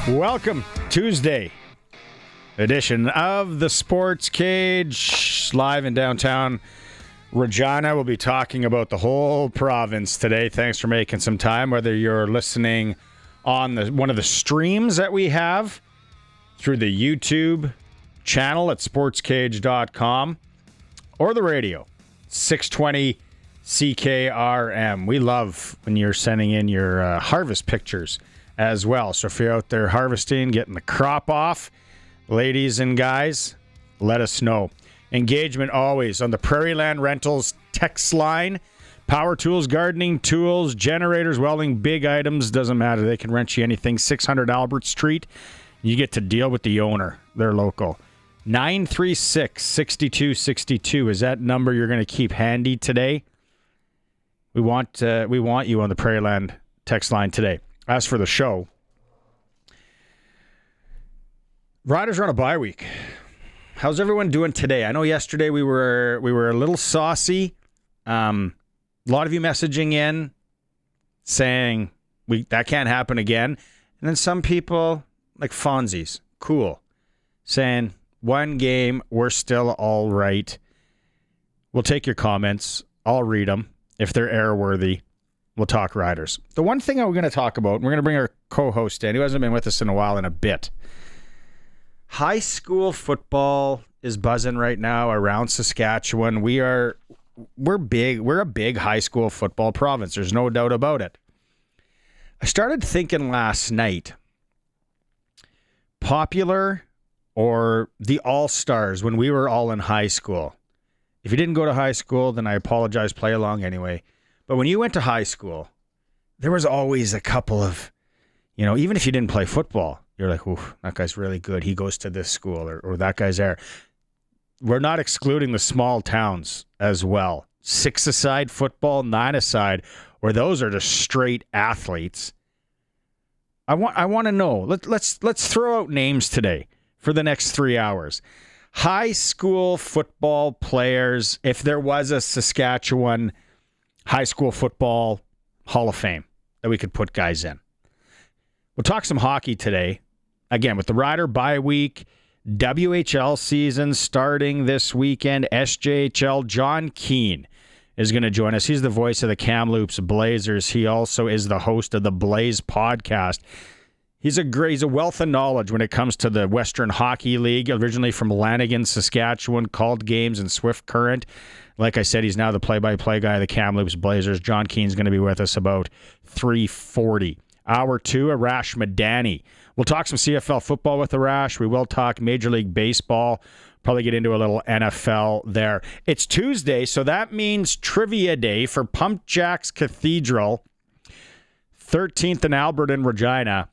Welcome, Tuesday edition of the Sports Cage, live in downtown Regina. We'll be talking about the whole province today. Thanks for making some time, whether you're listening on one of the streams that we have through the YouTube channel at sportscage.com or the radio, 620 CKRM. We love when you're sending in your harvest pictures as well. So if you're out there harvesting, getting the crop off, ladies and guys, let us know. Engagement always on the Prairie Land Rentals text line. Power tools, gardening tools, generators, welding, big items, doesn't matter. They can rent you anything. 600 Albert Street. You get to deal with the owner. They're local. 936-6262 is that number you're going to keep handy today. We want you on the Prairie Land text line today. As for the show, Riders are on a bye week. How's everyone doing today? I know yesterday we were a little saucy. A lot of you messaging in saying that can't happen again. And then some people, like Fonzie's, cool, saying one game, we're still all right. We'll take your comments. I'll read them. If they're error-worthy, we'll talk Riders. The one thing we're going to talk about, and we're going to bring our co-host in, who hasn't been with us in a while, in a bit. High school football is buzzing right now around Saskatchewan. We're big. We're a big high school football province. There's no doubt about it. I started thinking last night, popular or the All-Stars when we were all in high school. If you didn't go to high school, then I apologize. Play along anyway. But when you went to high school, there was always a couple of, even if you didn't play football, you're like, ooh, that guy's really good. He goes to this school or that guy's there. We're not excluding the small towns as well. 6-a-side football, 9-a-side, where those are just straight athletes. I want to know. Let's throw out names today for the next 3 hours. High school football players, if there was a Saskatchewan High School Football Hall of Fame that we could put guys in. We'll talk some hockey today. Again, with the Rider bye week, WHL season starting this weekend, SJHL. John Keane is going to join us. He's the voice of the Kamloops Blazers. He also is the host of the Blaze podcast. He's a wealth of knowledge when it comes to the Western Hockey League, originally from Lanigan, Saskatchewan, called games in Swift Current. Like I said, he's now the play-by-play guy of the Kamloops Blazers. John Keane's going to be with us about 3:40. Hour 2, Arash Madani. We'll talk some CFL football with Arash. We will talk Major League Baseball. Probably get into a little NFL there. It's Tuesday, so that means Trivia Day for Pump Jacks Cathedral, 13th and Albert in Regina.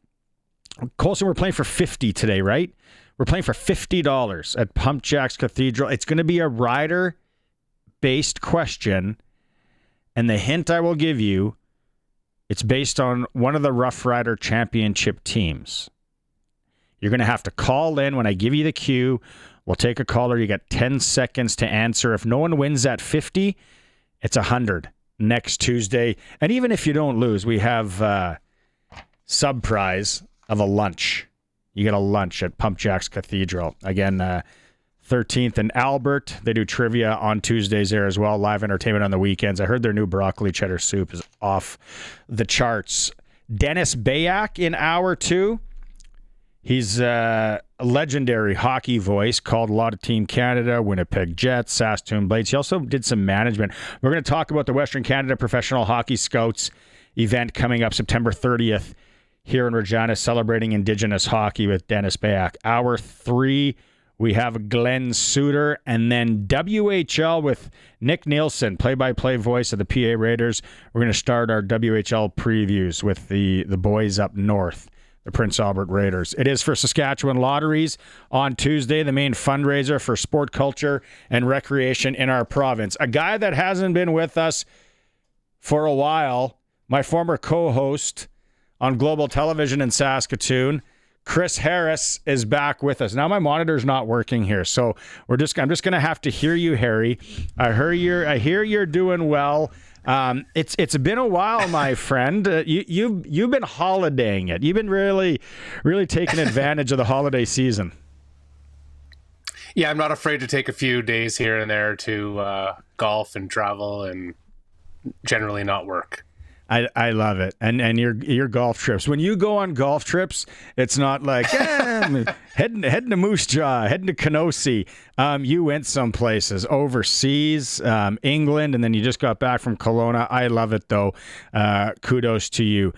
Colson, we're playing for $50 today, right? We're playing for $50 at Pump Jacks Cathedral. It's going to be a rider-based question, and the hint I will give you, it's based on one of the Rough Rider Championship teams. You're going to have to call in when I give you the cue. We'll take a caller. You got 10 seconds to answer. If no one wins at 50, it's 100 next Tuesday. And even if you don't lose, we have sub prize of a lunch. You get a lunch at Pump Jacks Cathedral. Again, 13th and Albert. They do trivia on Tuesdays there as well. Live entertainment on the weekends. I heard their new broccoli cheddar soup is off the charts. Dennis Beyak in hour 2. He's a legendary hockey voice, called a lot of Team Canada, Winnipeg Jets, Saskatoon Blades. He also did some management. We're going to talk about the Western Canada Professional Hockey Scouts event coming up September 30th here in Regina, celebrating Indigenous hockey with Dennis Beyak. Hour 3, we have Glen Suitor, and then WHL with Nick Nielsen, play-by-play voice of the PA Raiders. We're going to start our WHL previews with the boys up north, the Prince Albert Raiders. It is for Saskatchewan Lotteries on Tuesday, the main fundraiser for sport, culture, and recreation in our province. A guy that hasn't been with us for a while, my former co-host on Global Television in Saskatoon, Chris Harris, is back with us. Now my monitor's not working here, so I'm just going to have to hear you, Harry. I hear you're doing well. It's been a while, my friend. You've been holidaying it. You've been really taking advantage of the holiday season. Yeah, I'm not afraid to take a few days here and there to golf and travel and generally not work. I love it. And your golf trips. When you go on golf trips, it's not like heading to Moose Jaw, heading to Kenosee. You went some places overseas, England, and then you just got back from Kelowna. I love it though. Kudos to you.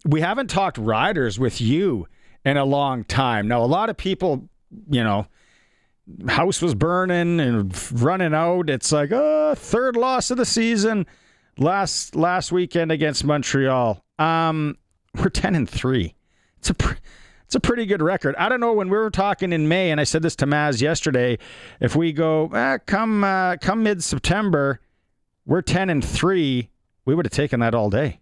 We haven't talked Riders with you in a long time. Now, a lot of people, house was burning and running out. It's like, third loss of the season. Last weekend against Montreal. We're 10-3. It's a pretty good record. I don't know, when we were talking in May, and I said this to Maz yesterday, if we go come mid-September, we're 10-3, we would have taken that all day.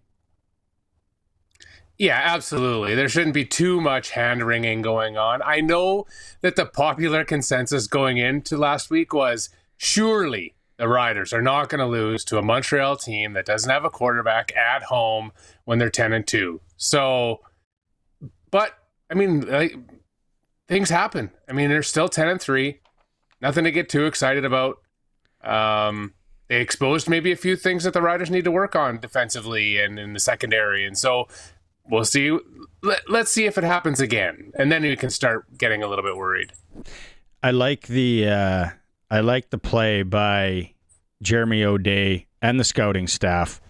Yeah, absolutely. There shouldn't be too much hand-wringing going on. I know that the popular consensus going into last week was surely the Riders are not going to lose to a Montreal team that doesn't have a quarterback at home when they're 10-2. So, but I mean, things happen. I mean, they're still 10-3. Nothing to get too excited about. They exposed maybe a few things that the Riders need to work on defensively and in the secondary, and so we'll see. Let's see if it happens again, and then we can start getting a little bit worried. I like the play by Jeremy O'Day and the scouting staff,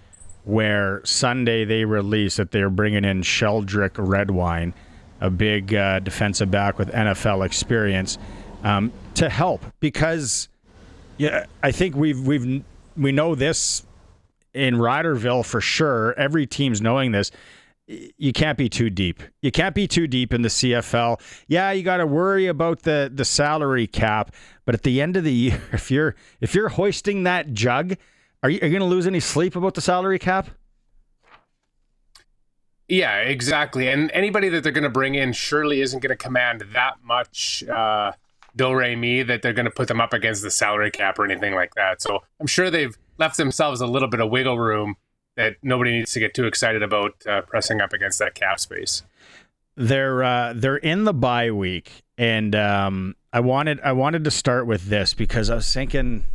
where Sunday they released that they're bringing in Sheldrick Redwine, a big defensive back with NFL experience, to help, because I think we know this in Riderville for sure. Every team's knowing this. You can't be too deep. You can't be too deep in the CFL. Yeah, you got to worry about the salary cap, but at the end of the year, if you're hoisting that jug, are you going to lose any sleep about the salary cap? Yeah, exactly. And anybody that they're going to bring in surely isn't going to command that much do-re-mi that they're going to put them up against the salary cap or anything like that. So I'm sure they've left themselves a little bit of wiggle room that nobody needs to get too excited about pressing up against that cap space. They're in the bye week, and I wanted to start with this because I was thinking,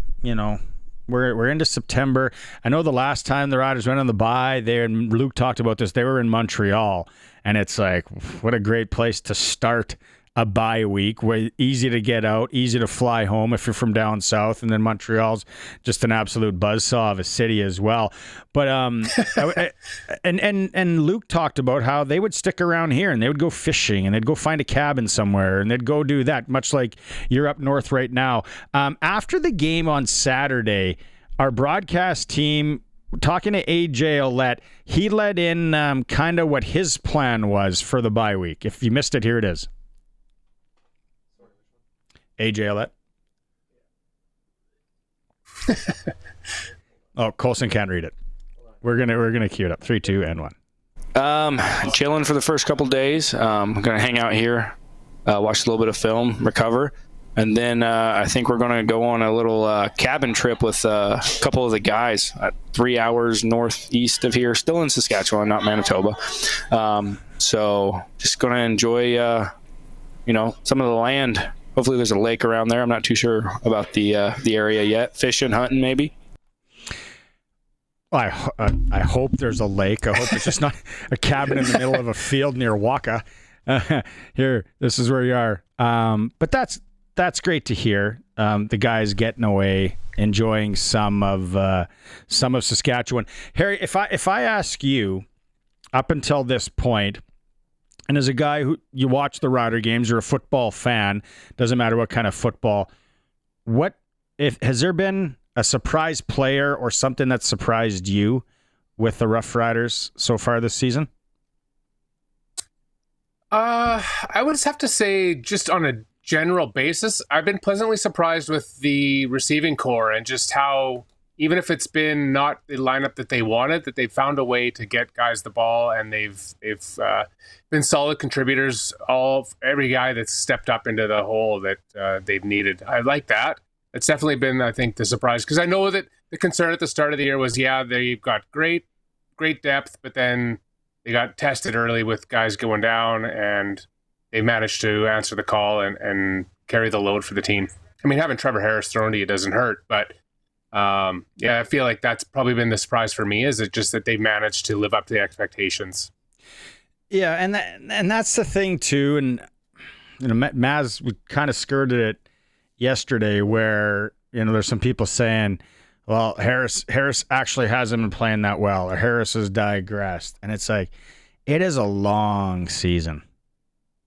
we're into September. I know the last time the Riders went on the bye, and Luke talked about this, they were in Montreal, and it's like, what a great place to start a bye week, where easy to get out, easy to fly home if you're from down south, and then Montreal's just an absolute buzzsaw of a city as well. But and Luke talked about how they would stick around here and they would go fishing and they'd go find a cabin somewhere and they'd go do that, much like you're up north right now. After the game on Saturday, our broadcast team, talking to AJ Ouellette, he let in kind of what his plan was for the bye week. If you missed it, here it is. AJ Ouellette. Oh, Colson can't read it. We're gonna cue it up. 3, 2, and 1. Chilling for the first couple days. I'm gonna hang out here, watch a little bit of film, recover, and then I think we're gonna go on a little cabin trip with a couple of the guys. 3 hours northeast of here, still in Saskatchewan, not Manitoba. So just gonna enjoy, some of the land. Hopefully there's a lake around there. I'm not too sure about the area yet. Fishing, hunting, maybe. I hope there's a lake. I hope it's just not a cabin in the middle of a field near Waka. Here, this is where you are. But that's great to hear. The guys getting away, enjoying some of Saskatchewan. Harry, if I ask you, up until this point, and as a guy who you watch the Rider games, you're a football fan, doesn't matter what kind of football, has there been a surprise player or something that surprised you with the Rough Riders so far this season? I would have to say, just on a general basis, I've been pleasantly surprised with the receiving core and just how, even if it's been not the lineup that they wanted, that they've found a way to get guys the ball, and they've been solid contributors. Every guy that's stepped up into the hole that they've needed. I like that. It's definitely been, I think, the surprise, because I know that the concern at the start of the year was, they've got great depth, but then they got tested early with guys going down, and they managed to answer the call and carry the load for the team. I mean, having Trevor Harris thrown to you doesn't hurt, but I feel like that's probably been the surprise for me, is it just that they managed to live up to the expectations. Yeah, and that's the thing too. And Maz, we kind of skirted it yesterday, where there's some people saying, well, Harris actually hasn't been playing that well, or Harris has digressed, and it's like, it is a long season.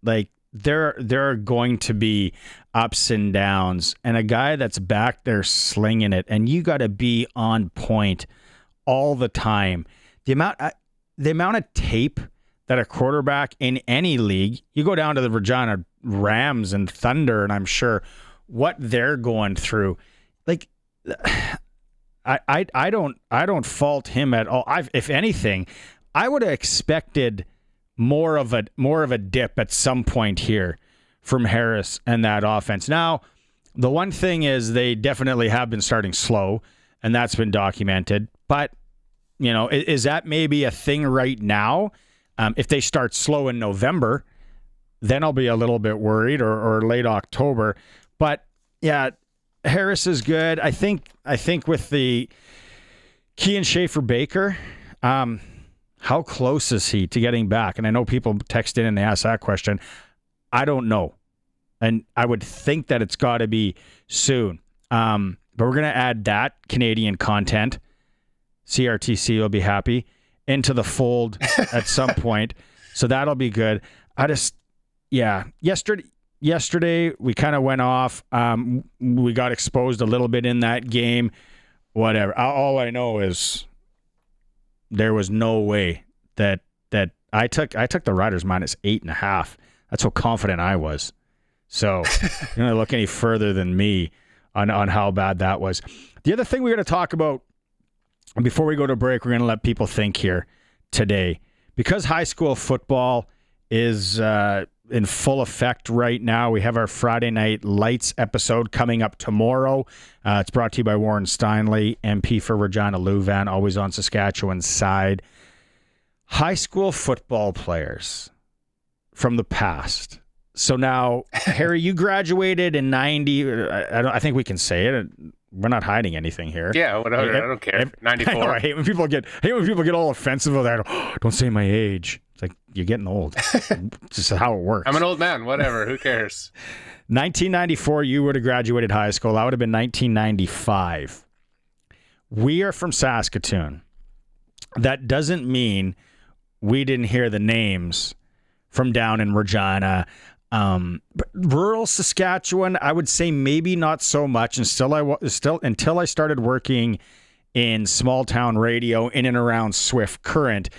Like there are going to be ups and downs, and a guy that's back there slinging it, and you got to be on point all the time. The amount of tape that a quarterback in any league, you go down to the Regina Rams and Thunder, and I'm sure what they're going through. Like, I don't fault him at all. If anything, I would have expected more of a dip at some point here from Harris and that offense. Now, the one thing is they definitely have been starting slow, and that's been documented. But is that maybe a thing right now? If they start slow in November, then I'll be a little bit worried, or late October. But yeah, Harris is good. I think with the Kean Schaefer-Baker, how close is he to getting back? And I know people text in and they ask that question. I don't know. And I would think that it's got to be soon. But we're going to add that Canadian content. CRTC will be happy into the fold at some point. So that'll be good. Yesterday we kind of went off. We got exposed a little bit in that game. Whatever. All I know is there was no way that I took the Riders -8.5. That's how confident I was. So you're not look any further than me on how bad that was. The other thing we're going to talk about, and before we go to break, we're going to let people think here today, because high school football is in full effect right now. We have our Friday Night Lights episode coming up tomorrow. It's brought to you by Warren Steinley, MP for Regina Louvain, always on Saskatchewan's side. High school football players from the past. So now, Harry, you graduated in 90. I think we can say it. We're not hiding anything here. Yeah, whatever. I don't care. 94. I hate when people get all offensive with that. Oh, don't say my age. It's like, you're getting old. It's just how it works. I'm an old man. Whatever. Who cares? 1994, you would have graduated high school. That would have been 1995. We are from Saskatoon. That doesn't mean we didn't hear the names from down in Regina. But rural Saskatchewan, I would say maybe not so much. And still until I started working in small town radio in and around Swift Current,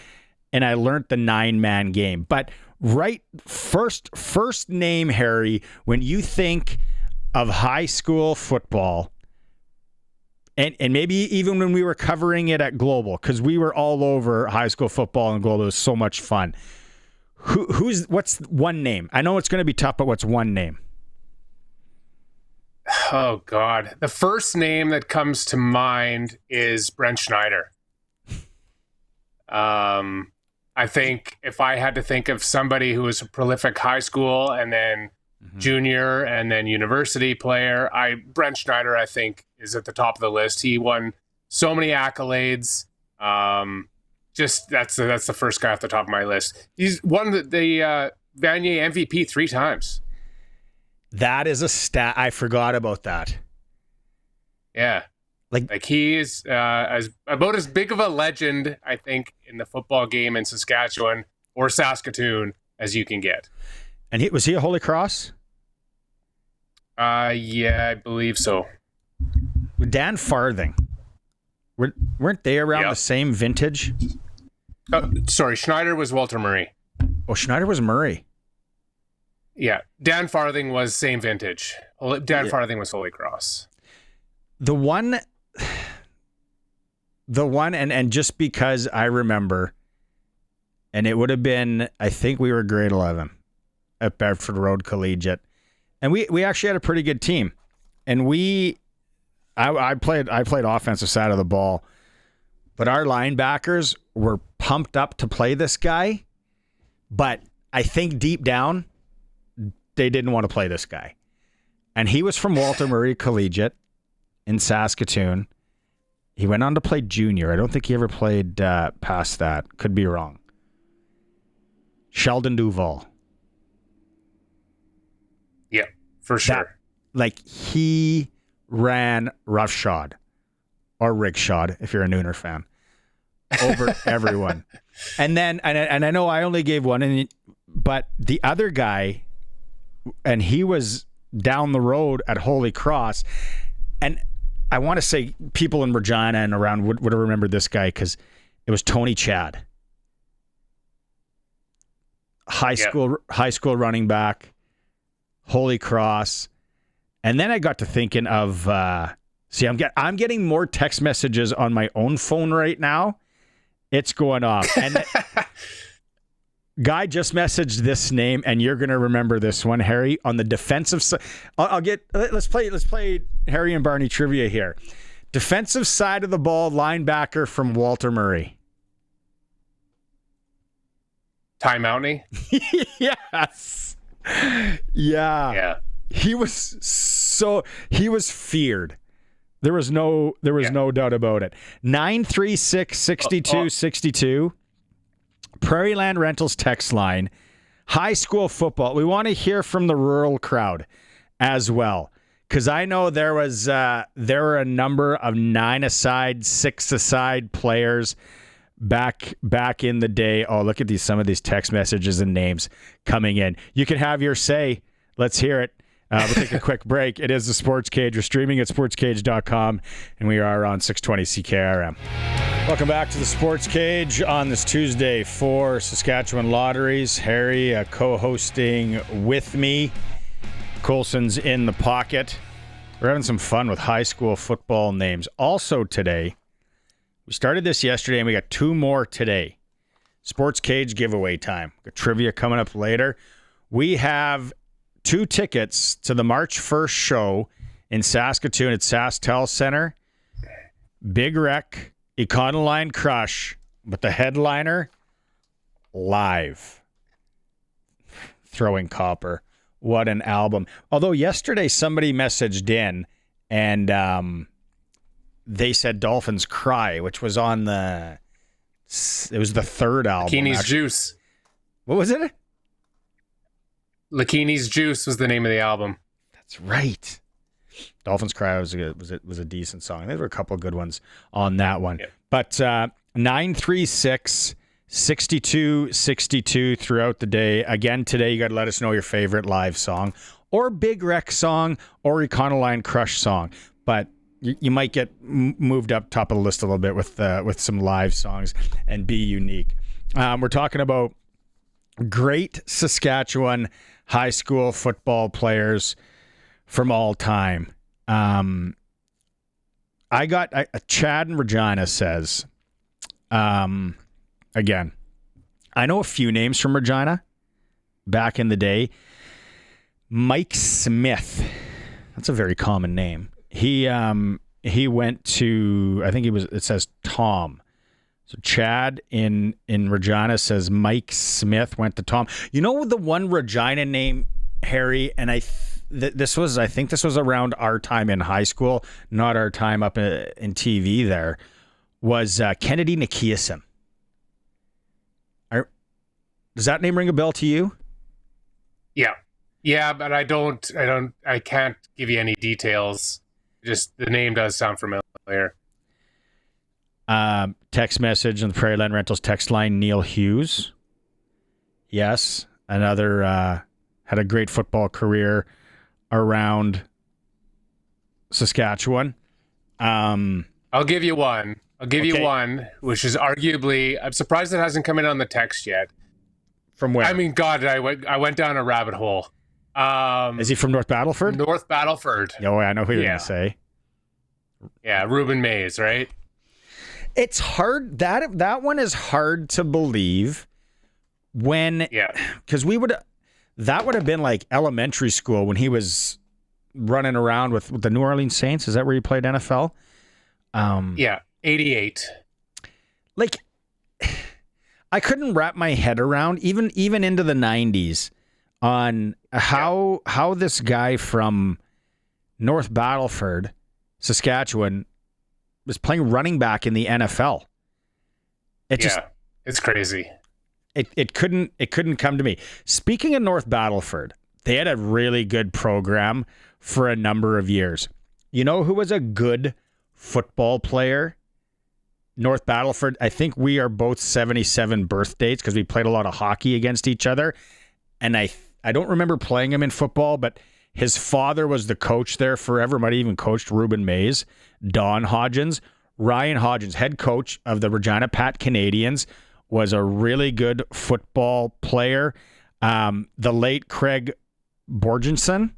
and I learned the 9-man game. But right first name, Harry, when you think of high school football, and maybe even when we were covering it at Global, because we were all over high school football and Global, it was so much fun. What's one name? I know it's going to be tough, but what's one name? Oh, God. The first name that comes to mind is Brent Schneider. I think if I had to think of somebody who was a prolific high school and then junior and then university player, Brent Schneider, I think, is at the top of the list. He won so many accolades. That's the first guy off the top of my list. He's won the Vanier MVP 3 times. That is a stat. I forgot about that. Yeah. Like he is about as big of a legend, I think, in the football game in Saskatchewan or Saskatoon as you can get. And was he a Holy Cross? Yeah, I believe so. Dan Farthing. Weren't they around the same vintage? Oh, sorry, Schneider was Walter Murray. Oh, Schneider was Murray. Yeah, Dan Farthing was same vintage. Farthing was Holy Cross. The one, and just because I remember, and it would have been, I think we were grade 11 at Bedford Road Collegiate, and we actually had a pretty good team, and I played offensive side of the ball, but our linebackers were pumped up to play this guy, but I think deep down they didn't want to play this guy. And he was from Walter Murray Collegiate in Saskatoon. He went on to play junior. I don't think he ever played past that. Could be wrong. Sheldon Duval. Yeah, for sure. He ran roughshod or rigshod if you're a Nooner fan over everyone. And then, and I know I only gave one, but the other guy, and he was down the road at Holy Cross, and I want to say people in Regina and around would have remembered this guy because it was Tony Chad. High school running back, Holy Cross. And then I got to thinking of I'm getting more text messages on my own phone right now. It's going off. And guy just messaged this name, and you're gonna remember this one, Harry, on the defensive side. Let's play Harry and Barney trivia here. Defensive side of the ball linebacker from Walter Murray. Ty Mounty? Yes. Yeah. He was feared. There was no doubt about it. 936-6262. Prairie Land Rentals text line. High school football. We want to hear from the rural crowd as well. Because I know there were a number of 9-a-side, 6-a-side players back in the day. Oh, look at some of these text messages and names coming in. You can have your say. Let's hear it. We'll take a quick break. It is the Sports Cage. We're streaming at sportscage.com, and we are on 620 CKRM. Welcome back to the Sports Cage on this Tuesday for Saskatchewan Lotteries. Harry co-hosting with me. Coulson's in the pocket. We're having some fun with high school football names. Also today, we started this yesterday, and we got 2 more today. Sports Cage giveaway time. Got trivia coming up later. We have 2 tickets to the March 1st show in Saskatoon at SaskTel Center. Big Wreck, Econoline Crush, but the headliner, live. Throwing Copper. What an album. Although yesterday somebody messaged in and they said Dolphins Cry, which was on it was the 3rd album. Lakini's Juice. What was it? Lakini's Juice was the name of the album. That's right. Dolphins Cry was a decent song. There were a couple of good ones on that one. Yep. But 936-6262 throughout the day. Again, today you got to let us know your favorite live song or Big Wreck song or Econoline Crush song. But you might get moved up top of the list a little bit with some live songs and be unique. We're talking about great Saskatchewan high school football players from all time. I got Chad in Regina says, again, I know a few names from Regina back in the day. Mike Smith. That's a very common name. He went to, I think it says Tom. So Chad in Regina says Mike Smith went to Tom. You know the one Regina name, Harry, and I think this was around our time in high school, not our time up in TV there, was Kennedy Nikiasen. Does that name ring a bell to you? Yeah, but I can't give you any details. Just the name does sound familiar. Text message on the Prairie Land Rentals text line, Neil Hughes. Yes, another had a great football career around Saskatchewan. I'll give you one. You one, which is arguably, I'm surprised it hasn't come in on the text yet. From where? I mean, God, I went down a rabbit hole. Is he from North Battleford? North Battleford. Oh, I know who you're going to say. Yeah, Ruben Mays, right? It's hard. That one is hard to believe because that would have been like elementary school when he was running around with the New Orleans Saints. Is that where he played NFL? Yeah, 88. Like, I couldn't wrap my head around, even into the 90s, on how this guy from North Battleford, Saskatchewan, was playing running back in the NFL. It's crazy. It couldn't come to me. Speaking of North Battleford, they had a really good program for a number of years. You know who was a good football player? North Battleford. I think we are both 77 birth dates because we played a lot of hockey against each other. And I don't remember playing him in football, but his father was the coach there forever. Might have even coached Ruben Mays, Don Hodgins. Ryan Hodgins, head coach of the Regina Pat Canadians, was a really good football player. The late Craig Borgenson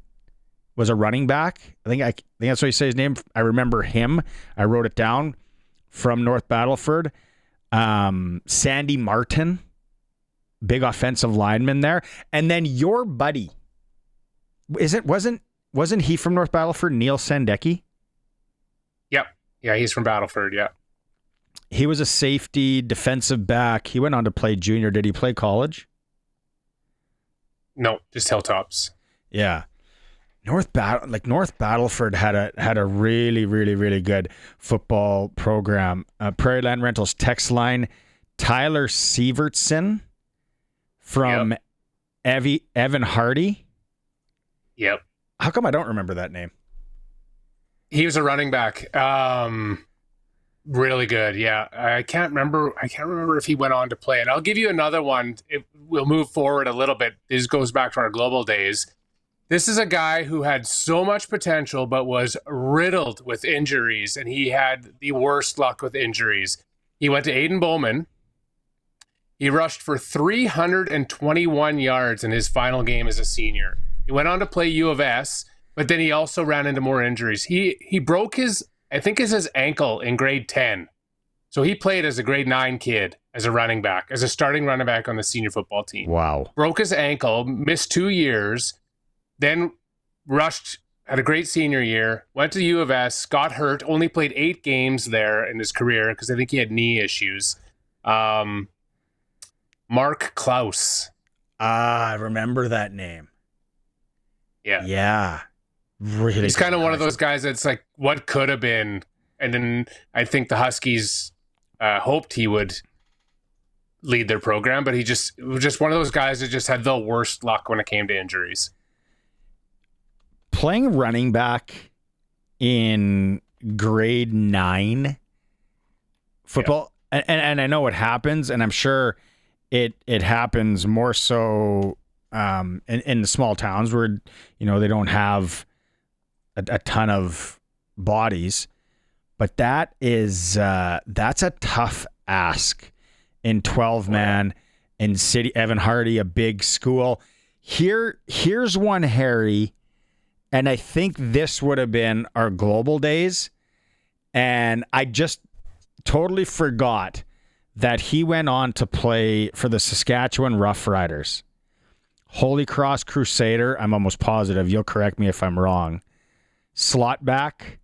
was a running back. I think that's what you say his name. I remember him. I wrote it down, from North Battleford. Sandy Martin, big offensive lineman there. And then your buddy, wasn't he from North Battleford, Neil Sandecki? Yep. Yeah, he's from Battleford, yeah. He was a safety, defensive back. He went on to play junior. Did he play college? No, just Hilltops. Yeah. North Battleford had a really, really, really good football program. Prairie Land Rentals text line, Tyler Sievertson from Evan Hardy. Yep. How come I don't remember that name? He was a running back. Really good. Yeah. I can't remember if he went on to play. And I'll give you another one. We'll move forward a little bit. This goes back to our global days. This is a guy who had so much potential, but was riddled with injuries, and he had the worst luck with injuries. He went to Aiden Bowman. He rushed for 321 yards in his final game as a senior. He went on to play U of S, but then he also ran into more injuries. He broke his ankle in grade 10. So he played as a grade 9 kid, as a running back, as a starting running back on the senior football team. Wow. Broke his ankle, missed 2 years, then rushed, had a great senior year, went to U of S, got hurt, only played 8 games there in his career because I think he had knee issues. Mark Klaus. I remember that name. Yeah. Yeah. Really. He's kind of one of those guys that's like, what could have been? And then I think the Huskies hoped he would lead their program, but he was just one of those guys that just had the worst luck when it came to injuries. Playing running back in grade 9 football, and I know what happens, and I'm sure it happens more so in the small towns where, you know, they don't have a ton of bodies, but that's a tough ask in 12-man in City Evan Hardy, a big school. Here's one, Harry, and I think this would have been our global days, and I just totally forgot that he went on to play for the Saskatchewan Roughriders. Holy Cross Crusader, I'm almost positive. You'll correct me if I'm wrong. Slot back,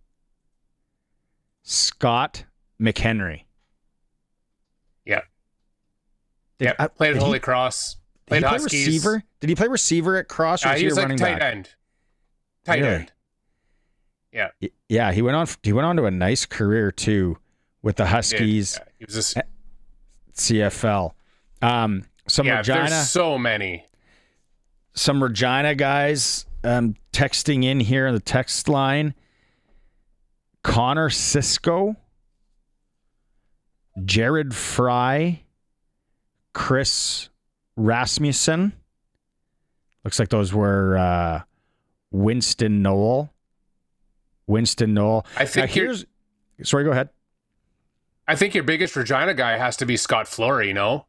Scott McHenry. Yeah. Played at Holy Cross. Played Huskies. Receiver? Did he play receiver at Cross, or was he was a like running tight back? end. Tight end. Yeah. Yeah, he went on to a nice career too with the Huskies. Yeah. He was a CFL. Regina. There's so many. Some Regina guys texting in here on the text line. Connor Cisco, Jared Fry, Chris Rasmussen. Looks like those were Winston Knoll. I think sorry, go ahead. I think your biggest Regina guy has to be Scott Flory, no?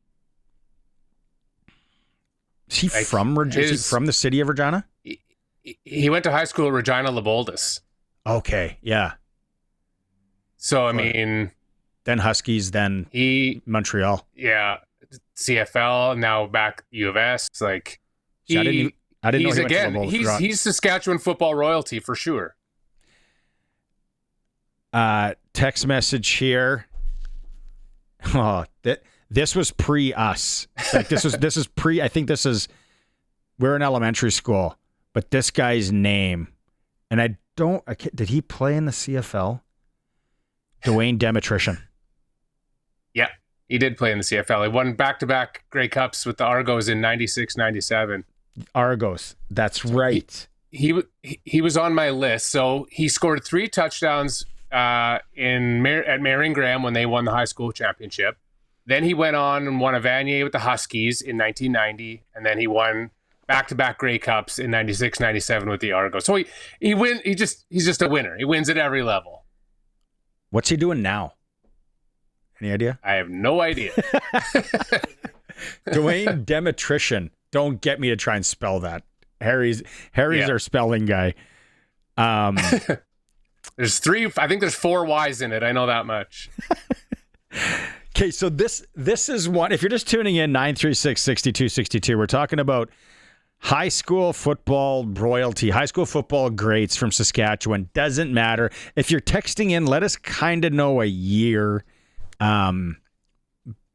Is he from the city of Regina? He went to high school at Regina Leopoldus. Okay, yeah. So, I mean... Then Huskies, then Montreal. Yeah, CFL, now back U of S. Like, I I didn't know he went to he's Saskatchewan football royalty for sure. Text message here. Oh, this was pre us. Like this is pre. I think we're in elementary school, but this guy's name, and did he play in the CFL? Dwayne Demetrician. Yeah, he did play in the CFL. He won back-to-back Grey Cups with the Argos in 96, 97. Argos. That's right. He was on my list. So he scored 3 touchdowns at Marion Graham when they won the high school championship. Then he went on and won a Vanier with the Huskies in 1990, and then he won back-to-back Grey Cups in 96, 97 with the Argos. So he's just a winner. He wins at every level. What's he doing now? Any idea? I have no idea. Dwayne Demetrician. Don't get me to try and spell that. Harry's our spelling guy. There's 3. I think there's 4 Y's in it. I know that much. Okay, so this is one. If you're just tuning in, 936-6262, we're talking about high school football royalty, high school football greats from Saskatchewan. Doesn't matter. If you're texting in, let us kind of know a year,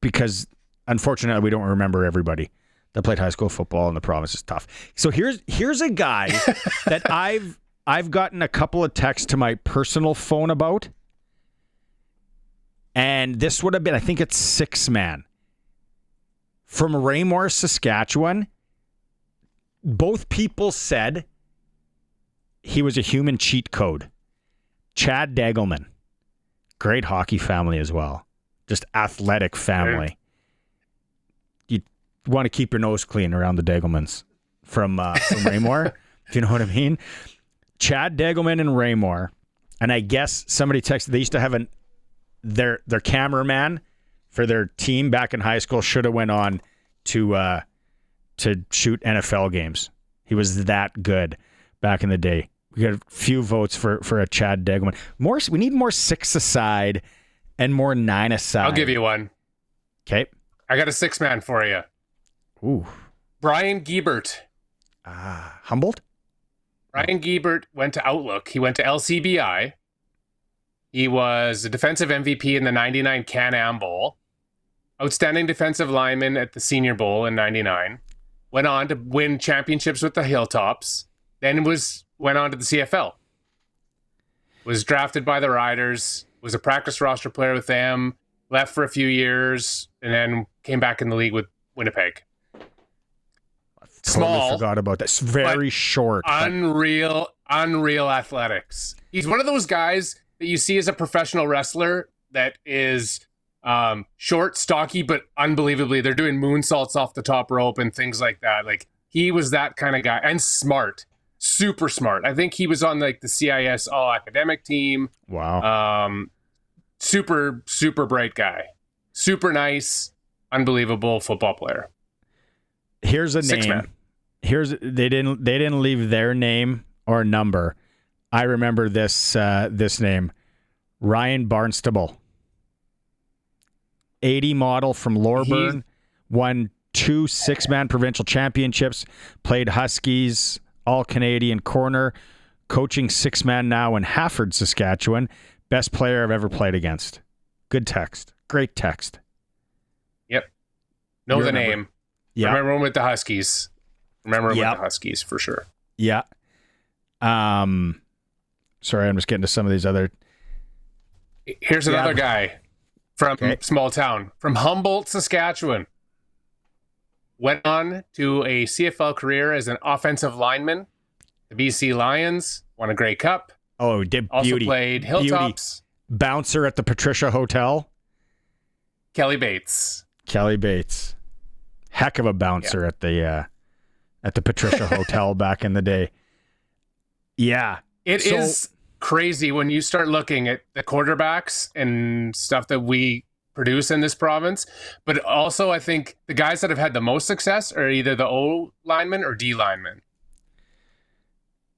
because unfortunately we don't remember everybody that played high school football in the province. Is tough. So here's a guy that I've gotten a couple of texts to my personal phone about, and this would have been, I think it's 6-man from Raymore, Saskatchewan. Both people said he was a human cheat code. Chad Degelman. Great hockey family as well. Just athletic family. You want to keep your nose clean around the Degelmans from Raymore, if you know what I mean. Chad Degelman and Raymore. And I guess somebody texted, they used to have their cameraman for their team back in high school should have went on to shoot NFL games. He was that good back in the day. We got a few votes for a Chad Degelman. We need more 6-a-side and more 9-a-side. I'll give you one. Okay. I got a 6-man for you. Ooh. Brian Giebert. Humboldt? Brian Giebert went to Outlook. He went to LCBI. He was a defensive MVP in the 99 Can-Am Bowl. Outstanding defensive lineman at the Senior Bowl in 99. Went on to win championships with the Hilltops. Then went on to the CFL. Was drafted by the Riders. Was a practice roster player with them. Left for a few years. And then came back in the league with Winnipeg. Small. Forgot about that. It's very short. Unreal athletics. He's one of those guys that you see as a professional wrestler that is short, stocky, but unbelievably, they're doing moonsaults off the top rope and things like that. Like, he was that kind of guy, and smart, super smart. I think he was on like the CIS all academic team. Wow. Super, super bright guy. Super nice, unbelievable football player. Here's a 6-man. name. They didn't leave their name or number. I remember this name. Ryan Barnstable. 80 model from Loreburn, won 2 6-man provincial championships, played Huskies, all-Canadian corner, coaching 6-man now in Hafford, Saskatchewan. Best player I've ever played against. Good text. Great text. Yep. Know the name. Yeah. Remember him with the Huskies. Remember him with the Huskies for sure. Yeah. Sorry, I'm just getting to some of these other. Here's another guy from small town, from Humboldt, Saskatchewan. Went on to a CFL career as an offensive lineman. The BC Lions won a Grey Cup. Oh, did also beauty. Played Hilltops. Beauty. Bouncer at the Patricia Hotel. Kelly Bates. Heck of a bouncer at the Patricia Hotel back in the day. Yeah. It is crazy when you start looking at the quarterbacks and stuff that we produce in this province. But also, I think the guys that have had the most success are either the O linemen or D linemen.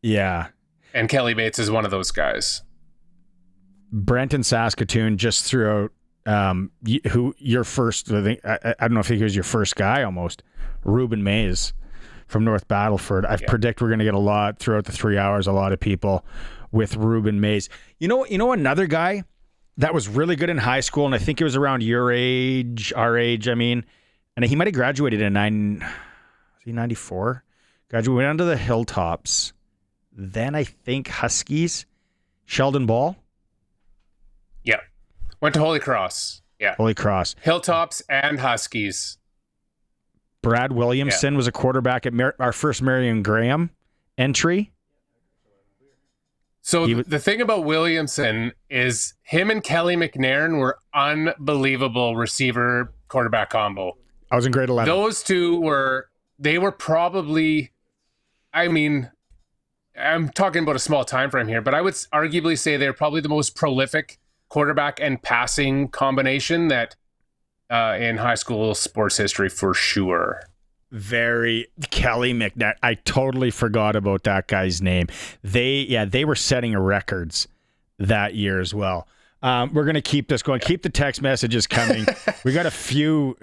Yeah. And Kelly Bates is one of those guys. Brent in Saskatoon just threw out who your first, I don't know if he was your first guy almost, Ruben Mays from North Battleford. I predict we're going to get a lot throughout the 3 hours, a lot of people with Ruben Mays. You know another guy that was really good in high school, and I think it was around your age, our age, I mean, and he might have graduated in 94? Graduated, went onto the Hilltops. Then I think Huskies. Sheldon Ball. Yeah. Went to Holy Cross. Yeah. Holy Cross. Hilltops and Huskies. Brad Williamson was a quarterback at our first Marion Graham entry. So the thing about Williamson is him and Kelly McNairn were unbelievable receiver quarterback combo. I was in grade 11. Those two were probably, I mean, I'm talking about a small time frame here, but I would arguably say they're probably the most prolific quarterback and passing combination that in high school sports history for sure. Kelly McNair. I totally forgot about that guy's name. They were setting records that year as well. We're gonna keep this going. Keep the text messages coming. We got a few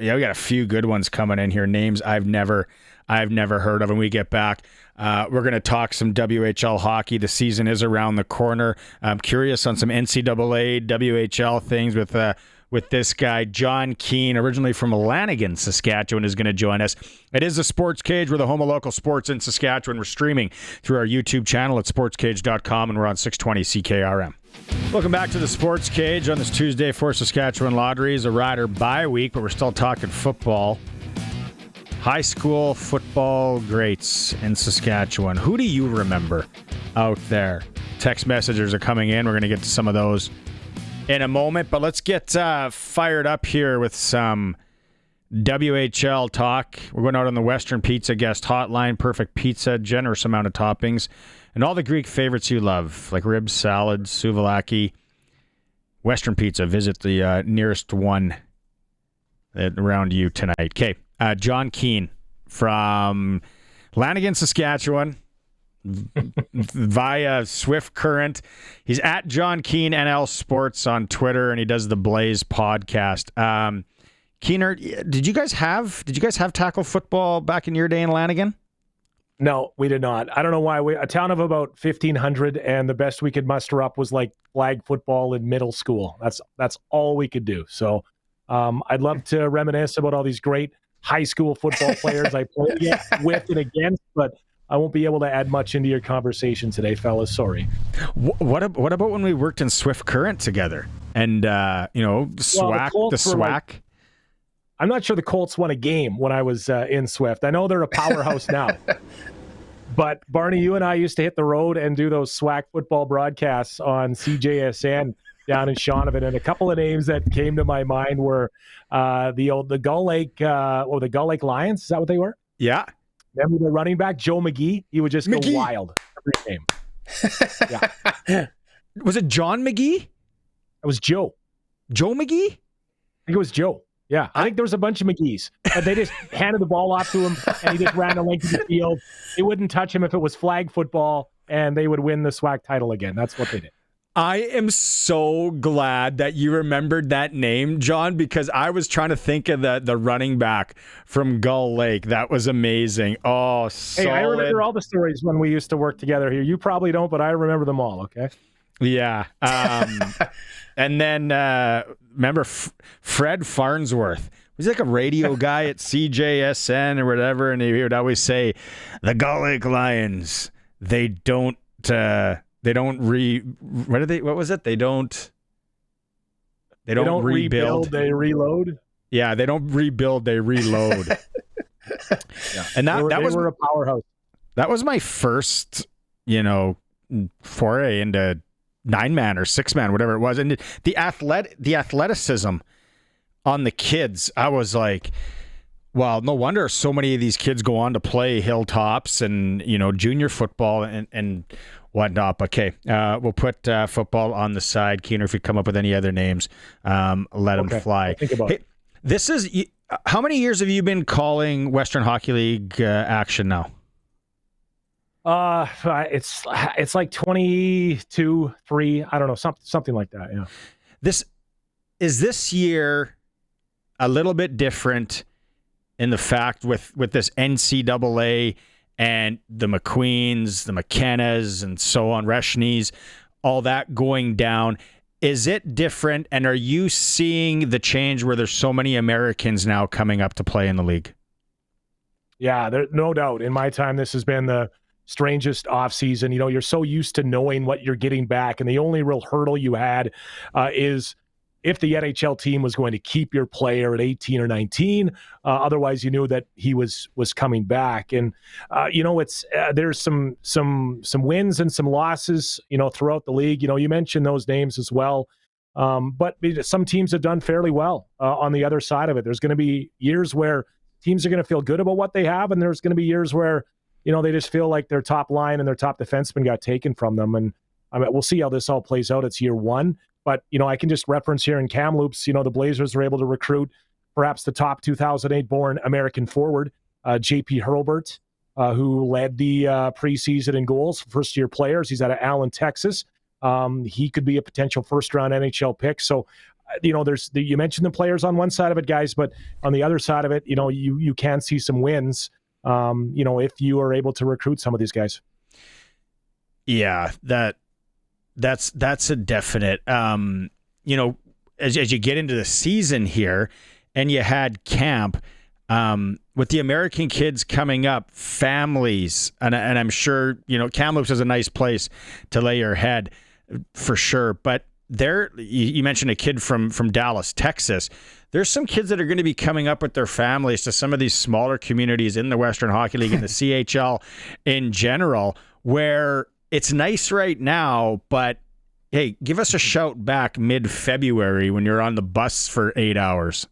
good ones coming in here. Names I've never heard of. When we get back, we're gonna talk some WHL hockey. The season is around the corner. I'm curious on some NCAA WHL things with this guy, John Keane, originally from Lanigan, Saskatchewan, is going to join us. It is the Sports Cage. We're the home of local sports in Saskatchewan. We're streaming through our YouTube channel at sportscage.com, and we're on 620 CKRM. Welcome back to the Sports Cage on this Tuesday for Saskatchewan Lotteries, a rider bye week, but we're still talking football. High school football greats in Saskatchewan. Who do you remember out there? Text messages are coming in. We're going to get to some of those in a moment, but let's get fired up here with some WHL talk. We're going out on the Western Pizza guest hotline. Perfect pizza, generous amount of toppings, and all the Greek favorites you love, like ribs, salad, souvlaki. Western Pizza. Visit the nearest one around you tonight. Okay, John Keane from Lanigan, Saskatchewan, via Swift Current. He's at John Keane NL Sports on Twitter, and he does the Blaze podcast. Keener, did you guys have tackle football back in your day in Lanigan? No, we did not. I don't know why. A town of about 1,500, and the best we could muster up was like flag football in middle school. That's all we could do. So I'd love to reminisce about all these great high school football players I played with and against, but I won't be able to add much into your conversation today, fellas. Sorry. What about when we worked in Swift Current together? And, the SWAC. I'm not sure the Colts won a game when I was in Swift. I know they're a powerhouse now. But, Barney, you and I used to hit the road and do those SWAC football broadcasts on CJSN down in Shaunavon. And a couple of names that came to my mind were the Gull Lake the Gull Lake Lions. Is that what they were? Yeah. Remember the running back, Joe McGee? He would just go wild every game. Yeah. Was it John McGee? It was Joe. Joe McGee? I think it was Joe. Yeah. I think there was a bunch of McGees. They just handed the ball off to him, and he just ran the length of the field. They wouldn't touch him if it was flag football, and they would win the SWAC title again. That's what they did. I am so glad that you remembered that name, John, because I was trying to think of the running back from Gull Lake. That was amazing. Oh, solid. Hey, I remember all the stories when we used to work together here. You probably don't, but I remember them all, okay? Yeah. And then remember Fred Farnsworth. He's like a radio guy at CJSN or whatever, and he would always say, the Gull Lake Lions, they don't rebuild, they reload. Yeah, they don't rebuild, they reload. Yeah. And they were a powerhouse. That was my first, foray into 9-man or 6-man, whatever it was. And the athleticism on the kids, I was like, well, no wonder so many of these kids go on to play Hilltops and, junior football and whatnot. Okay, we'll put football on the side. Keener, if you come up with any other names, let them fly. Think about it. This is, how many years have you been calling Western Hockey League action now? It's like 22, 3, I don't know, something like that. Yeah. This year a little bit different in the fact with this NCAA and the McQueens, the McKennas, and so on, Reshneys, all that going down. Is it different, and are you seeing the change where there's so many Americans now coming up to play in the league? Yeah, there, no doubt. In my time, this has been the strangest offseason. You know, you're so used to knowing what you're getting back, and the only real hurdle you had is if the NHL team was going to keep your player at 18 or 19. Otherwise, you knew that he was coming back. And you know, it's there's some wins and some losses, you know, throughout the league. You know, you mentioned those names as well. But some teams have done fairly well on the other side of it. There's going to be years where teams are going to feel good about what they have, and there's going to be years where, you know, they just feel like their top line and their top defenseman got taken from them. And I mean, we'll see how this all plays out. It's year one. But, you know, I can just reference here in Kamloops, you know, the Blazers were able to recruit perhaps the top 2008-born American forward, J.P. Hurlburt, who led the preseason in goals for first-year players. He's out of Allen, Texas. He could be a potential first-round NHL pick. So, you know, you mentioned the players on one side of it, guys, but on the other side of it, you know, you can see some wins, you know, if you are able to recruit some of these guys. Yeah, that's a definite. You know, as you get into the season here, and you had camp with the American kids coming up, families, and I'm sure, you know, Kamloops is a nice place to lay your head for sure. But you mentioned a kid from Dallas, Texas. There's some kids that are going to be coming up with their families to some of these smaller communities in the Western Hockey League and the CHL in general, where it's nice right now, but hey, give us a shout back mid-February when you're on the bus for 8 hours.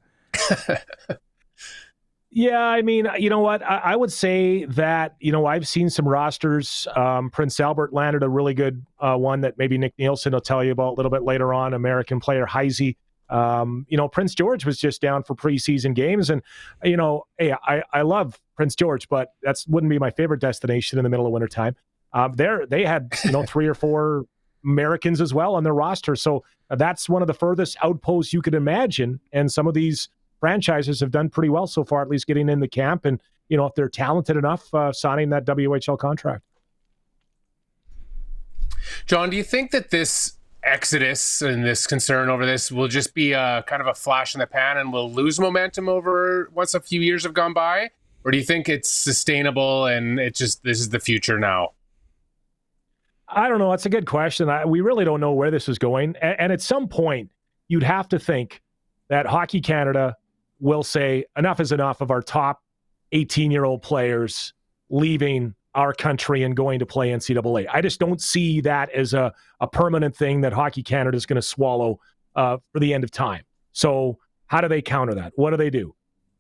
Yeah, I mean, you know what? I would say that, you know, I've seen some rosters. Prince Albert landed a really good one that maybe Nick Nielsen will tell you about a little bit later on, American player Heisey. You know, Prince George was just down for preseason games. And, you know, hey, I love Prince George, but that wouldn't be my favorite destination in the middle of wintertime. They had, you know, 3 or 4 Americans as well on their roster. So that's one of the furthest outposts you could imagine. And some of these franchises have done pretty well so far, at least getting in the camp. And, you know, if they're talented enough, signing that WHL contract. John, do you think that this exodus and this concern over this will just be a kind of a flash in the pan and we'll lose momentum over once a few years have gone by? Or do you think it's sustainable and this is the future now? I don't know. That's a good question. We really don't know where this is going. And at some point, you'd have to think that Hockey Canada will say enough is enough of our top 18-year-old players leaving our country and going to play NCAA. I just don't see that as a permanent thing that Hockey Canada is going to swallow for the end of time. So how do they counter that? What do they do?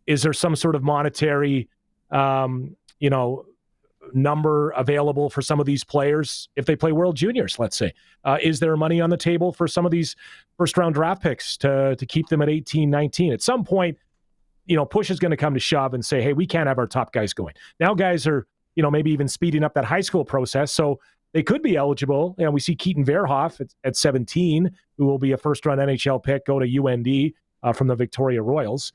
Is there some sort of monetary, you know, number available for some of these players if they play World Juniors, let's say? Is there money on the table for some of these first-round draft picks to keep them at 18, 19? At some point, you know, push is going to come to shove and say, hey, we can't have our top guys going. Now guys are, you know, maybe even speeding up that high school process, so they could be eligible. You know, we see Keaton Verhoff at 17, who will be a first-round NHL pick, go to UND from the Victoria Royals.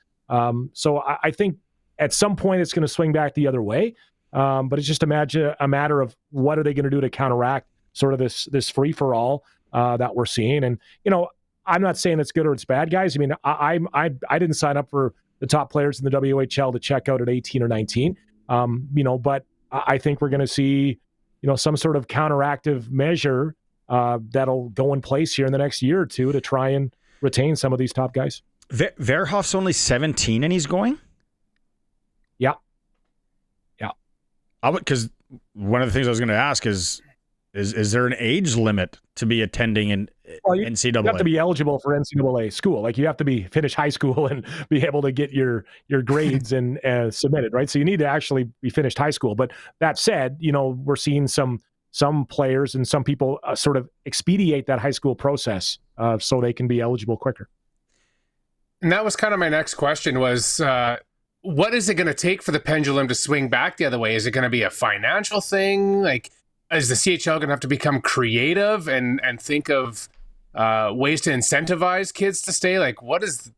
So I think at some point it's going to swing back the other way. But it's just a matter of what are they going to do to counteract sort of this free-for-all that we're seeing. And, you know, I'm not saying it's good or it's bad, guys. I mean, I didn't sign up for the top players in the WHL to check out at 18 or 19, you know, but I think we're going to see, you know, some sort of counteractive measure that'll go in place here in the next year or two to try and retain some of these top guys. Verhoff's only 17 and he's going? Yeah. Because one of the things I was going to ask is there an age limit to be attending in NCAA? You have to be eligible for NCAA school. Like you have to finish high school and be able to get your grades and submitted, right? So you need to actually be finished high school. But that said, you know, we're seeing some players and some people sort of expedite that high school process so they can be eligible quicker. And that was kind of my next question was, what is it going to take for the pendulum to swing back the other way? Is it going to be a financial thing? Like, is the CHL going to have to become creative and think of ways to incentivize kids to stay? Like, what is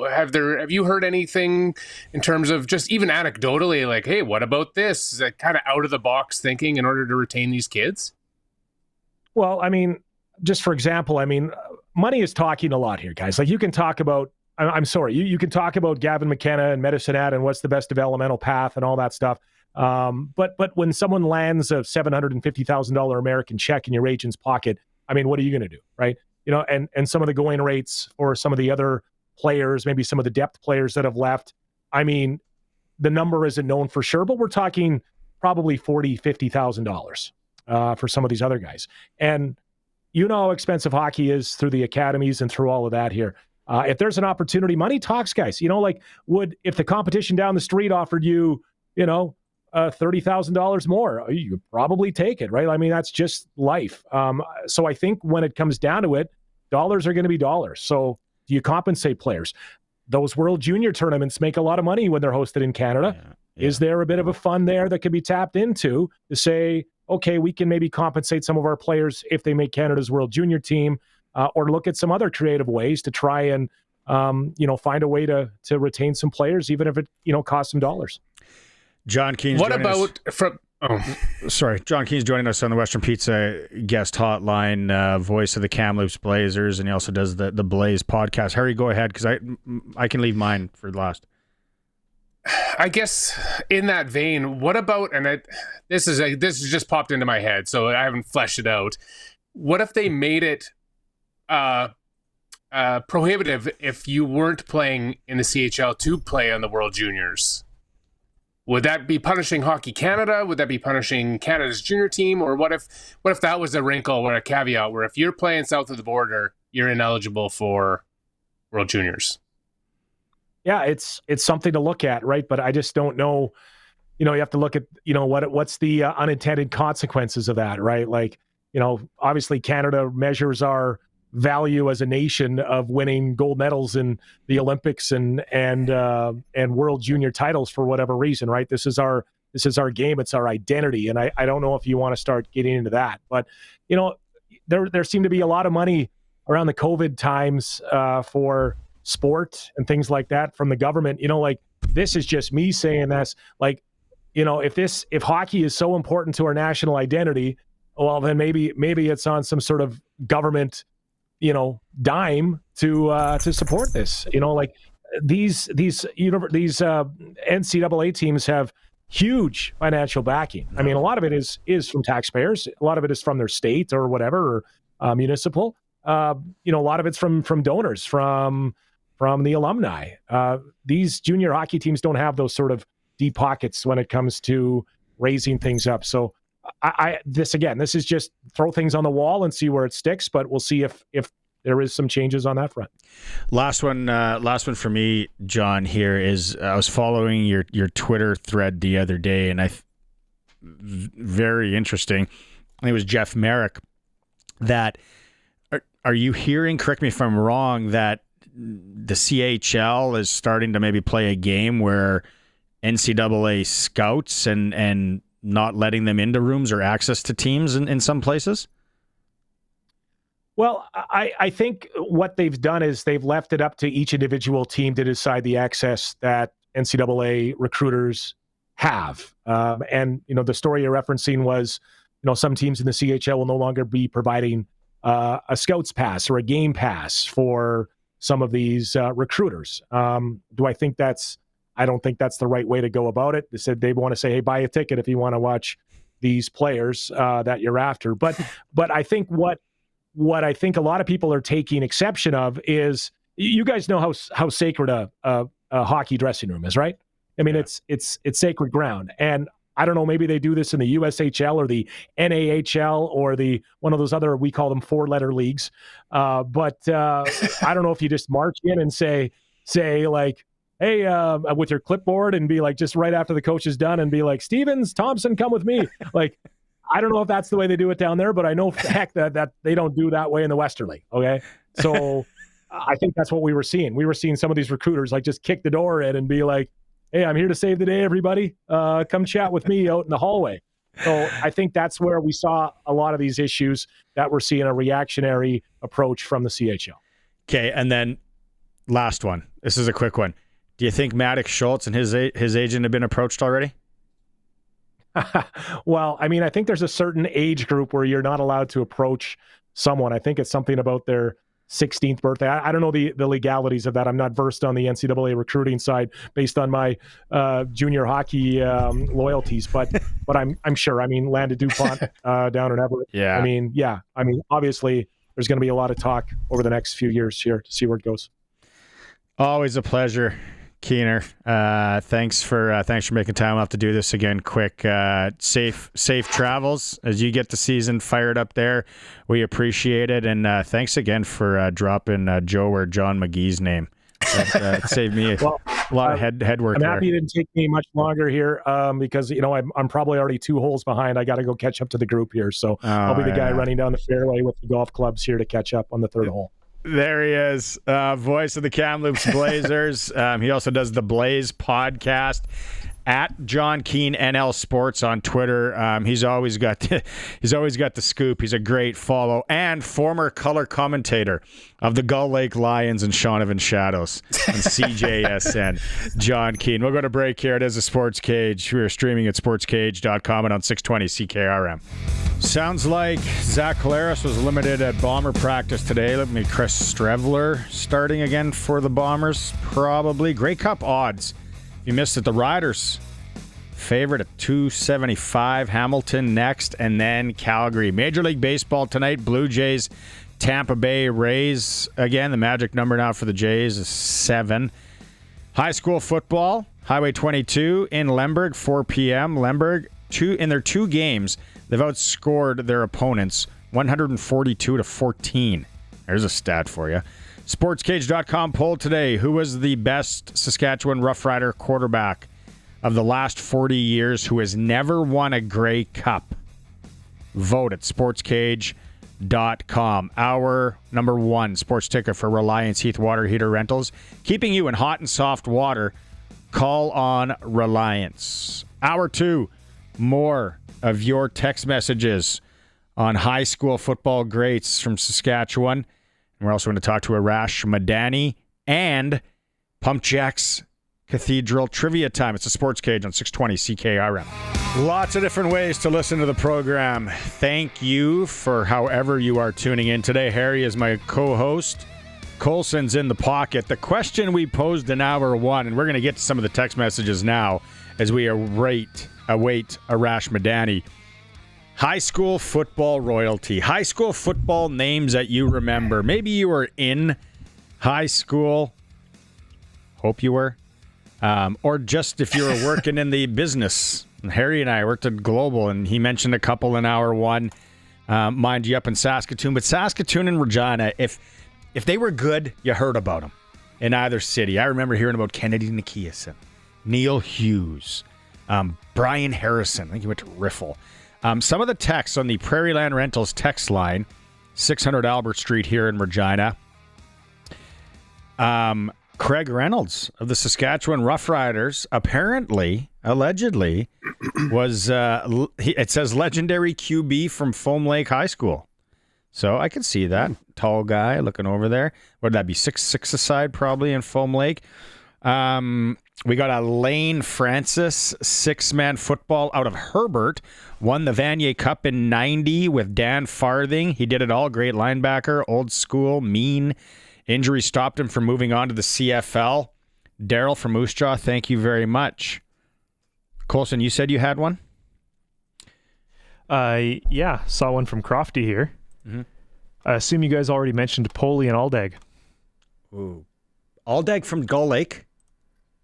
Have you heard anything in terms of just even anecdotally, like, hey, what about this? Is that kind of out of the box thinking in order to retain these kids? Well, I mean, just for example, I mean, money is talking a lot here, guys. Like you can talk about, I'm sorry, you can talk about Gavin McKenna and Medicine Hat and what's the best developmental path and all that stuff. But when someone lands a $750,000 American check in your agent's pocket, I mean, what are you going to do, right? And some of the going rates or some of the other players, maybe some of the depth players that have left, I mean, the number isn't known for sure, but we're talking probably $40,000, $50,000 for some of these other guys. And you know how expensive hockey is through the academies and through all of that here. If there's an opportunity, money talks, guys. If the competition down the street offered you, $30,000 more, you probably take it, right? I mean, that's just life. So I think when it comes down to it, dollars are going to be dollars. So do you compensate players? Those World Junior tournaments make a lot of money when they're hosted in Canada. Yeah. Is there a bit of a fund there that could be tapped into to say, okay, we can maybe compensate some of our players if they make Canada's World Junior team, or look at some other creative ways to try and, find a way to retain some players, even if it, costs some dollars. John Keen's John Keen's joining us on the Western Pizza guest hotline, voice of the Kamloops Blazers, and he also does the Blaze podcast. Harry, go ahead, because I can leave mine for last. I guess in that vein, what about, and this has just popped into my head, so I haven't fleshed it out. What if they made it prohibitive if you weren't playing in the CHL to play on the World Juniors? Would that be punishing Hockey Canada? Would that be punishing Canada's junior team? Or what if that was a wrinkle or a caveat where if you're playing south of the border, you're ineligible for World Juniors? Yeah, it's something to look at, right? But I just don't know. You have to look at, what's the unintended consequences of that, right? Like, obviously Canada measures our value as a nation of winning gold medals in the Olympics and World Junior titles for whatever reason, right? This is our game. It's our identity. And I don't know if you want to start getting into that, but there seemed to be a lot of money around the COVID times for sport and things like that from the government. This is just me saying this, if hockey is so important to our national identity, well, then maybe it's on some sort of government dime to support this. These NCAA teams have huge financial backing. I mean, a lot of it is from taxpayers. A lot of it is from their state or whatever, or municipal. A lot of it's from donors, from the alumni. These junior hockey teams don't have those sort of deep pockets when it comes to raising things up. So this is just throw things on the wall and see where it sticks, but we'll see if there is some changes on that front. Last one for me, John, here is I was following your Twitter thread the other day, and very interesting. I think it was Jeff Merrick that are you hearing, correct me if I'm wrong, that the CHL is starting to maybe play a game where NCAA scouts and not letting them into rooms or access to teams in some places? Well, I think what they've done is they've left it up to each individual team to decide the access that NCAA recruiters have. And the story you're referencing was, some teams in the CHL will no longer be providing a scouts pass or a game pass for some of these recruiters. Do I think I don't think that's the right way to go about it. They said they want to say, hey, buy a ticket if you want to watch these players that you're after. But I think what I think a lot of people are taking exception of is, you guys know how sacred a hockey dressing room is, right? I mean, yeah. It's sacred ground. And I don't know, maybe they do this in the USHL or the NAHL or one of those other, we call them 4-letter leagues. But I don't know if you just march in and say like, hey, with your clipboard and be like, just right after the coach is done and be like, Stevens, Thompson, come with me. Like, I don't know if that's the way they do it down there, but I know heck that they don't do that way in the Western League. Okay. So I think that's what we were seeing. We were seeing some of these recruiters like just kick the door in and be like, hey, I'm here to save the day, everybody. Come chat with me out in the hallway. So I think that's where we saw a lot of these issues, that we're seeing a reactionary approach from the CHL. Okay. And then last one. This is a quick one. Do you think Maddox Schultz and his agent have been approached already? Well, I mean, I think there's a certain age group where you're not allowed to approach someone. I think it's something about their 16th birthday. I don't know the legalities of that. I'm not versed on the NCAA recruiting side based on my junior hockey loyalties, but I'm sure. I mean, Landon DuPont down in Everett. Yeah. I mean, obviously there's going to be a lot of talk over the next few years here to see where it goes. Always a pleasure, Keener. Thanks for making time. We'll have to do this again quick. Safe travels as you get the season fired up there. We appreciate it. And thanks again for dropping Joe or John McGee's name. That saved me a lot of head work there. I'm happy it didn't take me much longer here because, I'm probably already 2 holes behind. I got to go catch up to the group here. So I'll be the guy running down the fairway with the golf clubs here to catch up on the 3rd hole. There he is, voice of the Kamloops Blazers. He also does the Blaze podcast at John Keane NL Sports on Twitter. He's always got the scoop. He's a great follow and former color commentator of the Gull Lake Lions and Shaunavon Shadows and CJSN. John Keane. We'll go to break here. It is a Sports Cage. We are streaming at sportscage.com and on 620 CKRM. Sounds like Zach Collaros was limited at Bomber practice today. Let me Chris Strevler starting again for the Bombers, probably. Grey Cup odds. If you missed it, the Riders favorite at 275. Hamilton next, and then Calgary. Major League Baseball tonight. Blue Jays, Tampa Bay Rays. Again, the magic number now for the Jays is 7. High school football. Highway 22 in Lemberg, 4 p.m. Lemberg, in their 2 games, they've outscored their opponents 142-14. There's a stat for you. SportsCage.com poll today. Who was the best Saskatchewan Roughrider quarterback of the last 40 years who has never won a Grey Cup? Vote at SportsCage.com. Our number 1 sports ticket for Reliance Heath Water Heater Rentals. Keeping you in hot and soft water. Call on Reliance. Hour 2. More of your text messages on high school football greats from Saskatchewan. And we're also going to talk to Arash Madani and Pump Jacks Cathedral Trivia Time. It's a Sports Cage on 620 CKRM. Lots of different ways to listen to the program. Thank you for however you are tuning in today. Harry is my co-host. Colson's in the pocket. The question we posed in hour 1, and we're going to get to some of the text messages now as we await Arash Madani. High school football royalty. High school football names that you remember. Maybe you were in high school. Hope you were. Or just if you were working in the business. And Harry and I worked at Global, and he mentioned a couple in hour 1. Mind you, up in Saskatoon. But Saskatoon and Regina, if they were good, you heard about them in either city. I remember hearing about Kennedy Nikiasen, Neil Hughes, Brian Harrison. I think he went to Riffle. Some of the texts on the Prairie Land Rentals text line, 600 Albert Street here in Regina. Craig Reynolds of the Saskatchewan Roughriders allegedly, was, it says legendary QB from Foam Lake High School. So I can see that. Tall guy looking over there. What would that be? 6'6" aside probably in Foam Lake. We got a Lane Francis 6-man football out of Herbert. Won the Vanier Cup in 90 with Dan Farthing. He did it all. Great linebacker. Old school. Mean. Injury stopped him from moving on to the CFL. Daryl from Moose Jaw, thank you very much. Colson, you said you had one? Yeah, saw one from Crofty here. Mm-hmm. I assume you guys already mentioned Poley and Aldag. Ooh. Aldag from Gull Lake?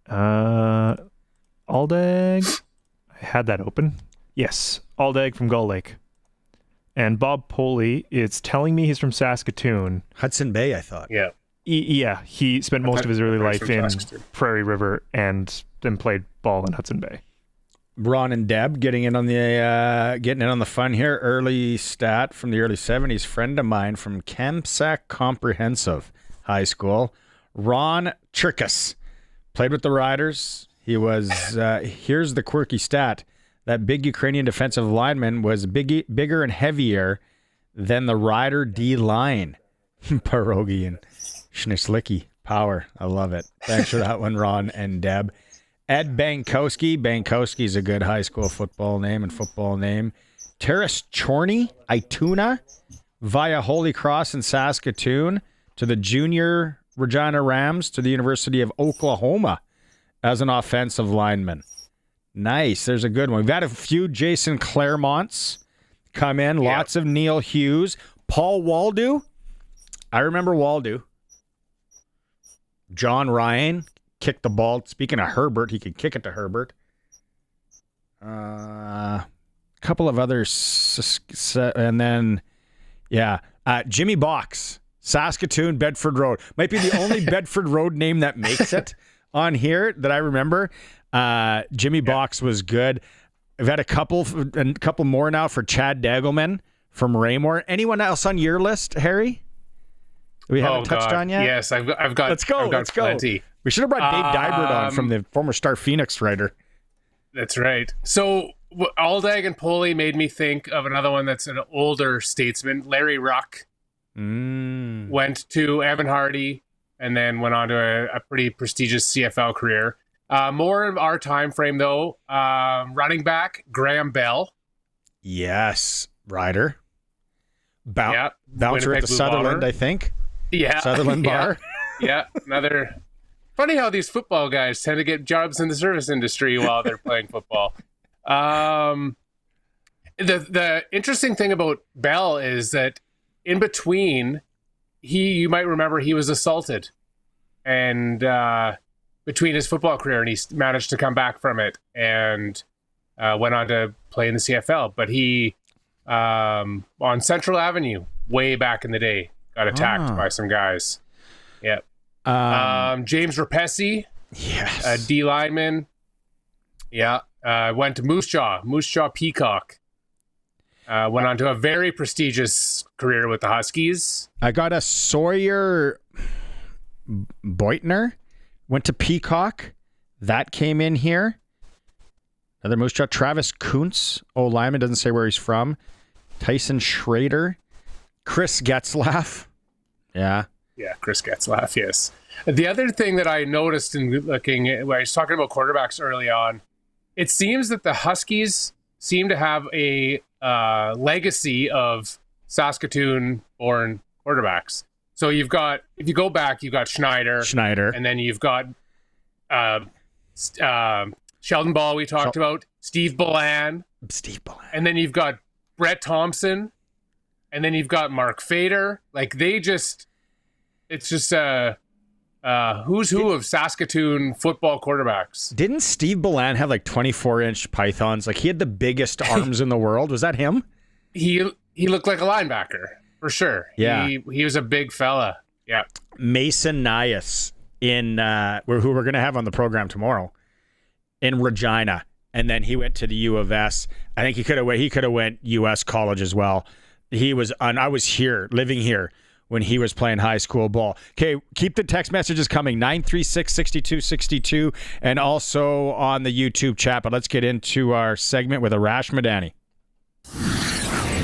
Aldag. I had that open. Yes, Aldag from Gull Lake. And Bob Poley, it's telling me he's from Saskatoon. Hudson Bay, I thought. Yeah. Yeah, he spent most of his early life in Saskatoon. Prairie River and then played ball in Hudson Bay. Ron and Deb getting in on the fun here. Early stat from the early 70s. Friend of mine from Kamsack Comprehensive High School, Ron Chirkus, played with the Riders. He was here's the quirky stat. That big Ukrainian defensive lineman was bigger and heavier than the Rider D line. Pierogi and Schnislicki. Power. I love it. Thanks for that one, Ron and Deb. Ed Bankowski. Bankowski's a good high school football name and football name. Terrace Chorney, Ituna, via Holy Cross in Saskatoon to the junior Regina Rams to the University of Oklahoma as an offensive lineman. Nice. There's a good one. We've had a few Jason Claremonts come in. Lots of Neil Hughes. Paul Waldo. I remember Waldo. John Ryan kicked the ball. Speaking of Herbert, he could kick it to Herbert. A couple of others. And then, Jimmy Box. Saskatoon, Bedford Road. Might be the only Bedford Road name that makes it on here that I remember. Jimmy Box was good. I've had a couple more now for Chad Dagelman from Raymore. Anyone else on your list, Harry? We haven't touched on yet? Yes, I've got. Let's go. Plenty. We should have brought Dave Dybert on from the former Star Phoenix writer. That's right. So Aldag and Poley made me think of another one that's an older statesman, Larry Ruck. Went to Evan Hardy and then went on to a pretty prestigious CFL career. More of our time frame, though. Running back, Graham Bell. Yes. Rider. Bouncer Winnipeg at the Blue Sutherland, Bomber. I think. Yeah. Sutherland Bar. Yeah. Another. Funny how these football guys tend to get jobs in the service industry while they're playing football. The interesting thing about Bell is that in between, you might remember he was assaulted, and between his football career, and he managed to come back from it and went on to play in the CFL. But he on Central Avenue way back in the day got attacked by some guys. Yep. James Rapesi, yes, a D lineman. Yeah, went to Moose Jaw Peacock. Went on to a very prestigious career with the Huskies. I got a Sawyer Beutner, went to Peacock. That came in here. Another Moose Jaw. Travis Kuntz, lineman, doesn't say where he's from. Tyson Schrader. Chris Getzlaff. Yeah. Yeah, Chris Getzlaff, yes. The other thing that I noticed in looking at, when I was talking about quarterbacks early on, it seems that the Huskies seem to have a legacy of Saskatoon-born quarterbacks. So if you go back, you've got Schneider, and then you've got Sheldon Ball, we talked about, Steve Balan, and then you've got Brett Thompson, and then you've got Mark Fader. Like it's just who's who of Saskatoon football quarterbacks. Didn't Steve Balan have like 24-inch pythons? Like he had the biggest arms in the world. Was that him? He looked like a linebacker for sure. Yeah, he was a big fella. Yeah. Mason Nias who we're going to have on the program tomorrow in Regina, and then he went to the U of S. I think he could have went U.S. college as well. I was living here when he was playing high school ball. Okay, keep the text messages coming, 936-6262, and also on the YouTube chat. But let's get into our segment with Arash Madani.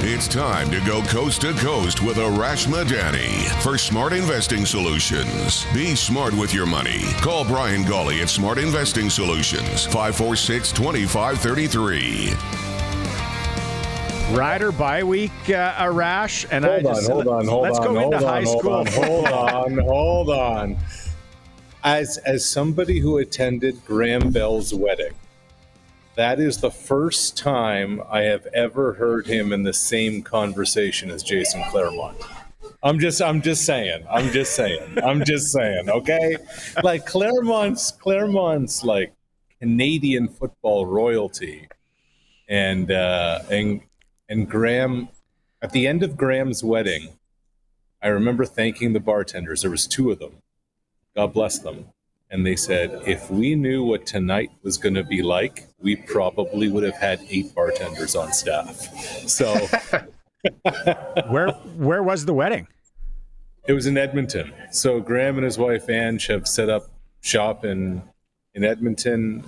It's time to go coast to coast with Arash Madani for Smart Investing Solutions. Be smart with your money. Call Brian Gawley at Smart Investing Solutions, 546-2533. Rider bye week, Arash, and Hold on. As somebody who attended Graham Bell's wedding, that is the first time I have ever heard him in the same conversation as Jason Claremont. I'm just saying. Okay, like Claremont's like Canadian football royalty, and Graham, at the end of Graham's wedding, I remember thanking the bartenders. There was two of them. God bless them. And they said, if we knew what tonight was going to be like, we probably would have had 8 bartenders on staff. So where was the wedding? It was in Edmonton. So Graham and his wife Ange have set up shop in Edmonton.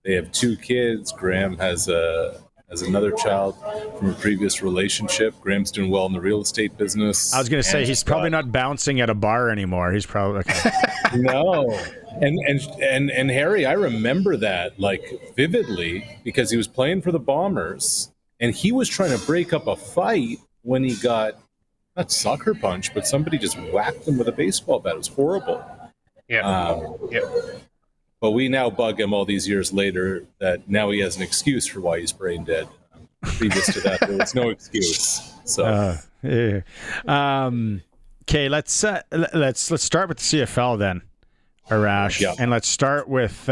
They have 2 kids. Graham has a as another child from a previous relationship. Graham's doing well in the real estate business. I was going to say he's probably not bouncing at a bar anymore. He's probably okay. No. And Harry, I remember that like vividly because he was playing for the Bombers and he was trying to break up a fight when he got not sucker punch, but somebody just whacked him with a baseball bat. It was horrible. Yeah. But we now bug him all these years later that now he has an excuse for why he's brain dead. Previous to that, there was no excuse. So, yeah. Okay, let's start with the CFL then, Arash, Yeah. and let's start with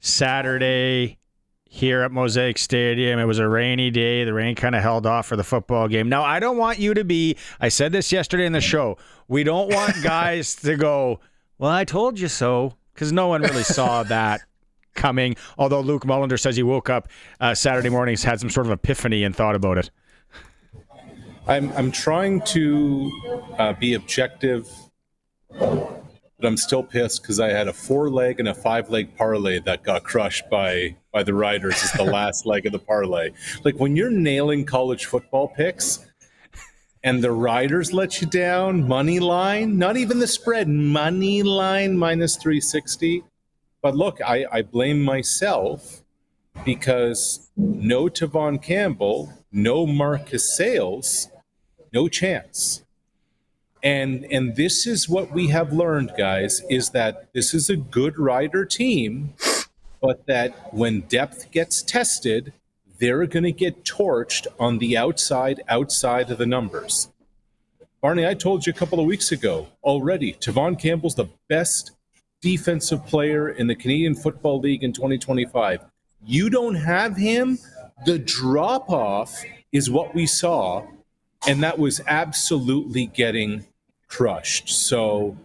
Saturday here at Mosaic Stadium. It was a rainy day. The rain kind of held off for the football game. Now, I don't want you to be. I said this yesterday in the show. We don't want guys to go, well, I told you so, because no one really saw that coming. Although Luke Mullender says he woke up Saturday mornings, had some sort of epiphany and thought about it. I'm trying to be objective, but I'm still pissed because I had a 4-leg and a 5-leg parlay that got crushed by the Riders as the last leg of the parlay. Like when you're nailing college football picks and the Riders let you down, money line, not even the spread, money line minus 360. But look, I blame myself because no Tavon Campbell, no Marcus Sales, no chance. And this is what we have learned, guys, is that this is a good Rider team, but that when depth gets tested, they're going to get torched on the outside of the numbers. Barney, I told you a couple of weeks ago already, Tavon Campbell's the best defensive player in the Canadian Football League in 2025. You don't have him, the drop-off is what we saw, and that was absolutely getting crushed. So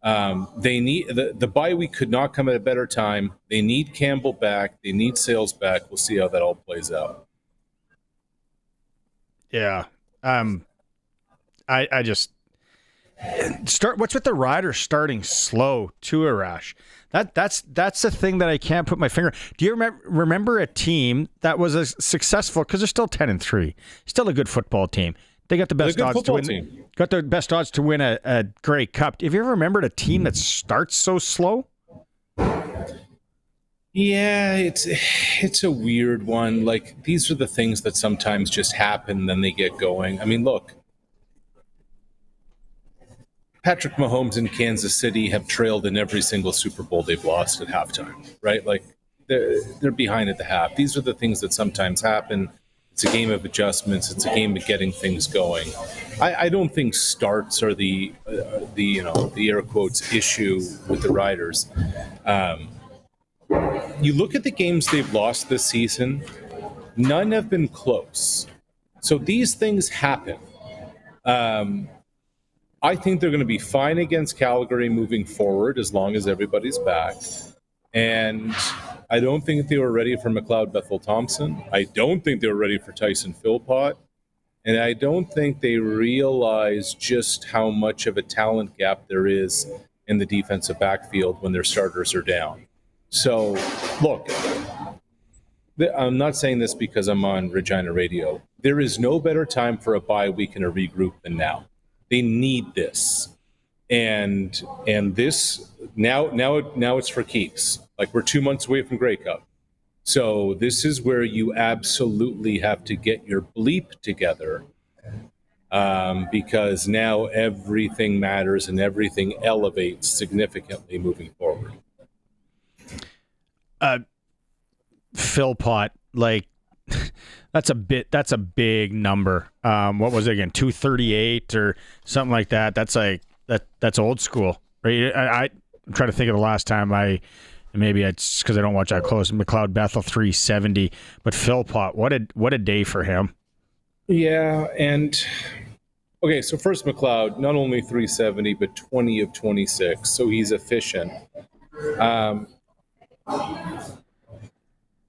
they need the bye week could not come at a better time. They need Campbell back. They need Sales back. We'll see how that all plays out. Yeah. I just start. What's with the Riders starting slow too, Arash? That's the thing that I can't put my finger. Do you remember a team that was a successful, because they're still 10-3, still a good football team. They got the best odds to win. Team. Got the best odds to win a Grey Cup. Have you ever remembered a team that starts so slow? Yeah, it's a weird one. Like these are the things that sometimes just happen, then they get going. I mean, look. Patrick Mahomes in Kansas City have trailed in every single Super Bowl they've lost at halftime, right? Like they're behind at the half. These are the things that sometimes happen. It's a game of adjustments. It's a game of getting things going. I don't think starts are the air quotes issue with the Riders. You look at the games they've lost this season, none have been close. So these things happen. I think they're going to be fine against Calgary moving forward as long as everybody's back. And I don't think they were ready for McLeod Bethel-Thompson. I don't think they were ready for Tyson Philpott. And I don't think they realize just how much of a talent gap there is in the defensive backfield when their starters are down. So, look, I'm not saying this because I'm on Regina Radio. There is no better time for a bye week and a regroup than now. They need this, and this now it's for keeps. Like we're 2 months away from Grey Cup, so this is where you absolutely have to get your bleep together, because now everything matters and everything elevates significantly moving forward. Philpott, like. That's a big number. What was it again? 238 or something like that. That's like that's old school, right? I'm trying to think of the last time maybe it's because I don't watch that close. McLeod Bethel 370, but Philpott, what a day for him. Yeah, and okay, so first McLeod, not only 370 but 20 of 26, so he's efficient.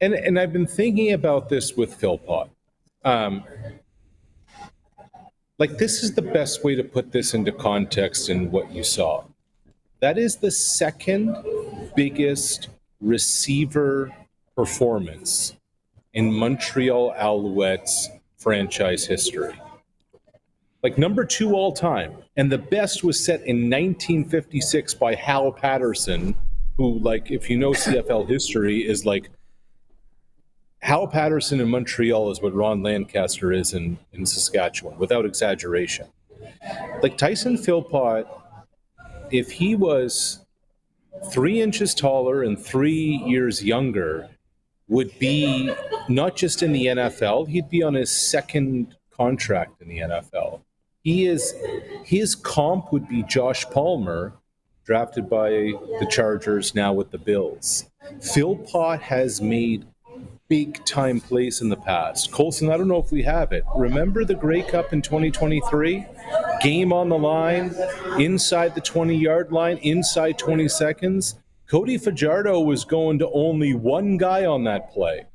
And I've been thinking about this with Philpott. Like, this is the best way to put this into context in what you saw. That is the second biggest receiver performance in Montreal Alouettes franchise history. Like number 2 all time. And the best was set in 1956 by Hal Patterson, who, like, if you know CFL history, is like Hal Patterson in Montreal is what Ron Lancaster is in Saskatchewan, without exaggeration. Like Tyson Philpott, if he was 3 inches taller and 3 years younger, would be not just in the NFL, he'd be on his second contract in the NFL. His comp would be Josh Palmer, drafted by the Chargers, now with the Bills. Philpott has made big-time plays in the past. Colson, I don't know if we have it. Remember the Grey Cup in 2023? Game on the line, inside the 20-yard line, inside 20 seconds. Cody Fajardo was going to only one guy on that play.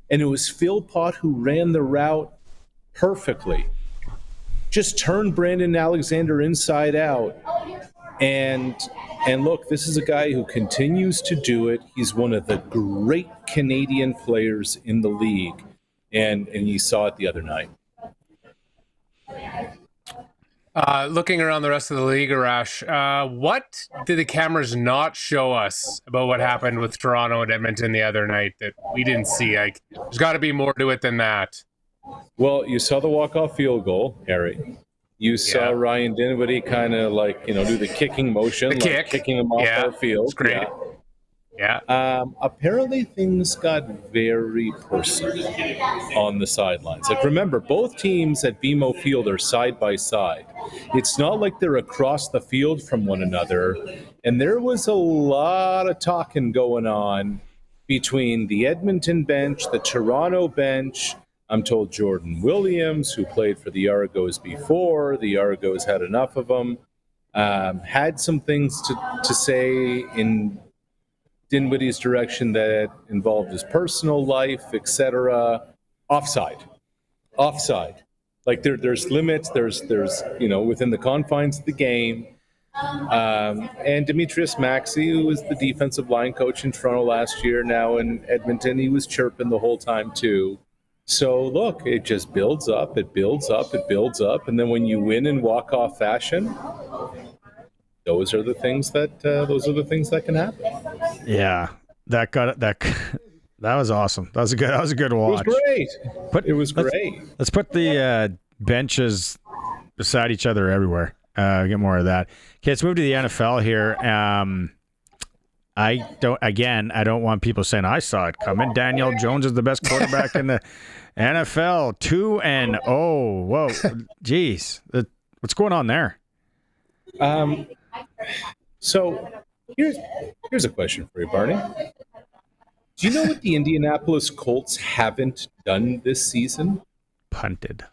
And it was Philpott who ran the route perfectly. Just turned Brandon Alexander inside out. And look, this is a guy who continues to do it. He's one of the great Canadian players in the league. And you saw it the other night. Looking around the rest of the league, Arash, what did the cameras not show us about what happened with Toronto and Edmonton the other night that we didn't see? Like, there's got to be more to it than that. Well, you saw the walk-off field goal, Harry. You saw Ryan Dinwiddie kind of like, do the kicking motion, kicking him off our field. It's great. Yeah. Apparently things got very personal on the sidelines. Like, remember, both teams at BMO Field are side by side. It's not like they're across the field from one another. And there was a lot of talking going on between the Edmonton bench, the Toronto bench. I'm told Jordan Williams, who played for the Argos before, the Argos had enough of him, had some things to say in Dinwiddie's direction that involved his personal life, etc. Offside. Like there's limits. There's within the confines of the game. And Demetrius Maxey, who was the defensive line coach in Toronto last year, now in Edmonton, he was chirping the whole time too. So look, it just builds up, it builds up, and then when you win in walk-off fashion, those are the things that can happen. Yeah, that was awesome. That was a good watch. It was great. Let's put the benches beside each other everywhere. Get more of that. Okay, let's move to the NFL here. I don't want people saying I saw it coming. Daniel Jones is the best quarterback in the NFL. 2-0. Whoa, geez, what's going on there? So here's a question for you, Barney. Do you know what the Indianapolis Colts haven't done this season? Punted.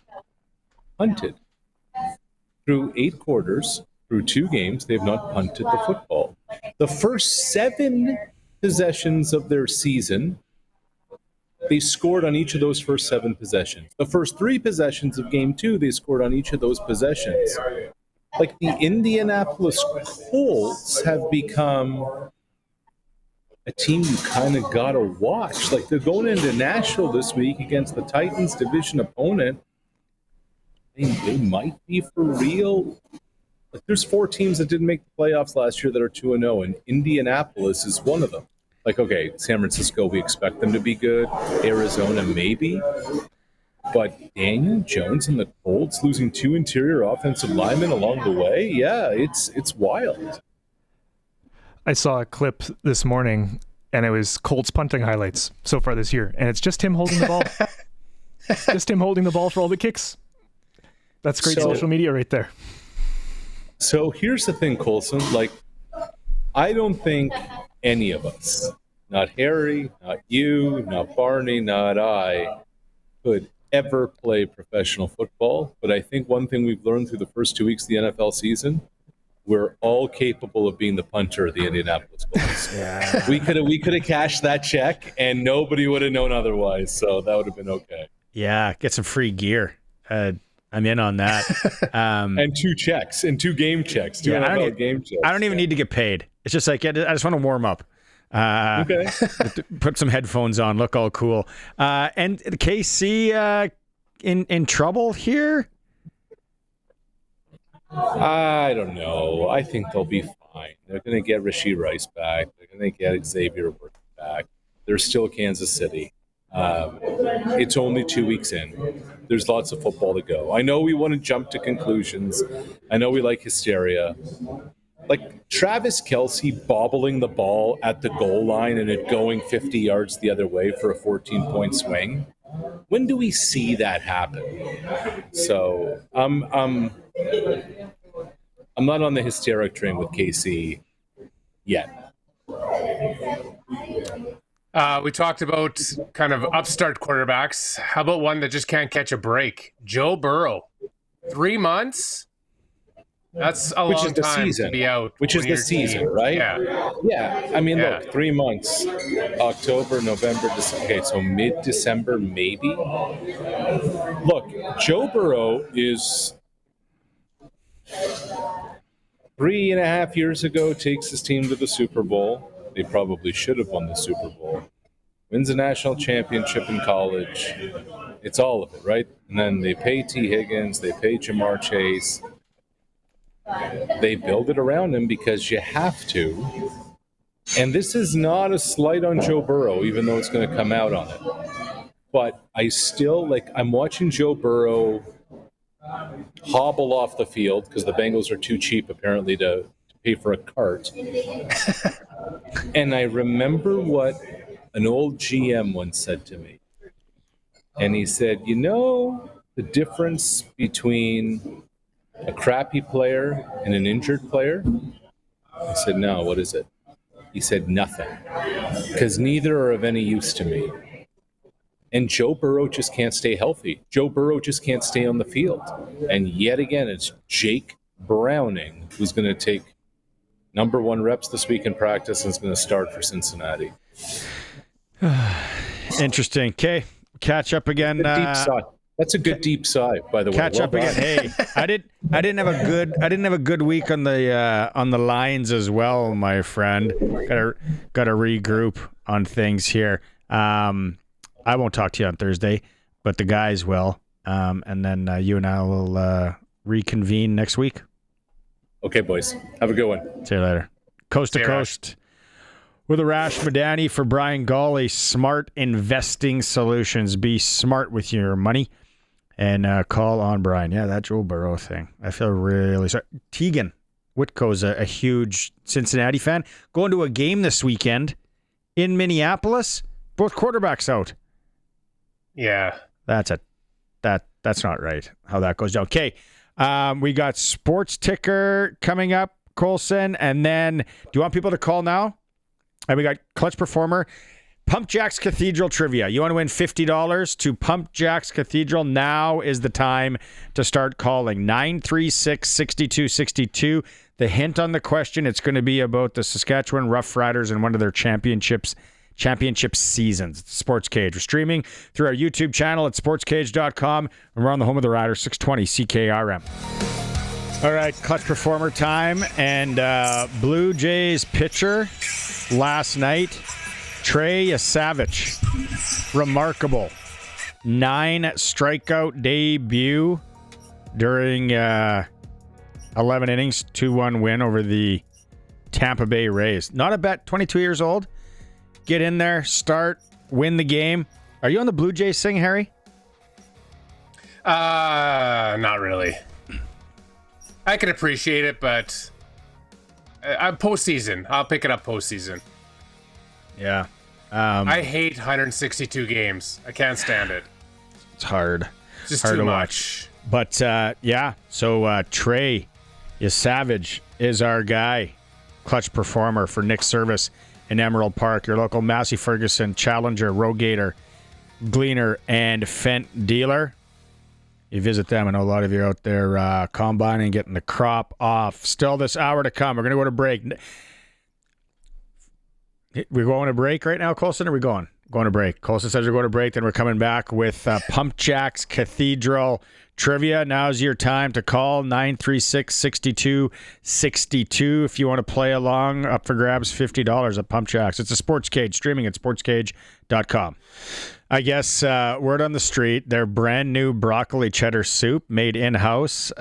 Through 8 quarters, through 2 games, they've not punted the football. The first 7 possessions of their season, they scored on each of those first 7 possessions. The first 3 possessions of game 2, they scored on each of those possessions. Like, the Indianapolis Colts have become a team you kind of got to watch. Like, they're going into Nashville this week against the Titans division opponent. They might be for real. Like, there's 4 teams that didn't make the playoffs last year that are 2-0, and Indianapolis is one of them. Like, okay, San Francisco, we expect them to be good. Arizona, maybe. But Daniel Jones and the Colts losing 2 interior offensive linemen along the way, yeah, it's wild. I saw a clip this morning, and it was Colts punting highlights so far this year, and it's just him holding the ball. Just him holding the ball for all the kicks. That's great social media right there. So here's the thing, Colson. Like, I don't think any of us, not Harry, not you, not Barney, not I, could ever play professional football. But I think one thing we've learned through the first 2 weeks of the NFL season, we're all capable of being the punter of the Indianapolis Colts. Yeah. We could have cashed that check, and nobody would have known otherwise. So that would have been okay. Yeah, get some free gear. I'm in on that. And 2 checks and 2 game checks. 2 NFL game checks. I don't even need to get paid. It's just like I just want to warm up. Okay. Put some headphones on, look all cool. And KC in trouble here? I don't know. I think they'll be fine. They're going to get Rashee Rice back. They're going to get Xavier Worthy back. They're still Kansas City. It's only 2 weeks in. There's lots of football to go. I know we want to jump to conclusions. I know we like hysteria. Like Travis Kelce bobbling the ball at the goal line and it going 50 yards the other way for a 14-point swing. When do we see that happen? So I'm not on the hysteric train with KC yet. We talked about kind of upstart quarterbacks. How about one that just can't catch a break? Joe Burrow. 3 months? That's a long time to be out. Which is the season, right? Yeah. I mean, look, 3 months. October, November, December. Okay, so mid-December, maybe. Look, Joe Burrow is 3.5 years ago, takes his team to the Super Bowl. They probably should have won the Super Bowl. Wins a national championship in college. It's all of it, right? And then they pay T. Higgins, they pay Jamar Chase. They build it around him because you have to. And this is not a slight on Joe Burrow, even though it's going to come out on it. But I still, I'm watching Joe Burrow hobble off the field because the Bengals are too cheap, apparently, to pay for a cart. And I remember what an old GM once said to me. And he said, the difference between a crappy player and an injured player? I said, no, what is it? He said, nothing. Because neither are of any use to me. And Joe Burrow just can't stay healthy. Joe Burrow just can't stay on the field. And yet again, it's Jake Browning who's going to take number 1 reps this week in practice and is going to start for Cincinnati. Interesting. Okay, catch up again. Deep sigh. That's a good deep sigh, by the way. Catch up again. Hey, I didn't have a good week on the lines as well, my friend. Got to regroup on things here. I won't talk to you on Thursday, but the guys will. And then you and I will reconvene next week. Okay, boys. Have a good one. See you later. Coast to Coast with Arash Madani for Brian Gawley. Smart investing solutions. Be smart with your money. And call on Brian. Yeah, that Joe Burrow thing. I feel really sorry. Tegan Whitco's a huge Cincinnati fan. Going to a game this weekend in Minneapolis. Both quarterbacks out. Yeah. That's not right how that goes down. Okay. We got Sports Ticker coming up, Colson. And then, do you want people to call now? And we got Clutch Performer. Pump Jacks Cathedral Trivia. You want to win $50 to Pump Jacks Cathedral? Now is the time to start calling. 936-6262. The hint on the question, it's going to be about the Saskatchewan Roughriders and one of their championship seasons. It's SportsCage. We're streaming through our YouTube channel at sportscage.com, and we're on the home of the Riders, 620 CKRM. All right, Clutch Performer time. And Blue Jays pitcher last night, Trey Savage. Remarkable. 9 strikeout debut during 11 innings, 2-1 win over the Tampa Bay Rays. Not a bet, 22 years old. Get in there, start, win the game. Are you on the Blue Jays thing, Harry? Not really. I can appreciate it, but postseason. I'll pick it up postseason. Yeah. I hate 162 games. I can't stand it. It's hard. It's just hard too to much. But, so Trey Savage is our guy. Clutch Performer for Nick Service in Emerald Park, your local Massey Ferguson, Challenger, Rogator, Gleaner, and Fent dealer. You visit them. I know a lot of you are out there combining, getting the crop off. Still this hour to come. We're going to go to break. We're going to break right now, Colson? Or are we going? Going to break. Colson says we're going to break. Then we're coming back with Pump Jacks Cathedral trivia, now's your time to call 936-6262 if you want to play along. Up for grabs, $50 at Pump Jacks. It's a SportsCage, streaming at sportscage.com. I guess word on the street, their brand new broccoli cheddar soup made in-house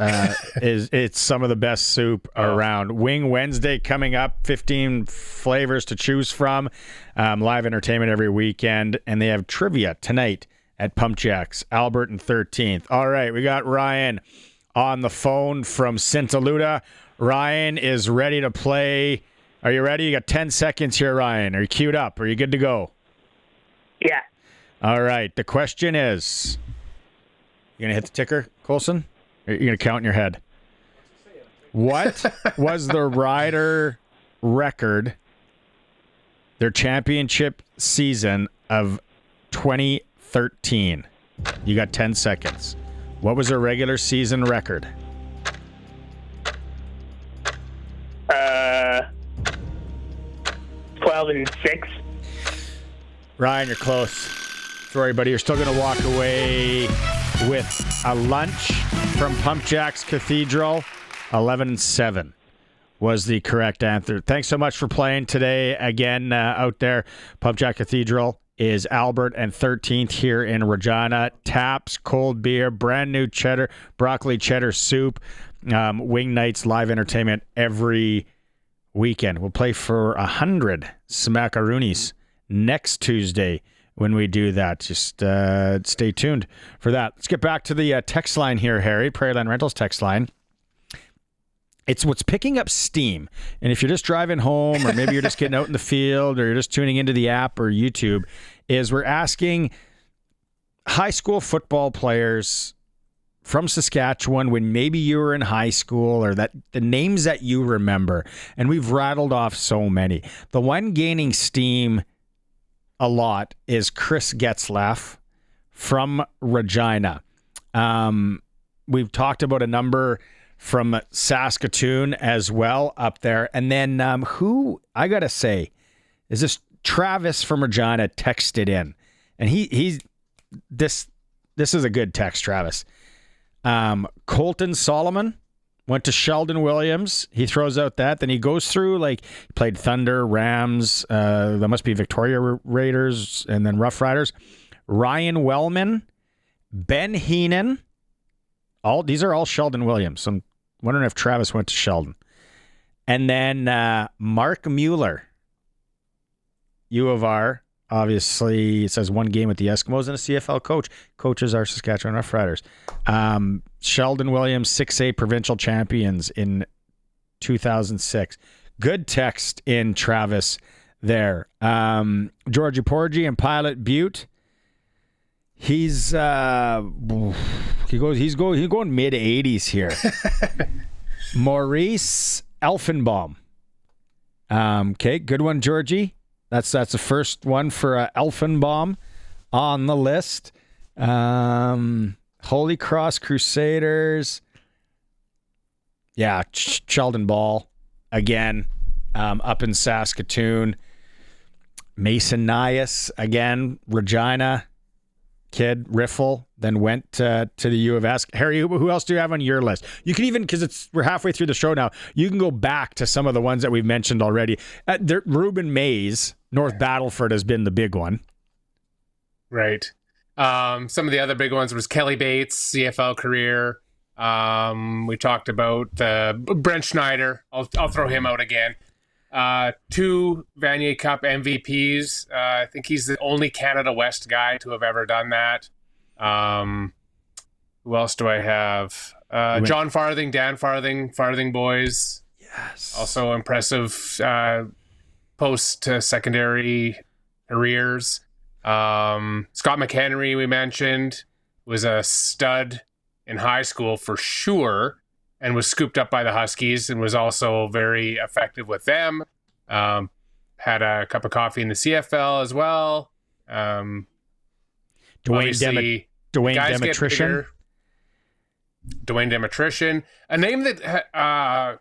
it's some of the best soup around. Wing Wednesday coming up, 15 flavors to choose from. Live entertainment every weekend, and they have trivia tonight at Pump Jacks, Albert and 13th. All right, we got Ryan on the phone from Sintaluda. Ryan is ready to play. Are you ready? You got 10 seconds here, Ryan. Are you queued up? Are you good to go? Yeah. All right. The question is, you going to hit the ticker, Colson? Or you're going to count in your head? What was the Rider record, their championship season of 2013? You got 10 seconds. What was their regular season record? 12-6. Ryan, you're close. Sorry, buddy. You're still going to walk away with a lunch from Pump Jacks Cathedral. 11-7 was the correct answer. Thanks so much for playing today. Again, out there, Pump Jack Cathedral is Albert and 13th here in Regina. Taps, cold beer, brand new cheddar, broccoli cheddar soup, wing nights, live entertainment every weekend. We'll play for 100 Smackaroonies next Tuesday when we do that. Just stay tuned for that. Let's get back to the text line here, Harry. Prairieland Rentals text line. It's what's picking up steam. And if you're just driving home, or maybe you're just getting out in the field, or you're just tuning into the app or YouTube, is we're asking high school football players from Saskatchewan when maybe you were in high school, or that the names that you remember. And we've rattled off so many. The one gaining steam a lot is Chris Getzlaff from Regina. We've talked about a number from Saskatoon as well up there. And then who, I got to say, is this Travis from Regina texted in. And he's this is a good text, Travis. Colton Solomon went to Sheldon Williams. He throws out that. Then he goes through, like, he played Thunder, Rams, that must be Victoria Raiders, and then Rough Riders. Ryan Wellman, Ben Heenan. These are all Sheldon Williams. So I'm wondering if Travis went to Sheldon. And then Mark Mueller, U of R. Obviously, it says one game with the Eskimos and a CFL coach. Coaches are Saskatchewan Rough Riders. Sheldon Williams, 6A provincial champions in 2006. Good text in Travis there. Georgie Porgy and Pilot Butte. He's going mid 80s here. Maurice Elfenbaum. Okay, good one, Georgie. That's the first one for Elfenbaum on the list. Holy Cross Crusaders. Yeah, Sheldon Ball again, up in Saskatoon. Mason Nias again, Regina kid, Riffle, then went to the U of S. Harry, who else do you have on your list? You can even, because we're halfway through the show now, you can go back to some of the ones that we've mentioned already. Ruben Mays, North Battleford has been the big one. Right. Some of the other big ones was Kelly Bates, CFL career. We talked about Brent Schneider. I'll throw him out again. 2 Vanier Cup MVPs. I think he's the only Canada West guy to have ever done that. Who else do I have? John Farthing, Dan Farthing, Farthing Boys. Yes. Also impressive post-secondary careers. Scott McHenry, we mentioned, was a stud in high school for sure, and was scooped up by the Huskies and was also very effective with them. Had a cup of coffee in the CFL as well. Dwayne Demetrician. Dwayne Demetrician. A name that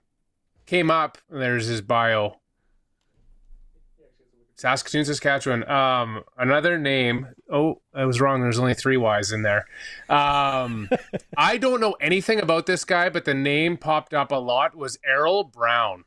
came up, there's his bio. Saskatoon, Saskatchewan. Another name. Oh, I was wrong. There's only 3 Y's in there. I don't know anything about this guy, but the name popped up a lot. Was Errol Brown.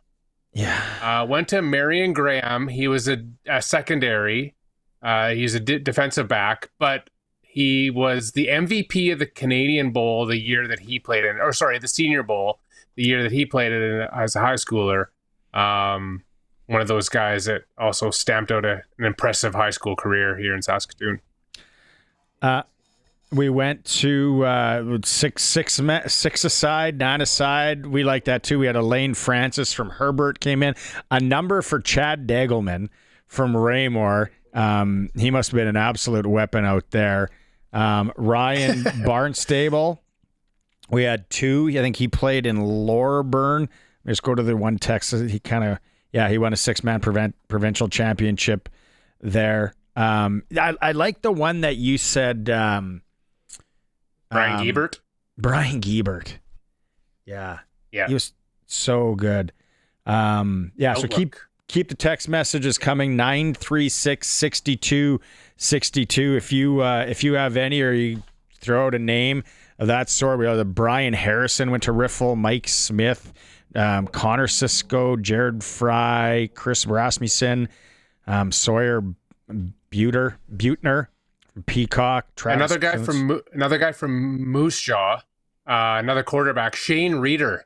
Yeah. Went to Marion Graham. He was a secondary. He's a defensive back, but he was the MVP of the Canadian Bowl the year that he played in, or sorry, the Senior Bowl the year that he played in as a high schooler. One of those guys that also stamped out an impressive high school career here in Saskatoon. We went to six aside, 9 aside. We like that too. We had Elaine Francis from Herbert came in. A number for Chad Degelman from Raymore. He must have been an absolute weapon out there. Ryan Barnstable. We had 2. I think he played in Loreburn. Let's go to the one Texas. He won a 6-man provincial championship there. I like the one that you said. Brian Giebert. Brian Giebert. Yeah. Yeah. He was so good. So keep the text messages coming, 936-6262. If you have any, or you throw out a name of that sort. We have the Brian Harrison went to Riffle, Mike Smith, Connor Cisco, Jared Fry, Chris Rasmussen, Sawyer Butner from Peacock. Another guy from Moose Jaw, another quarterback, Shane Reeder,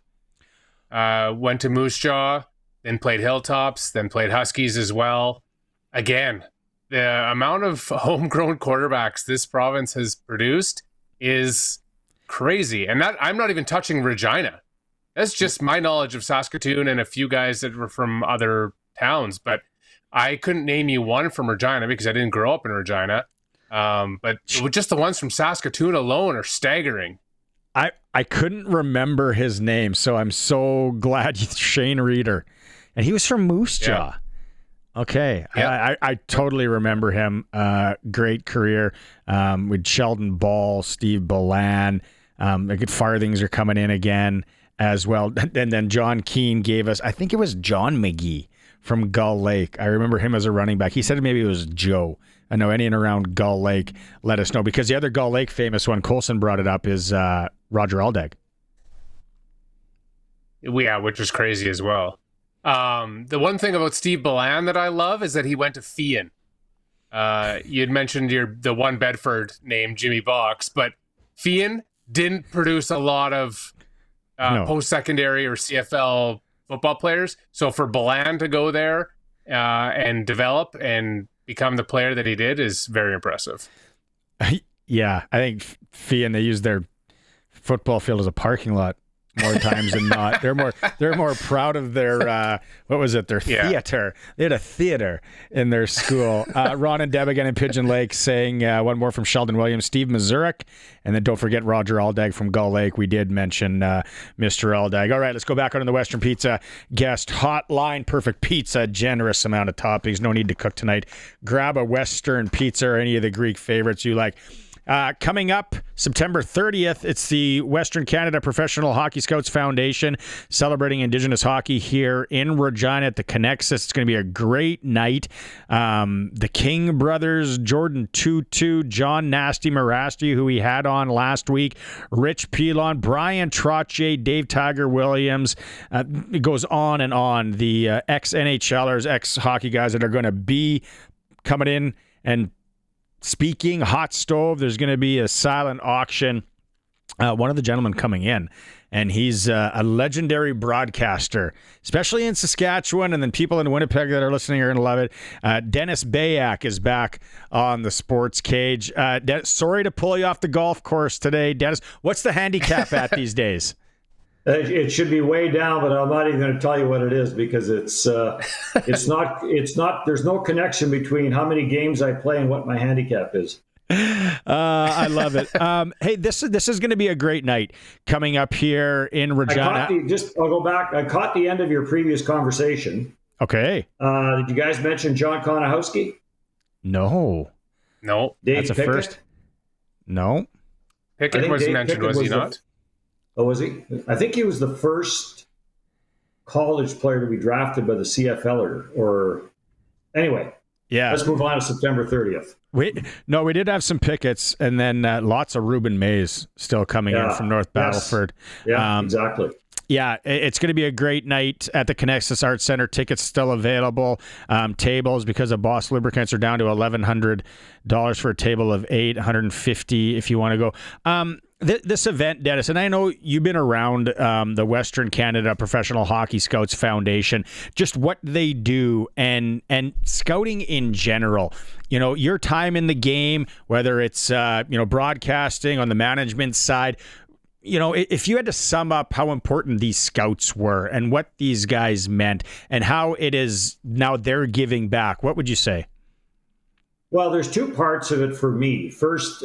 went to Moose Jaw, then played Hilltops, then played Huskies as well. Again, the amount of homegrown quarterbacks this province has produced is crazy. And that I'm not even touching Regina. That's just my knowledge of Saskatoon and a few guys that were from other towns. But I couldn't name you one from Regina because I didn't grow up in Regina. But just the ones from Saskatoon alone are staggering. I couldn't remember his name, so I'm so glad Shane Reeder. And he was from Moose Jaw. Yeah. Okay. Yeah. I totally remember him. Great career. With Sheldon Ball, Steve Balan. The good Farthings are coming in again as well. And then John Keane gave us, I think it was John McGee from Gull Lake. I remember him as a running back. He said maybe it was Joe. I know any and around Gull Lake, let us know. Because the other Gull Lake famous one, Colson brought it up, is Roger Aldag. Yeah, which is crazy as well. The one thing about Steve Balan that I love is that he went to Fian. You had mentioned the one Bedford named Jimmy Box, but Fian didn't produce a lot of post-secondary or CFL football players. So for Balan to go there and develop and become the player that he did is very impressive. Yeah, I think Fian, they use their football field as a parking lot more times than not. They're more proud of their their theater. They had a theater in their school. Ron and Deb again in Pigeon Lake saying one more from Sheldon Williams, Steve Mazurek, and then don't forget Roger Aldag from Gull Lake. We did mention Mr. Aldag. All right, let's go back on the Western Pizza guest hotline. Perfect pizza, generous amount of toppings. No need to cook tonight. Grab a Western Pizza or any of the Greek favorites you like. Coming up September 30th, it's the Western Canada Professional Hockey Scouts Foundation celebrating Indigenous hockey here in Regina at the Connexus. It's going to be a great night. The King brothers, Jordan Tutu, John Nasty Marasti, who we had on last week, Rich Pilon, Brian Trottier, Dave Tiger Williams. It goes on and on. The ex-NHLers, ex-hockey guys that are going to be coming in and speaking, hot stove. There's going to be a silent auction. One of the gentlemen coming in, and he's a legendary broadcaster, especially in Saskatchewan, and then people in Winnipeg that are listening are going to love it. Dennis Beyak is back on the Sports Cage. Sorry to pull you off the golf course today, Dennis. What's the handicap at these days? It should be way down, but I'm not even going to tell you what it is because it's not. There's no connection between how many games I play and what my handicap is. I love it. Hey, this is going to be a great night coming up here in Regina. I'll go back. I caught the end of your previous conversation. Okay. Did you guys mention John Konahowski? No. No. Dave That's a Pickett? first. No. Pickett was mentioned, was he not? Oh, was he? I think he was the first college player to be drafted by the CFL or anyway. Yeah. Let's move on to September 30th. We did have some pickets, and then lots of Ruben Mays still coming in from North Battleford. Yeah, exactly. Yeah, it's going to be a great night at the Connexus Arts Center. Tickets still available. Tables, because of Boss Lubricants, are down to $1,100 for a table of 8, $150 if you want to go. This event, Dennis, and I know you've been around the Western Canada Professional Hockey Scouts Foundation, just what they do and scouting in general. You know, your time in the game, whether it's broadcasting on the management side. You know, if you had to sum up how important these scouts were and what these guys meant and how it is now they're giving back, what would you say? Well, there's two parts of it for me. First,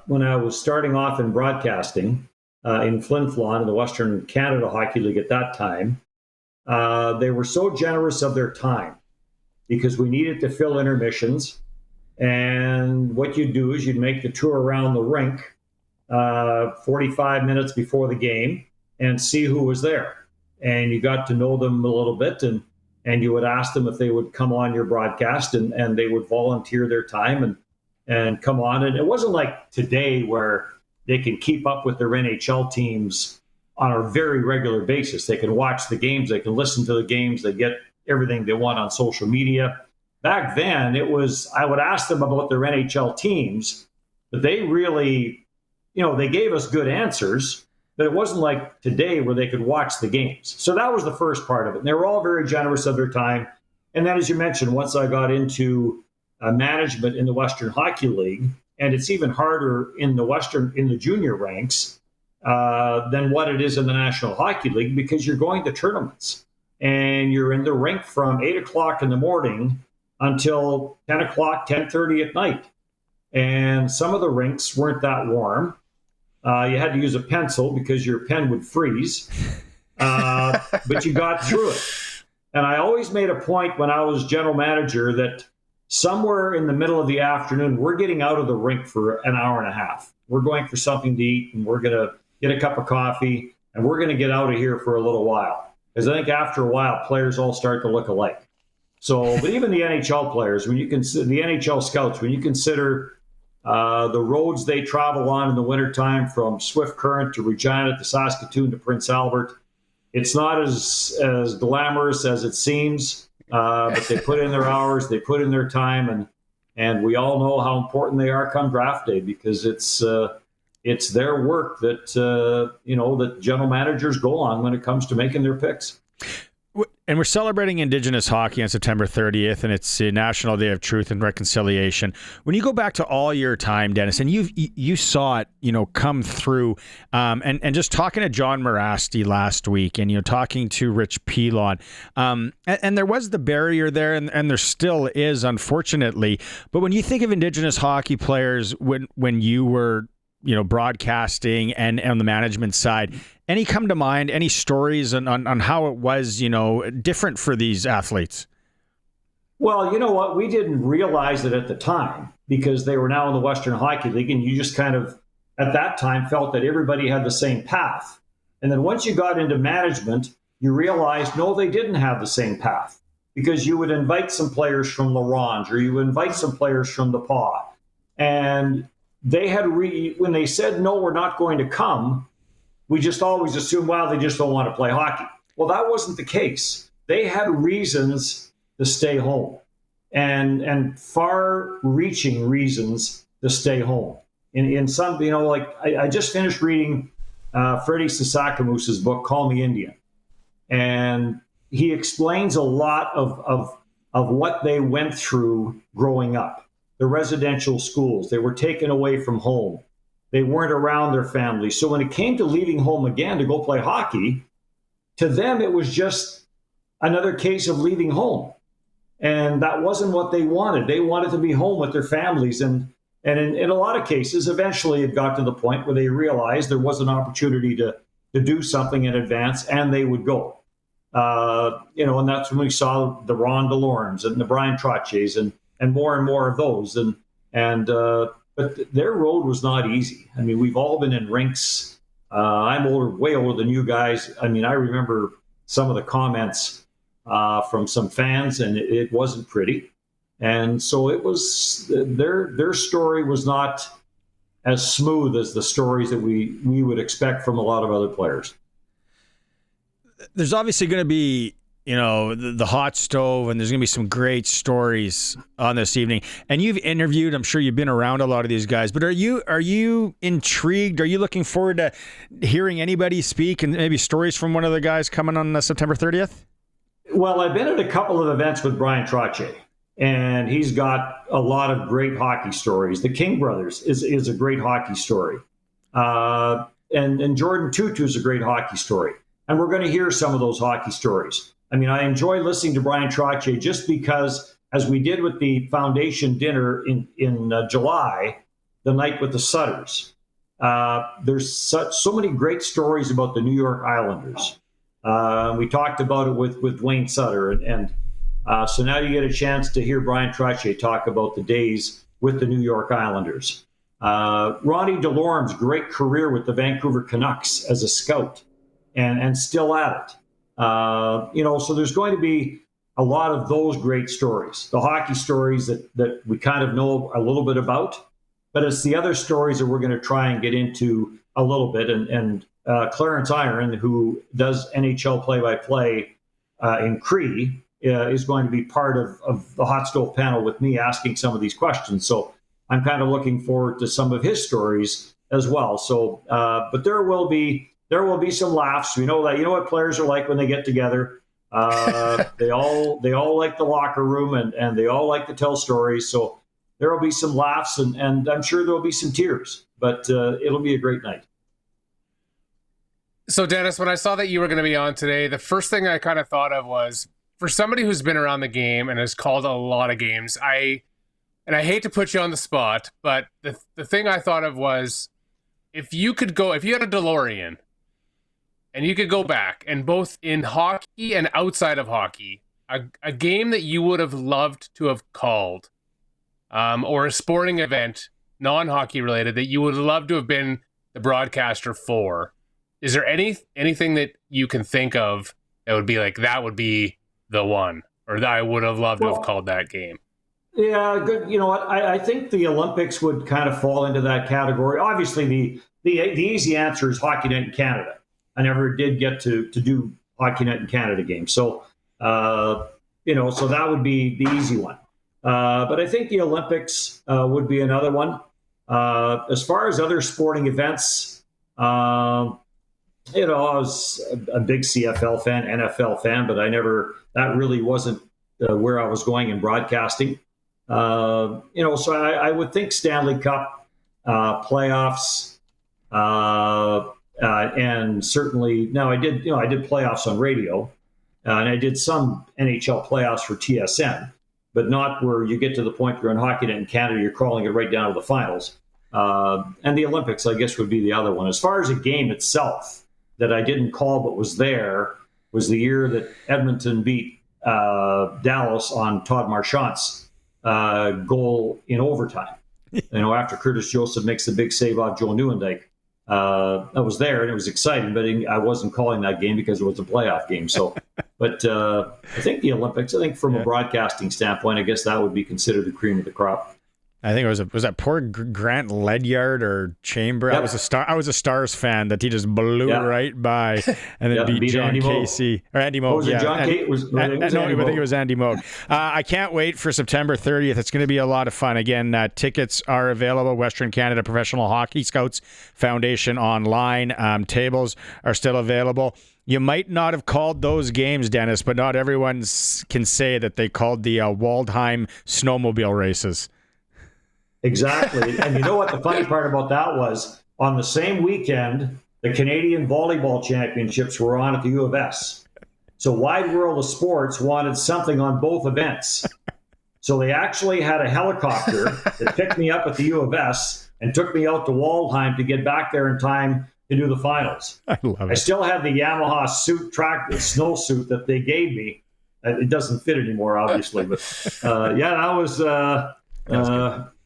when I was starting off in broadcasting in Flin Flon in the Western Canada Hockey League at that time, they were so generous of their time because we needed to fill intermissions. And what you'd do is you'd make the tour around the rink 45 minutes before the game and see who was there. And you got to know them a little bit, and you would ask them if they would come on your broadcast, and they would volunteer their time and come on. And it wasn't like today where they can keep up with their NHL teams on a very regular basis. They can watch the games, they can listen to the games, they get everything they want on social media. Back then, it was, I would ask them about their NHL teams, but they really, they gave us good answers, but it wasn't like today where they could watch the games. So that was the first part of it. And they were all very generous of their time. And then, as you mentioned, once I got into management in the Western Hockey League, and it's even harder in the junior ranks than what it is in the National Hockey League, because you're going to tournaments and you're in the rink from 8 o'clock in the morning until 10 o'clock, 10:30 at night. And some of the rinks weren't that warm. You had to use a pencil because your pen would freeze, but you got through it. And I always made a point when I was general manager that somewhere in the middle of the afternoon, we're getting out of the rink for an hour and a half. We're going for something to eat, and we're going to get a cup of coffee, and we're going to get out of here for a little while. Because I think after a while, players all start to look alike. So, but even the NHL players, when you consider the NHL scouts, when you consider the roads they travel on in the wintertime from Swift Current to Regina to Saskatoon to Prince Albert, it's not as glamorous as it seems, but they put in their hours, they put in their time, and we all know how important they are come draft day, because it's their work that that general managers go on when it comes to making their picks. And we're celebrating Indigenous hockey on September 30th, and it's the National Day of Truth and Reconciliation. When you go back to all your time, Dennis, and you saw it, come through, and just talking to John Morasti last week, and talking to Rich Pilon, and there was the barrier there, and there still is, unfortunately. But when you think of Indigenous hockey players, when you were broadcasting and on the management side, any come to mind, any stories on how it was, different for these athletes? Well, you know what? We didn't realize it at the time because they were now in the Western Hockey League, and you just kind of, at that time, felt that everybody had the same path. And then once you got into management, you realized, no, they didn't have the same path, because you would invite some players from LaRange, or you would invite some players from the PAW. And they had, when they said, no, we're not going to come, we just always assumed, wow, they just don't want to play hockey. Well, that wasn't the case. They had reasons to stay home, and far-reaching reasons to stay home. In some, I just finished reading Freddie Sasakamoos's book, Call Me Indian. And he explains a lot of what they went through growing up. The residential schools, they were taken away from home. They weren't around their families. So when it came to leaving home again to go play hockey, to them it was just another case of leaving home. And that wasn't what they wanted. They wanted to be home with their families. And in a lot of cases, eventually it got to the point where they realized there was an opportunity to do something in advance, and they would go. And that's when we saw the Ron DeLormes and the Brian Trottiers and more of those. But their road was not easy. I mean, we've all been in rinks. I'm way older than you guys. I mean, I remember some of the comments from some fans, and it wasn't pretty. And so it was their story was not as smooth as the stories that we would expect from a lot of other players. There's obviously going to be, the hot stove, and there's going to be some great stories on this evening. And you've interviewed, I'm sure you've been around a lot of these guys, but are you intrigued? Are you looking forward to hearing anybody speak and maybe stories from one of the guys coming on September 30th? Well, I've been at a couple of events with Brian Trottier, and he's got a lot of great hockey stories. The King brothers is a great hockey story. And Jordan Tutu is a great hockey story. And we're going to hear some of those hockey stories. I mean, I enjoy listening to Brian Trottier just because, as we did with the foundation dinner in July, the night with the Sutters, there's so many great stories about the New York Islanders. We talked about it with Dwayne Sutter. And so now you get a chance to hear Brian Trottier talk about the days with the New York Islanders. Ronnie DeLorme's great career with the Vancouver Canucks as a scout and still at it. So there's going to be a lot of those great stories, the hockey stories that we kind of know a little bit about, but it's the other stories that we're going to try and get into a little bit. And Clarence Iron, who does NHL play-by-play in Cree, is going to be part of the Hot Stove panel with me asking some of these questions. So I'm kind of looking forward to some of his stories as well. So, but there will be some laughs. We know that. You know what players are like when they get together. They all like the locker room, and they all like to tell stories. So there will be some laughs, and I'm sure there will be some tears. But it'll be a great night. So, Dennis, when I saw that you were going to be on today, the first thing I kind of thought of was, for somebody who's been around the game and has called a lot of games, I hate to put you on the spot, but the thing I thought of was, if you had a DeLorean, and you could go back, and both in hockey and outside of hockey, a game that you would have loved to have called, or a sporting event, non-hockey related, that you would love to have been the broadcaster for, is there anything that you can think of that would be like, that would be the one, or that I would have loved to have called that game? Yeah, good. You know what? I think the Olympics would kind of fall into that category. Obviously, the easy answer is Hockey Night in Canada. I never did get to do Hockey Night in Canada games. So, so that would be the easy one. But I think the Olympics would be another one. As far as other sporting events, I was a big CFL fan, NFL fan, but that really wasn't where I was going in broadcasting. So I would think Stanley Cup, playoffs, and certainly now I did playoffs on radio, and I did some NHL playoffs for TSN, but not where you get to the point where in Hockey Night in Canada you're crawling it right down to the finals. And the Olympics, I guess, would be the other one. As far as a game itself that I didn't call but was there, was the year that Edmonton beat Dallas on Todd Marchand's goal in overtime. After Curtis Joseph makes the big save off Joe Nieuwendyk. I was there, and it was exciting, but I wasn't calling that game because it was a playoff game. So, but I think the Olympics, from a broadcasting standpoint, I guess that would be considered the cream of the crop. I think it was that poor Grant Ledyard or Chamber. Yep. I was a Stars fan that he just blew right by, and then beat John Casey or Andy Moog. I think it was Andy Moog. I can't wait for September 30th. It's going to be a lot of fun. Again, tickets are available. Western Canada Professional Hockey Scouts Foundation online. Tables are still available. You might not have called those games, Dennis, but not everyone can say that they called the Waldheim snowmobile races. Exactly. And you know what the funny part about that was? On the same weekend, the Canadian Volleyball Championships were on at the U of S. So Wide World of Sports wanted something on both events. So they actually had a helicopter that picked me up at the U of S and took me out to Waldheim to get back there in time to do the finals. I love it. I still have the Yamaha snow suit that they gave me. It doesn't fit anymore, obviously. But that was...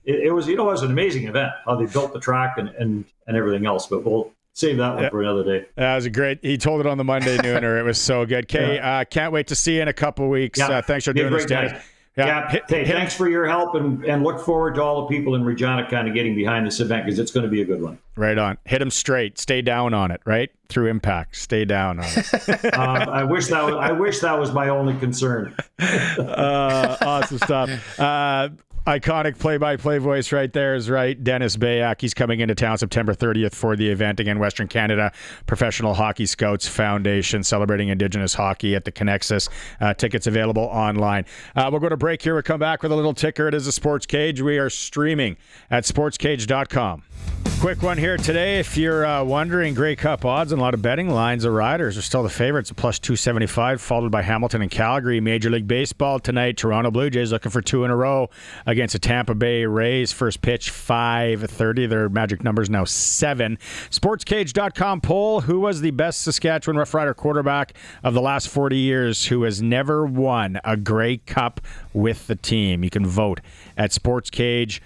It was, it was an amazing event, how they built the track and everything else. But we'll save that one for another day. That was he told it on the Monday Nooner. It was so good. Kay, can't wait to see you in a couple weeks. Thanks for doing this, Dennis. Yeah. Hey, thanks for your help, and look forward to all the people in Regina kind of getting behind this event because it's going to be a good one. Right on. Hit him straight. Stay down on it, right? Through impact. Stay down on it. I wish that was my only concern. Awesome stuff. Iconic play-by-play voice right there is right. Dennis Beyak. He's coming into town September 30th for the event. Again, Western Canada Professional Hockey Scouts Foundation celebrating Indigenous hockey at the Connexus. Tickets available online. We'll go to break here. We'll come back with a little ticker. It is a Sports Cage. We are streaming at sportscage.com. Quick one here today. If you're wondering, Grey Cup odds and a lot of betting lines, the Riders are still the favorites, plus 275, followed by Hamilton and Calgary. Major League Baseball tonight, Toronto Blue Jays looking for 2 in a row against the Tampa Bay Rays. First pitch, 5:30. Their magic number's now 7. SportsCage.com poll, who was the best Saskatchewan Roughrider quarterback of the last 40 years who has never won a Grey Cup with the team? You can vote at SportsCage.com.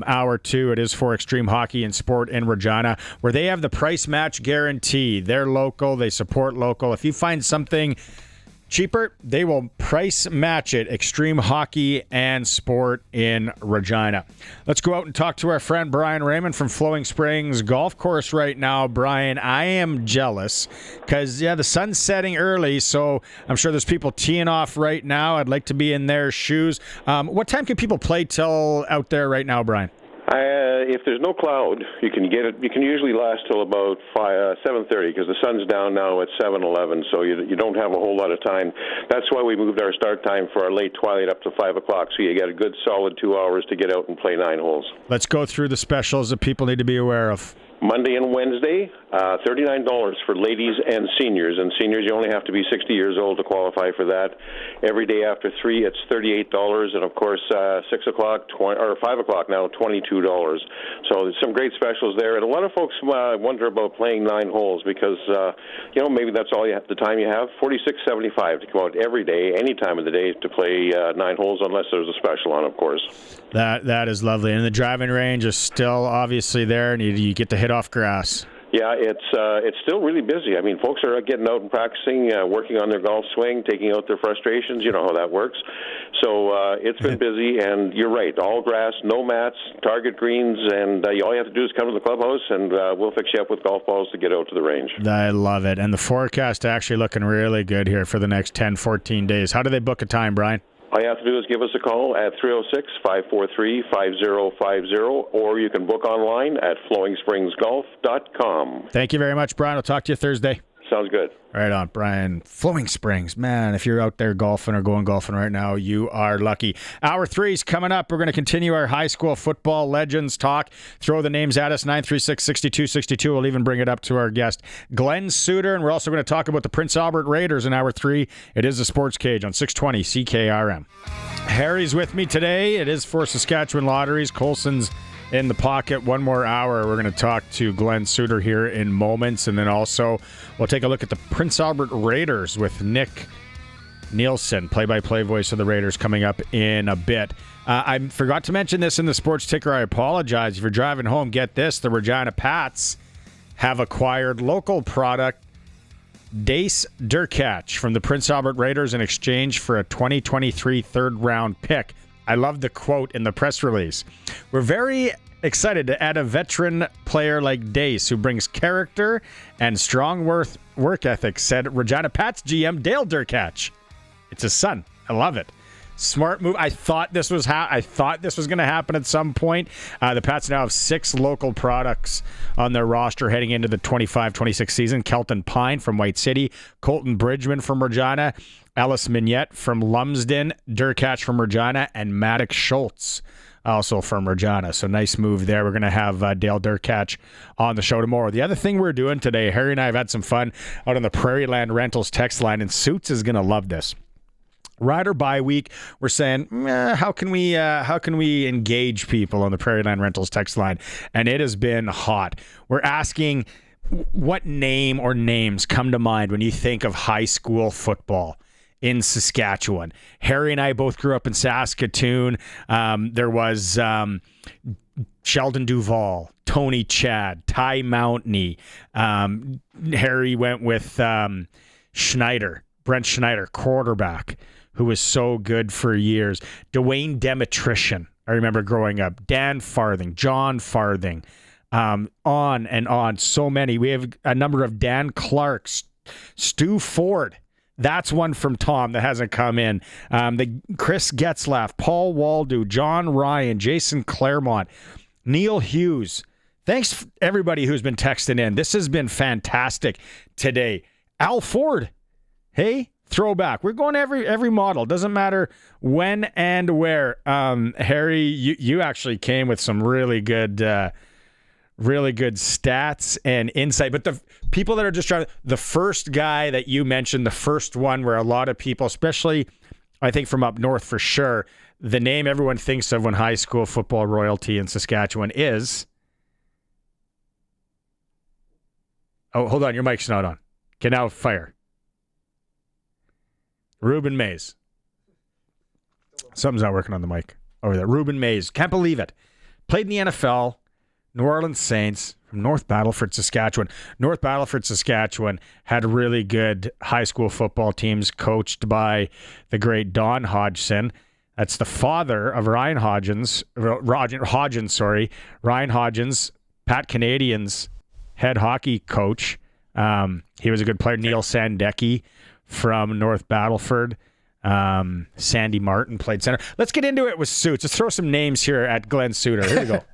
Hour 2, it is for Extreme Hockey and Sport in Regina, where they have the price match guarantee. They're local, they support local. If you find something cheaper, they will price match it. Extreme Hockey and Sport in Regina. Let's go out and talk to our friend Brian Raymond from Flowing Springs Golf Course right now. Brian, I am jealous because, the sun's setting early, so I'm sure there's people teeing off right now. I'd like to be in their shoes. What time can people play till out there right now, Brian? If there's no cloud, you can get it. You can usually last till about 7:30 because the sun's down now at 7:11, so you don't have a whole lot of time. That's why we moved our start time for our late twilight up to 5 o'clock, so you get a good solid 2 hours to get out and play 9 holes. Let's go through the specials that people need to be aware of. Monday and Wednesday, $39 for ladies and seniors. And seniors, you only have to be 60 years old to qualify for that. Every day after 3, it's $38. And, of course, 6 o'clock or 5 o'clock now, $22. So there's some great specials there. And a lot of folks wonder about playing 9 holes because, maybe that's all the time you have. $46.75 to come out every day, any time of the day to play 9 holes, unless there's a special on, of course. That is lovely. And the driving range is still obviously there, and you get to hit off grass. Yeah, it's still really busy. I mean, folks are getting out and practicing, working on their golf swing, taking out their frustrations. You know how that works. So it's been busy, and you're right. All grass, no mats, target greens, and all you have to do is come to the clubhouse, and we'll fix you up with golf balls to get out to the range. I love it. And the forecast actually looking really good here for the next 10, 14 days. How do they book a time, Brian? All you have to do is give us a call at 306-543-5050, or you can book online at flowingspringsgolf.com. Thank you very much, Brian. I'll talk to you Thursday. Sounds good. Right on, Brian. Flowing Springs. Man, if you're out there golfing or going golfing right now, you are lucky. Hour 3 is coming up. We're going to continue our high school football legends talk. Throw the names at us, 936-6262. We'll even bring it up to our guest, Glen Suitor. And we're also going to talk about the Prince Albert Raiders in Hour 3. It is the Sports Cage on 620 CKRM. Harry's with me today. It is for Saskatchewan Lotteries. Colson's in the pocket. One more hour. We're going to talk to Glen Suitor here in moments. And then also we'll take a look at the Prince Albert Raiders with Nick Nielsen, play-by-play voice of the Raiders, coming up in a bit. I forgot to mention this in the sports ticker. I apologize. If you're driving home, get this. The Regina Pats have acquired local product Dace Durkach from the Prince Albert Raiders in exchange for a 2023 third-round pick. I love the quote in the press release. We're very excited to add a veteran player like Dace who brings character and strong work ethic, said Regina Pats GM Dale Durkach. It's his son. I love it. Smart move. I thought this was going to happen at some point. The Pats now have 6 local products on their roster heading into the 25-26 season. Kelton Pine from White City, Colton Bridgman from Regina, Ellis Mignette from Lumsden, Durkach from Regina, and Maddox Schultz also from Regina. So nice move there. We're going to have Dale Durkach on the show tomorrow. The other thing we're doing today, Harry and I have had some fun out on the Prairie Land Rentals text line, and Suits is going to love this. Rider bye week, we're saying, how can we engage people on the Prairie Land Rentals text line? And it has been hot. We're asking, what name or names come to mind when you think of high school football in Saskatchewan? Harry and I both grew up in Saskatoon. There was Sheldon Duvall, Tony Chad, Ty Mountney. Harry went with Brent Schneider, quarterback. who was so good for years. Dwayne Demetrician, I remember growing up. Dan Farthing, John Farthing, on and on. So many. We have a number of Dan Clarks, Stu Ford. That's one from Tom that hasn't come in. The Chris Getzlaff, Paul Waldo, John Ryan, Jason Claremont, Neil Hughes. Thanks everybody who's been texting in. This has been fantastic today. Al Ford, hey, throwback. We're going every model. Doesn't matter when and where. Harry, you actually came with some really good stats and insight. But the people that are just trying to, the first guy that you mentioned, the first one where a lot of people, especially I think from up north for sure, the name everyone thinks of when high school football royalty in Saskatchewan is. Oh, hold on. Your mic's not on. Okay, now fire. Ruben Mays. Something's not working on the mic over there. Ruben Mays. Can't believe it. Played in the NFL. New Orleans Saints from North Battleford, Saskatchewan. North Battleford, Saskatchewan had really good high school football teams coached by the great Don Hodgson. That's the father of Ryan Hodgins, Ryan Hodgins, Pat Canadian's head hockey coach. He was a good player. Neil Sandecki from North Battleford. Sandy Martin played center. Let's get into it with Suits. Let's throw some names here at Glen Suitor. Here we go.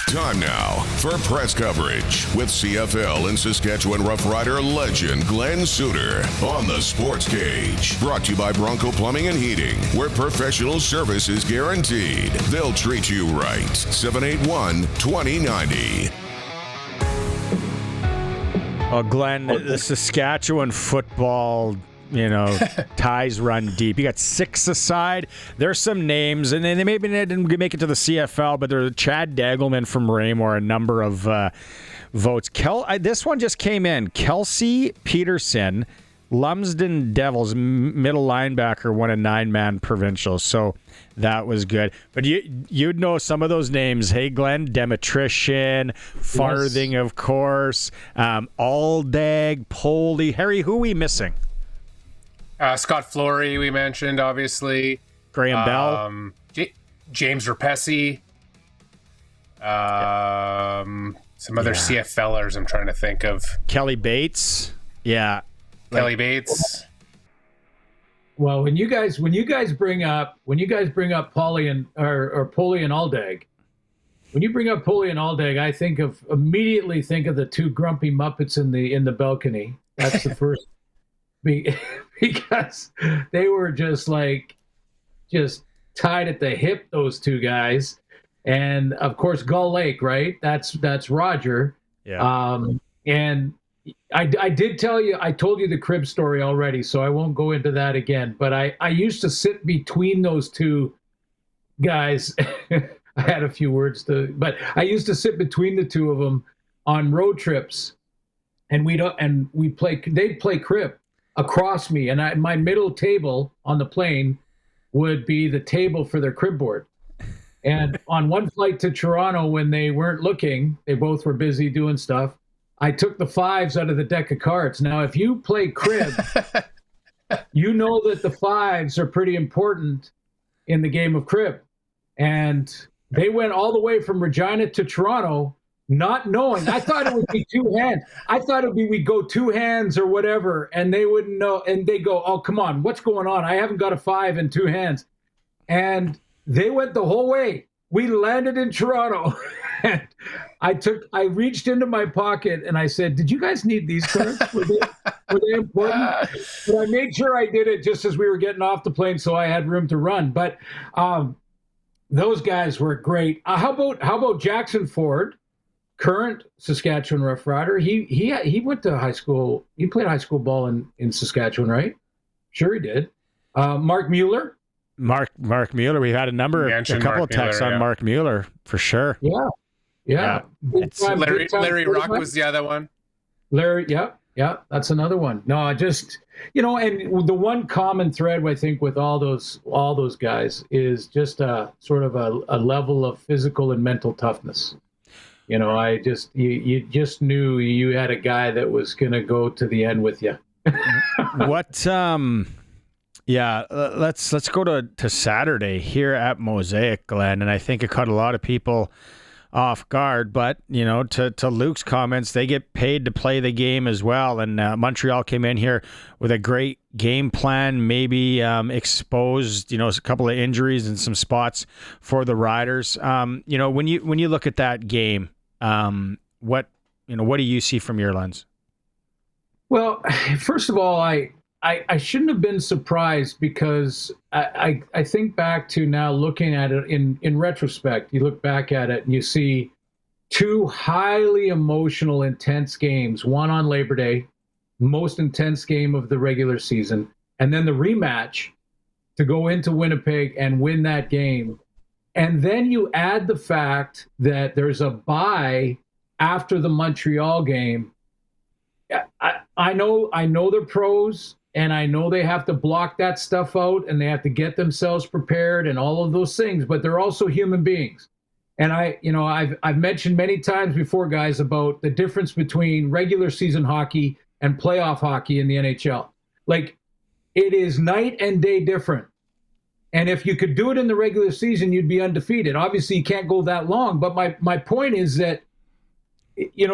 Time now for press coverage with CFL and Saskatchewan Roughrider legend Glen Suitor on the SportsCage. Brought to you by Bronco Plumbing and Heating, where professional service is guaranteed. They'll treat you right. 781-2090. Oh, Glenn, the Saskatchewan football, ties run deep. You got 6 aside. There's some names, and they maybe didn't make it to the CFL, but there's Chad Dagelman from Raymore, a number of votes. This one just came in. Kelsey Peterson, Lumsden Devils, middle linebacker, won a 9-man provincial, so that was good. But you'd know some of those names. Hey, Glenn, Demetrician, Farthing, of course, Aldag, Poldy. Harry, who are we missing? Scott Flory, we mentioned, obviously. Graham Bell. James Rapesi. Some other CFLers I'm trying to think of. Kelly Bates. Yeah. Kelly Bates. Well, when you guys bring up Pauly and Aldag, when you bring up Pauly and Aldag, I immediately think of the 2 grumpy Muppets in the balcony. That's the first. Because they were just tied at the hip, those 2 guys. And of course, Gull Lake, right? That's Roger. Yeah. And I told you the crib story already, so I won't go into that again. But I used to sit between those 2 guys. I had a few words but I used to sit between the 2 of them on road trips, and they'd play crib across me, and my middle table on the plane would be the table for their crib board. And on one flight to Toronto, when they weren't looking, they both were busy doing stuff, I took the 5s out of the deck of cards. Now, if you play crib, you know that the 5s are pretty important in the game of crib. And they went all the way from Regina to Toronto, not knowing. I thought it would be 2 hands. I thought we'd go 2 hands or whatever, and they wouldn't know. And they go, "Oh, come on, what's going on? I haven't got a 5 and 2 hands." And they went the whole way. We landed in Toronto, and I reached into my pocket and I said, "Did you guys need these cards? Were they important?" But I made sure I did it just as we were getting off the plane, so I had room to run. But those guys were great. How about Jackson Ford? Current Saskatchewan Roughrider. He went to high school. He played high school ball in Saskatchewan, right? Sure, he did. Mark Mueller. Mark Mueller. We've had a couple of texts on Mark Mueller for sure. Yeah. Larry Ruck was the other one. Larry, yeah, that's another one. No, just and the one common thread I think with all those guys is just a sort of a level of physical and mental toughness. You just knew you had a guy that was going to go to the end with you. Yeah, let's go to Saturday here at Mosaic, Glen, and I think it caught a lot of people off guard. But to Luke's comments, they get paid to play the game as well. And Montreal came in here with a great game plan, maybe exposed a couple of injuries in some spots for the Riders. When you look at that game, what do you see from your lens? Well, first of all, I shouldn't have been surprised because I think back to now looking at it in retrospect. You look back at it and you see two highly emotional, intense games, one on Labor Day, most intense game of the regular season, and then the rematch to go into Winnipeg and win that game. And then you add the fact that there's a bye after the Montreal game. I know they're pros. And I know they have to block that stuff out and they have to get themselves prepared and all of those things, but they're also human beings. And I've mentioned many times before, guys, about the difference between regular season hockey and playoff hockey in the NHL. Like, it is night and day different. And if you could do it in the regular season, you'd be undefeated. Obviously, you can't go that long. But my point is that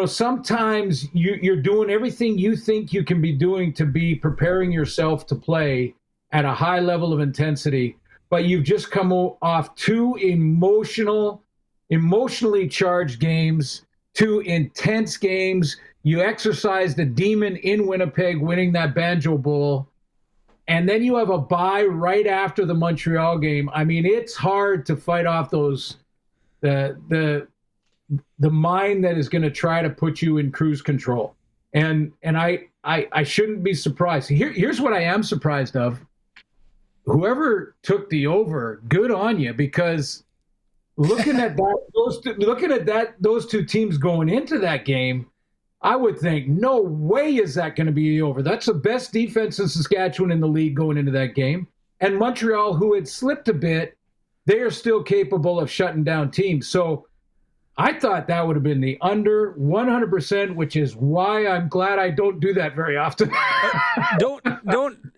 sometimes you're doing everything you think you can be doing to be preparing yourself to play at a high level of intensity, but you've just come off two emotionally charged games, two intense games. You exercised a demon in Winnipeg, winning that Banjo Bowl, and then you have a bye right after the Montreal game. I mean, it's hard to fight off those the mind that is going to try to put you in cruise control. And I shouldn't be surprised. Here's what I am surprised of. Whoever took the over, good on you, because looking at those two teams going into that game, I would think, no way is that going to be over. That's the best defense in Saskatchewan in the league going into that game. And Montreal, who had slipped a bit, they are still capable of shutting down teams. So I thought that would have been the under 100%, which is why I'm glad I don't do that very often. Don't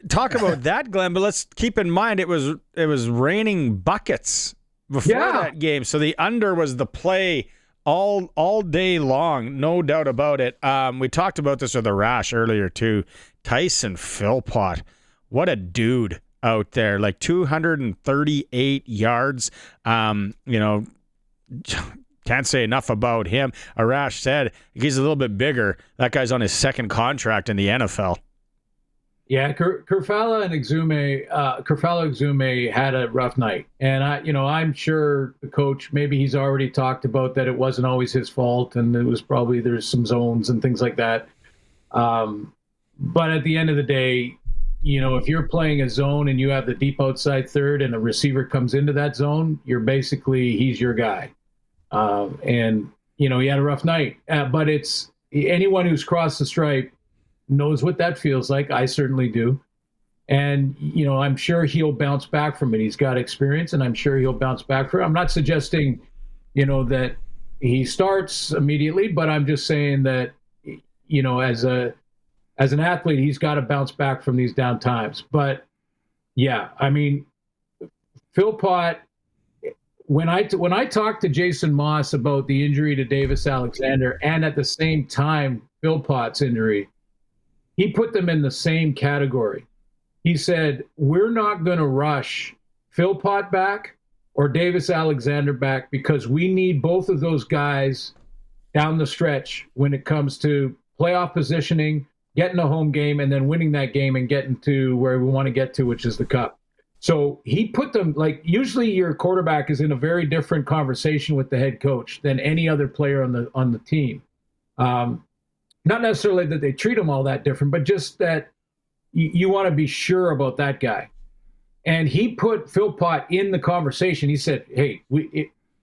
talk about that, Glenn, but let's keep in mind it was raining buckets before that game. So the under was the play all day long, no doubt about it. We talked about this with Arash earlier too. Tyson Philpott, what a dude out there, like 238 yards. Can't say enough about him. Arash said he's a little bit bigger. That guy's on his second contract in the NFL. Yeah, Kerfala Exume had a rough night, and I'm sure the coach, maybe he's already talked about that it wasn't always his fault, and it was probably there's some zones and things like that. But at the end of the day, if you're playing a zone and you have the deep outside third and a receiver comes into that zone, he's your guy. And he had a rough night, but it's anyone who's crossed the stripe knows what that feels like. I certainly do. And, I'm sure he'll bounce back from it. He's got experience and I'm sure he'll bounce back from it. I'm not suggesting, that he starts immediately, but I'm just saying that, as an athlete, he's got to bounce back from these down times. But yeah, I mean, Philpott, when I talked to Jason Moss about the injury to Davis Alexander and at the same time Philpott's injury, he put them in the same category. He said, we're not going to rush Philpott back or Davis Alexander back because we need both of those guys down the stretch when it comes to playoff positioning, getting a home game, and then winning that game and getting to where we want to get to, which is the Cup. So he put them, like, usually your quarterback is in a very different conversation with the head coach than any other player on the team. Not necessarily that they treat him all that different, but just that you want to be sure about that guy. And he put Philpott in the conversation. He said, hey,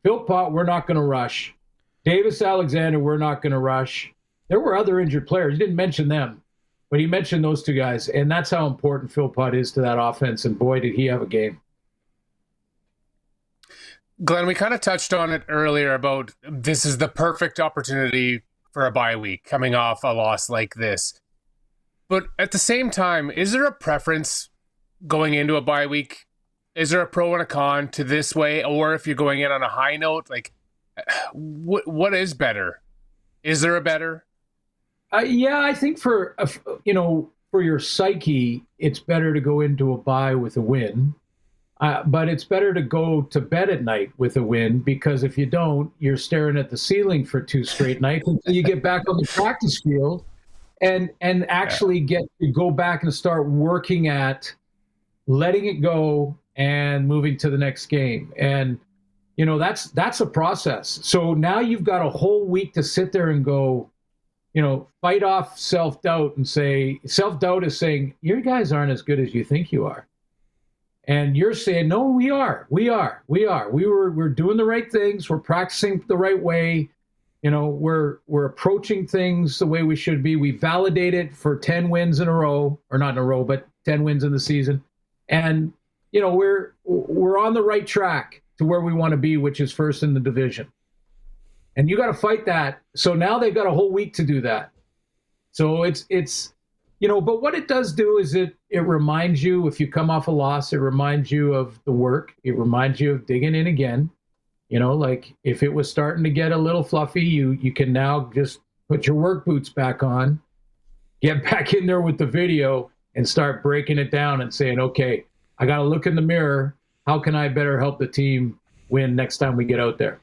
Philpott, we're not going to rush. Davis Alexander, we're not going to rush. There were other injured players. He didn't mention them. But he mentioned those two guys, and that's how important Philpott is to that offense, and boy, did he have a game. Glenn, we kind of touched on it earlier about this is the perfect opportunity for a bye week coming off a loss like this. But at the same time, is there a preference going into a bye week, is there a pro and a con to this way? Or if you're going in on a high note, like what is better? Is there a better? Yeah, I think for your psyche, it's better to go into a bye with a win. But it's better to go to bed at night with a win, because if you don't, you're staring at the ceiling for 2 straight nights until you get back on the practice field and actually get to go back and start working at letting it go and moving to the next game. And, that's a process. So now you've got a whole week to sit there and go, fight off self-doubt and say, self-doubt is saying, your guys aren't as good as you think you are. And you're saying, no, we are. We're doing the right things. We're practicing the right way. We're approaching things the way we should be. We validated for 10 wins in a row, or not in a row, but 10 wins in the season. And, we're on the right track to where we want to be, which is first in the division. And you got to fight that. So now they've got a whole week to do that. So it's but what it does do is it reminds you, if you come off a loss, it reminds you of the work. It reminds you of digging in again. Like if it was starting to get a little fluffy, you can now just put your work boots back on, get back in there with the video and start breaking it down and saying, okay, I got to look in the mirror. How can I better help the team win next time we get out there?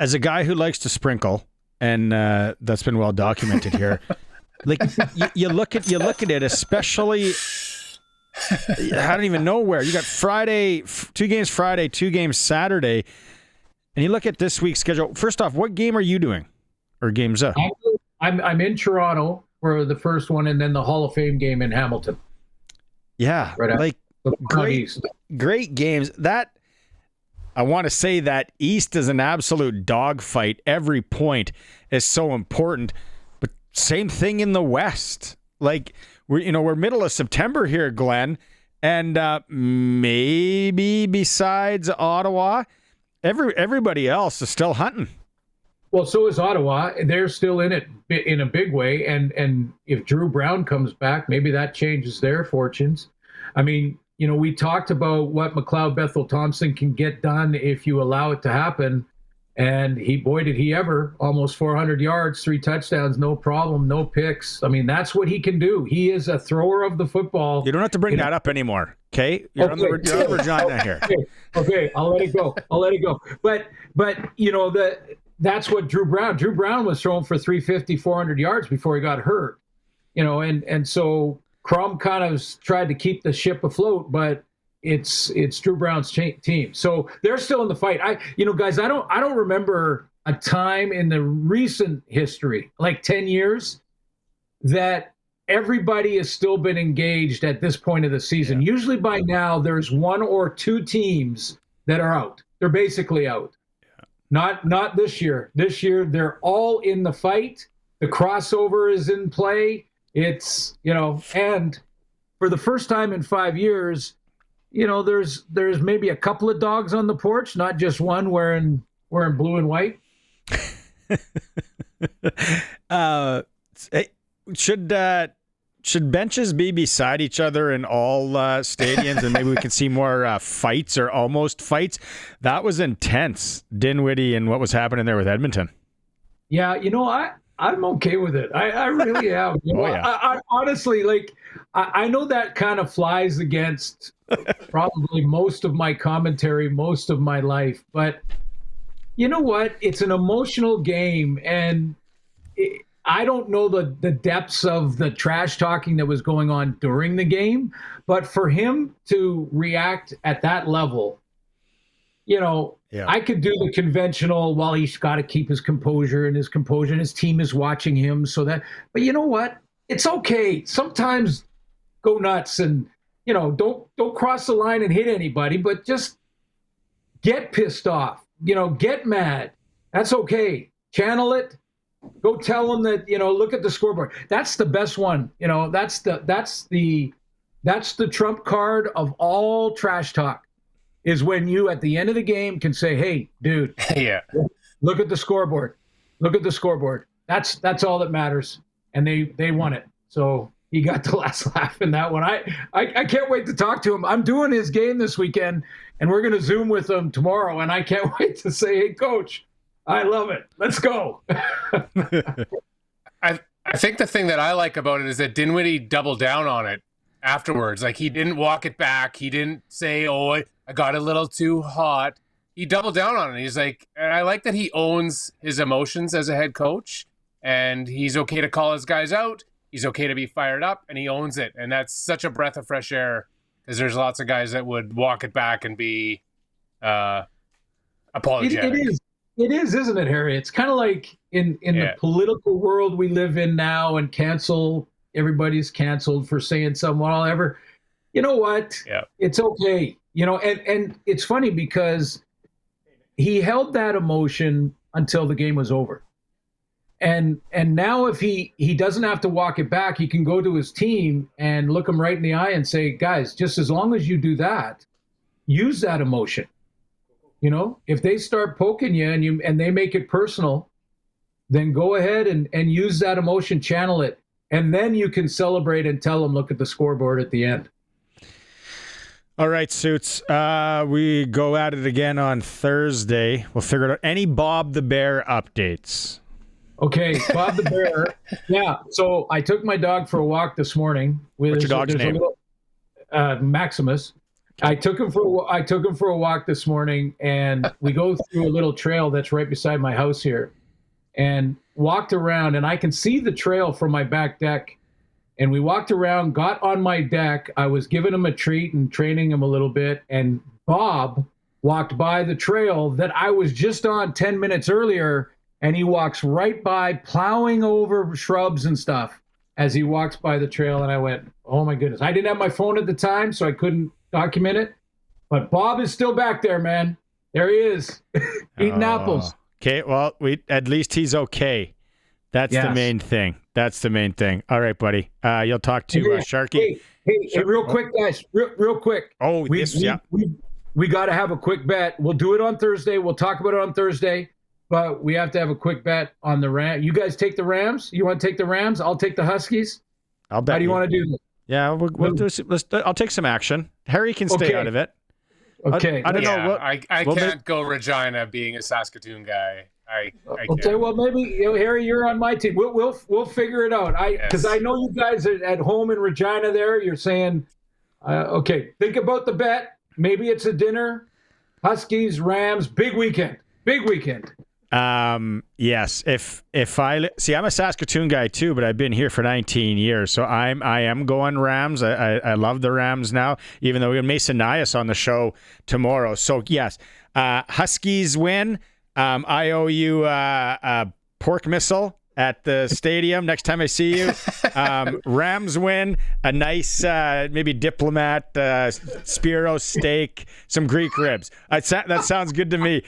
As a guy who likes to sprinkle, and that's been well documented here, like you look at it, especially I don't even know where you got Friday, 2 games Friday, 2 games Saturday, and you look at this week's schedule. First off, what game are you doing, or games up? I'm in Toronto for the first one, and then the Hall of Fame game in Hamilton. Yeah, right, like great games. That I want to say that East is an absolute dogfight. Every point is so important. But same thing in the West. Like we're middle of September here, Glenn, and maybe besides Ottawa, everybody else is still hunting. Well, so is Ottawa. They're still in it in a big way, and if Drew Brown comes back, maybe that changes their fortunes. I mean, we talked about what McLeod Bethel Thompson can get done if you allow it to happen. And did he ever. Almost 400 yards, 3 touchdowns, no problem, no picks. I mean, that's what he can do. He is a thrower of the football. You don't have to bring that up anymore, okay? You're on the Regina here. Okay, I'll let it go. But that's what Drew Brown was throwing for 350, 400 yards before he got hurt. And so Crum kind of tried to keep the ship afloat, but it's Drew Brown's team. So they're still in the fight. Guys, I don't remember a time in the recent history, like 10 years, that everybody has still been engaged at this point of the season. Yeah. Usually by now there's 1 or 2 teams that are out. They're basically out. Yeah. Not this year. This year they're all in the fight. The crossover is in play. It's, and for the first time in 5 years, there's maybe a couple of dogs on the porch, not just one wearing blue and white. Should benches be beside each other in all stadiums, and maybe we can see more fights or almost fights? That was intense, Dinwiddie, and what was happening there with Edmonton. Yeah, I'm okay with it. I really am. I honestly, I know that kind of flies against probably most of my commentary, most of my life. But you know what? It's an emotional game. And I don't know the depths of the trash talking that was going on during the game. But for him to react at that level, I could do the conventional, well, he's got to keep his composure, and his team is watching him. But you know what? It's okay. Sometimes go nuts and, don't cross the line and hit anybody, but just get pissed off, get mad. That's okay. Channel it. Go tell them that, look at the scoreboard. That's the best one. That's the trump card of all trash talk. Is when you, at the end of the game, can say, hey, dude, look at the scoreboard. Look at the scoreboard. That's all that matters. And they won it. So he got the last laugh in that one. I can't wait to talk to him. I'm doing his game this weekend, and we're going to Zoom with him tomorrow, and I can't wait to say, hey, Coach, I love it. Let's go. I think the thing that I like about it is that Dinwiddie doubled down on it afterwards. Like, he didn't walk it back. He didn't say, oh, I got a little too hot. He doubled down on it. He's like, and I like that he owns his emotions as a head coach, and he's okay to call his guys out. He's okay to be fired up, and he owns it. And that's such a breath of fresh air, because there's lots of guys that would walk it back and be apologetic. It is, isn't it, Harry? It's kind of like in the political world we live in now, and everybody's canceled for saying something. Well, you know what? Yeah. It's okay. And it's funny because he held that emotion until the game was over. And now if he doesn't have to walk it back, he can go to his team and look them right in the eye and say, guys, just as long as you do that, use that emotion. If they start poking you and they make it personal, then go ahead and use that emotion, channel it, and then you can celebrate and tell them, look at the scoreboard at the end. All right, Suits. We go at it again on Thursday. We'll figure it out. Any Bob the Bear updates? Okay, Bob the Bear. Yeah, so I took my dog for a walk this morning. What's your dog's name? Maximus. I took him for a walk this morning, and we go through a little trail that's right beside my house here, and walked around, and I can see the trail from my back deck. And we walked around, got on my deck. I was giving him a treat and training him a little bit, and Bob walked by the trail that I was just on 10 minutes earlier. And he walks right by, plowing over shrubs and stuff as he walks by the trail. And I went, oh, my goodness. I didn't have my phone at the time, so I couldn't document it. But Bob is still back there, man. There he is, eating apples. Okay, well, at least he's okay. That's the main thing. That's the main thing. All right, buddy. You'll talk to Sharky. Hey, real quick, guys. Real quick. Oh, we got to have a quick bet. We'll do it on Thursday. We'll talk about it on Thursday. But we have to have a quick bet on the Rams. You guys take the Rams? You want to take the Rams? I'll take the Huskies. I'll bet. How do you want to do this? Yeah, we'll do. I'll take some action. Harry can stay out of it. Okay. I don't know. I can't go Regina being a Saskatoon guy. I okay, can't. well, maybe Harry, you're on my team. We'll figure it out. Because I know you guys are at home in Regina. There, you're saying, okay, think about the bet. Maybe it's a dinner. Huskies, Rams, big weekend. Yes. If I'm a Saskatoon guy too, but I've been here for 19 years, so I am going Rams. I love the Rams now, even though we have Mason Nias on the show tomorrow. So yes, Huskies win. I owe you a pork missile at the stadium next time I see you. Rams win, a nice maybe Diplomat, Spiro steak, some Greek ribs. That sounds good to me.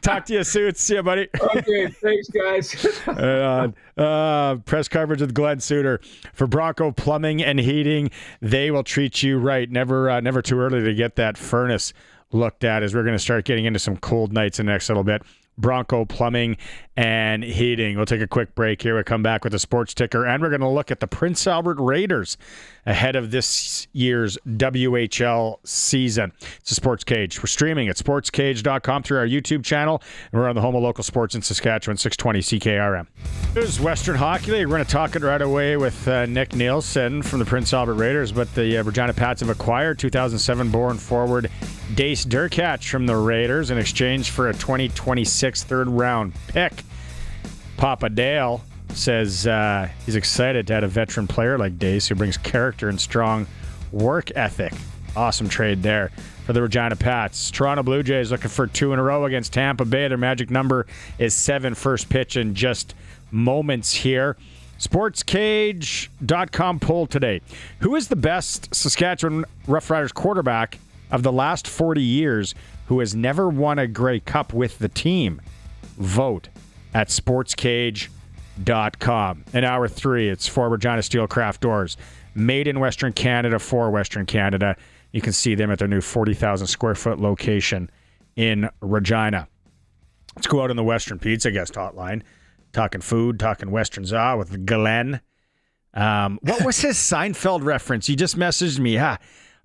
Talk to you soon. See you, buddy. Okay, thanks, guys. Press coverage with Glen Suitor for Bronco Plumbing and Heating. They will treat you right. Never too early to get that furnace looked at, as we're going to start getting into some cold nights in the next little bit. Bronco Plumbing and Heating. We'll take a quick break here. We'll come back with a sports ticker, and we're going to look at the Prince Albert Raiders ahead of this year's WHL season. It's a SportsCage. We're streaming at sportscage.com through our YouTube channel, and we're on the home of local sports in Saskatchewan, 620 CKRM. Here's Western Hockey League. We're going to talk it right away with Nick Nielsen from the Prince Albert Raiders, but the Regina Pats have acquired 2007-born forward Dace Durkach from the Raiders in exchange for a 2026 third-round pick. Papa Dale says he's excited to add a veteran player like Dace who brings character and strong work ethic. Awesome trade there for the Regina Pats. Toronto Blue Jays looking for 2 in a row against Tampa Bay. Their magic number is 7. First pitch in just moments here. SportsCage.com poll today. Who is the best Saskatchewan Roughriders quarterback of the last 40 years who has never won a Grey Cup with the team? Vote at SportsCage.com. In hour 3, it's for Regina Steelcraft Doors. Made in Western Canada for Western Canada. You can see them at their new 40,000 square foot location in Regina. Let's go out on the Western Pizza guest hotline. Talking food, talking Western Za with Glenn. What was his Seinfeld reference? You just messaged me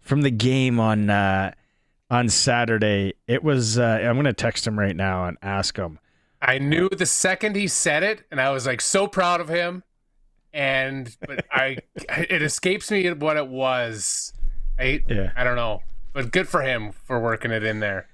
from the game on Saturday. It was, I'm going to text him right now and ask him. I knew the second he said it, and I was like so proud of him. But it escapes me what it was. I don't know, but good for him for working it in there.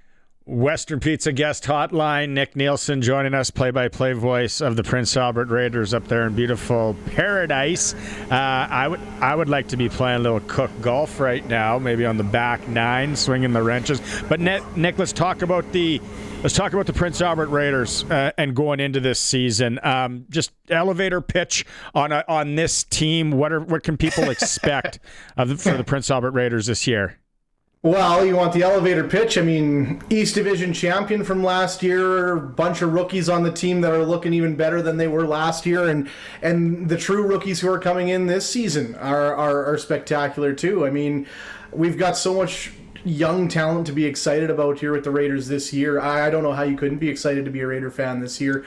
Western Pizza guest hotline, Nick Nielsen joining us, play-by-play voice of the Prince Albert Raiders up there in beautiful Paradise. I would like to be playing a little cook golf right now, maybe on the back nine, swinging the wrenches. But Nick, let's talk about the Prince Albert Raiders and going into this season. Just elevator pitch on this team. What can people expect for the Prince Albert Raiders this year? Well, you want the elevator pitch. I mean, East Division champion from last year, bunch of rookies on the team that are looking even better than they were last year, and the true rookies who are coming in this season are spectacular too. I mean, we've got so much young talent to be excited about here with the Raiders this year. I don't know how you couldn't be excited to be a Raider fan this year.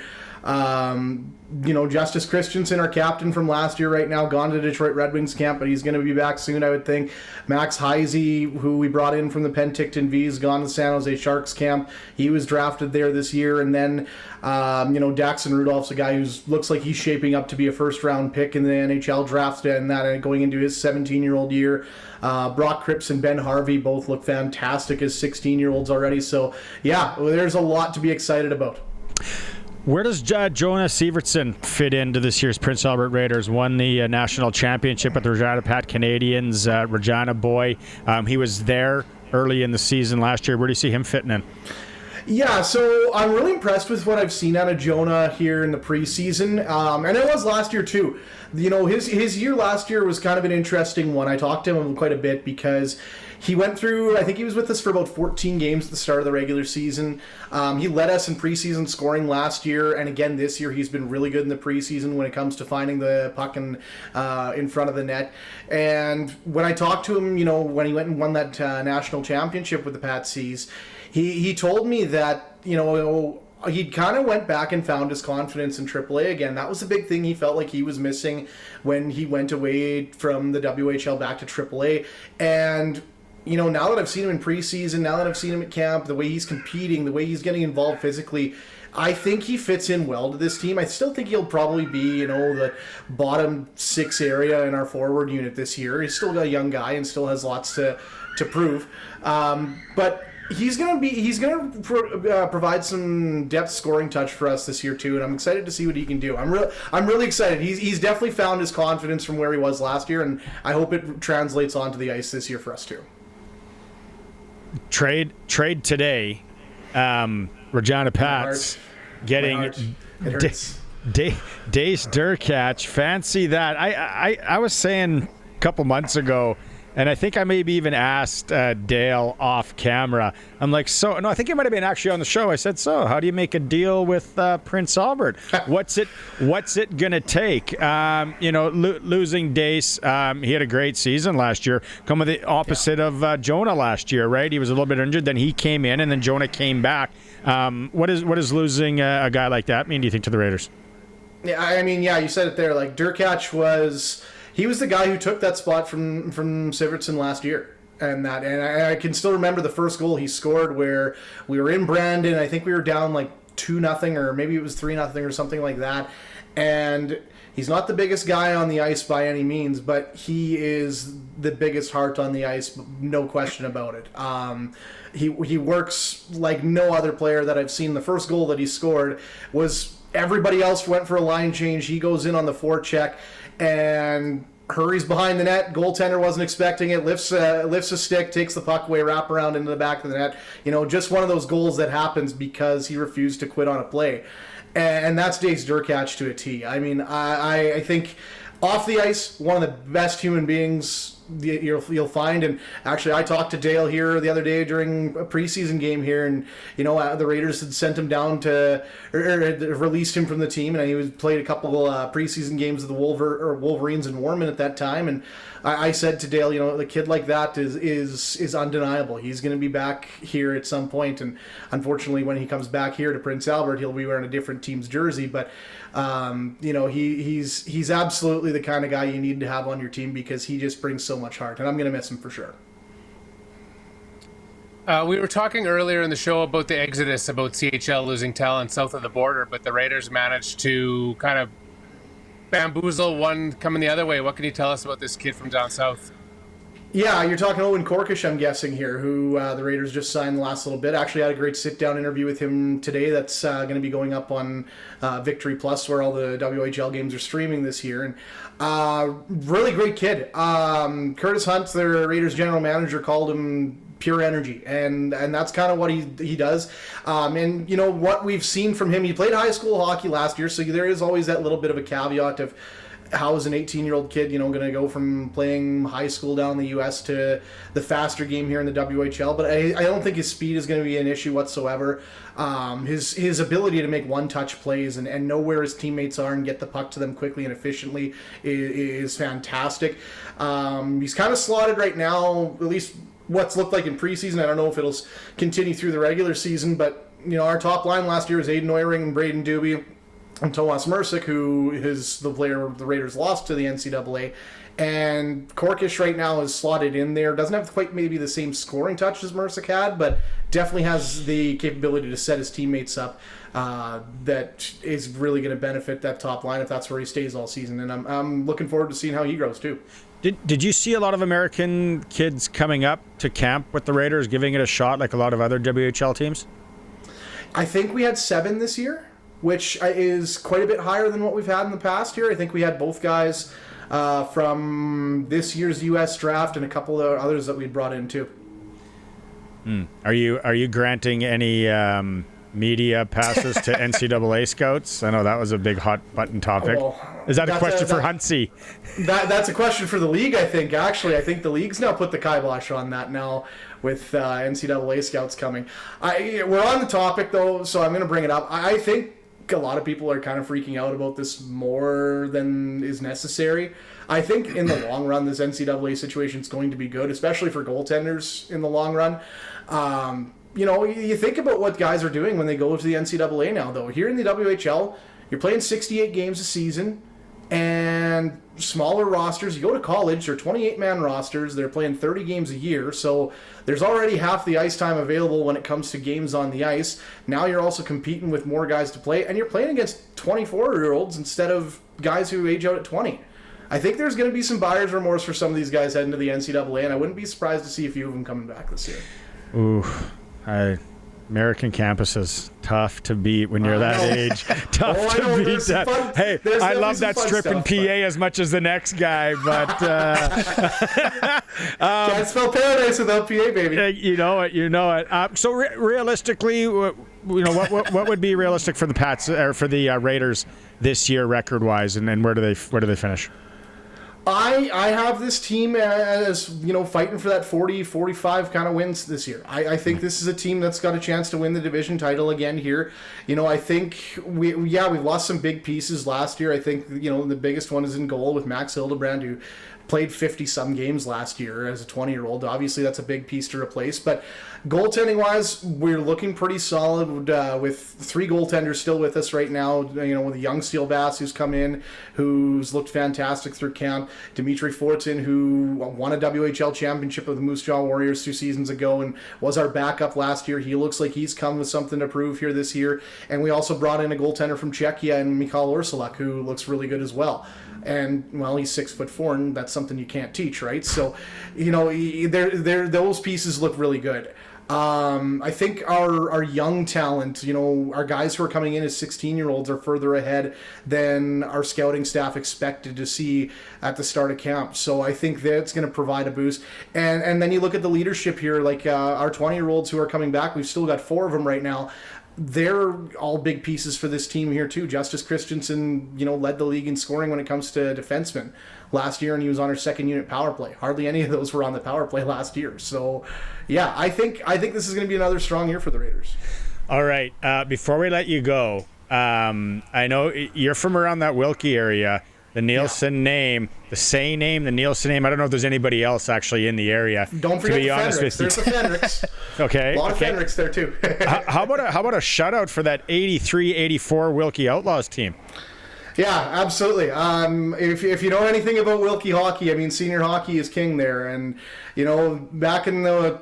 Justice Christensen, our captain from last year right now, gone to Detroit Red Wings camp, but he's going to be back soon, I would think. Max Heisey, who we brought in from the Penticton V's, gone to San Jose Sharks camp. He was drafted there this year. And then, Daxon Rudolph's a guy who looks like he's shaping up to be a first-round pick in the NHL draft, and that going into his 17-year-old year. Brock Cripps and Ben Harvey both look fantastic as 16-year-olds already. So, there's a lot to be excited about. Where does Jonah Sievertson fit into this year's Prince Albert Raiders? Won the national championship with the Regina Pat Canadians, Regina boy. He was there early in the season last year. Where do you see him fitting in? Yeah, so I'm really impressed with what I've seen out of Jonah here in the preseason, and it was last year too. His year last year was kind of an interesting one. I talked to him quite a bit because he went through, I think he was with us for about 14 games at the start of the regular season. He led us in preseason scoring last year, and again this year he's been really good in the preseason when it comes to finding the puck in front of the net. And when I talked to him, when he went and won that national championship with the Pat C's, he told me that, he kind of went back and found his confidence in AAA again. That was a big thing he felt like he was missing when he went away from the WHL back to AAA. And now that I've seen him in preseason, now that I've seen him at camp, the way he's competing, the way he's getting involved physically, I think he fits in well to this team. I still think he'll probably be, the bottom 6 area in our forward unit this year. He's still a young guy and still has lots to prove. But he's going to provide some depth scoring touch for us this year too, and I'm excited to see what he can do. I'm really excited. He's definitely found his confidence from where he was last year, and I hope it translates onto the ice this year for us too. Trade today. Regina Pats getting Dace Durkach. Fancy that. I was saying a couple months ago, and I think I maybe even asked Dale off camera. I'm like, I think it might have been actually on the show. I said, how do you make a deal with Prince Albert? What's it gonna take? Losing Dace, he had a great season last year. Come with the opposite of Jonah last year, right? He was a little bit injured, then he came in, and then Jonah came back. What is losing a guy like that mean, do you think, to the Raiders? Yeah, I mean, you said it there. Like, Durkach was the guy who took that spot from Sievertson last year. And I can still remember the first goal he scored where we were in Brandon. I think we were down like 2-0, or maybe it was 3-0 or something like that. And he's not the biggest guy on the ice by any means, but he is the biggest heart on the ice, no question about it. He works like no other player that I've seen. The first goal that he scored was everybody else went for a line change. He goes in on the forecheck and hurries behind the net. Goaltender wasn't expecting it. Lifts a stick, takes the puck away, wrap around into the back of the net. Just one of those goals that happens because he refused to quit on a play. And that's Dace Durkach to a T. I mean, I think off the ice, one of the best human beings you'll find. And actually, I talked to Dale here the other day during a preseason game here, and the Raiders had sent him down to or had released him from the team, and he was played a couple preseason games with the Wolverines in Warman at that time. And I said to Dale, the kid like that is undeniable. He's going to be back here at some point, and unfortunately, when he comes back here to Prince Albert, he'll be wearing a different team's jersey. But he's absolutely the kind of guy you need to have on your team because he just brings so much heart, and I'm going to miss him for sure. We were talking earlier in the show about the exodus, about CHL losing talent south of the border, but the Raiders managed to kind of bamboozle one coming the other way. What can you tell us about this kid from down south? Yeah, you're talking Owen Korkish, I'm guessing here, who the Raiders just signed the last little bit. Actually had a great sit-down interview with him today that's going to be going up on Victory Plus, where all the WHL games are streaming this year. And really great kid. Curtis Hunt, their Raiders general manager, called him pure energy, and that's kind of what he does. And what we've seen from him, he played high school hockey last year, so there is always that little bit of a caveat of how is an 18-year-old kid, going to go from playing high school down in the U.S. to the faster game here in the WHL. But I don't think his speed is going to be an issue whatsoever. His ability to make one-touch plays and know where his teammates are and get the puck to them quickly and efficiently is fantastic. He's kind of slotted right now, at least what's looked like in preseason. I don't know if it'll continue through the regular season, but our top line last year was Aiden Oyring and Braden Doobie and Tomas Mersic, who is the player the Raiders lost to the NCAA. And Korkish right now is slotted in there. Doesn't have quite maybe the same scoring touch as Mersic had, but definitely has the capability to set his teammates up. That is really going to benefit that top line if that's where he stays all season. And I'm looking forward to seeing how he grows too. Did you see a lot of American kids coming up to camp with the Raiders, giving it a shot like a lot of other WHL teams? I think we had 7 this year, which is quite a bit higher than what we've had in the past year. I think we had both guys from this year's U.S. draft and a couple of others that we brought in too. Are you granting any media passes to NCAA scouts? I know that was a big hot button topic. Well, is that a question for Huntsy? That's a question for the league, I think. Actually, I think the league's now put the kibosh on that now with NCAA scouts coming. We're on the topic though, so I'm going to bring it up. I think a lot of people are kind of freaking out about this more than is necessary. I think in the long run, this NCAA situation is going to be good, especially for goaltenders in the long run. You think about what guys are doing when they go to the NCAA now, though. Here in the WHL, you're playing 68 games a season and smaller rosters. You go to college, they're 28-man rosters. They're playing 30 games a year, so there's already half the ice time available when it comes to games on the ice. Now you're also competing with more guys to play, and you're playing against 24-year-olds instead of guys who age out at 20. I think there's going to be some buyer's remorse for some of these guys heading to the NCAA, and I wouldn't be surprised to see a few of them coming back this year. Ooh, American campuses, tough to beat when you're that age. Tough to beat that. Hey, I love that strip in PA as much as the next guy, but can't spell paradise without PA, baby. You know it. So realistically, what would be realistic for the Pats or for the Raiders this year, record-wise, and where do they finish? I have this team as, fighting for that 40, 45 kind of wins this year. I think this is a team that's got a chance to win the division title again here. I think we've lost some big pieces last year. I think, the biggest one is in goal with Max Hildebrand, who played 50-some games last year as a 20-year-old. Obviously, that's a big piece to replace. But goaltending-wise, we're looking pretty solid with 3 goaltenders still with us right now. With a young Steel Bass who's come in, who's looked fantastic through camp. Dimitri Fortin, who won a WHL championship with the Moose Jaw Warriors 2 seasons ago and was our backup last year. He looks like he's come with something to prove here this year. And we also brought in a goaltender from Czechia and Mikhail Orsulak, who looks really good as well. And, he's 6'4", and that's something you can't teach, right? So, those pieces look really good. I think our young talent, our guys who are coming in as 16-year-olds are further ahead than our scouting staff expected to see at the start of camp. So I think that's going to provide a boost. And then you look at the leadership here, like our 20-year-olds who are coming back. We've still got 4 of them right now. they're all big pieces for this team here too. Justice Christensen, led the league in scoring when it comes to defensemen last year, and he was on our second unit power play. Hardly any of those were on the power play last year. So, yeah, I think this is going to be another strong year for the Raiders. All right. Before we let you go, I know you're from around that Wilkie area. The Nielsen name, the Say name, the Nielsen name. I don't know if there's anybody else actually in the area. Don't forget the Fenricks. There's the Fenricks. Okay. A lot of Fenricks there too. how about a shutout for that 83-84 Wilkie Outlaws team? Yeah, absolutely. If you know anything about Wilkie hockey, I mean, senior hockey is king there. And, back in the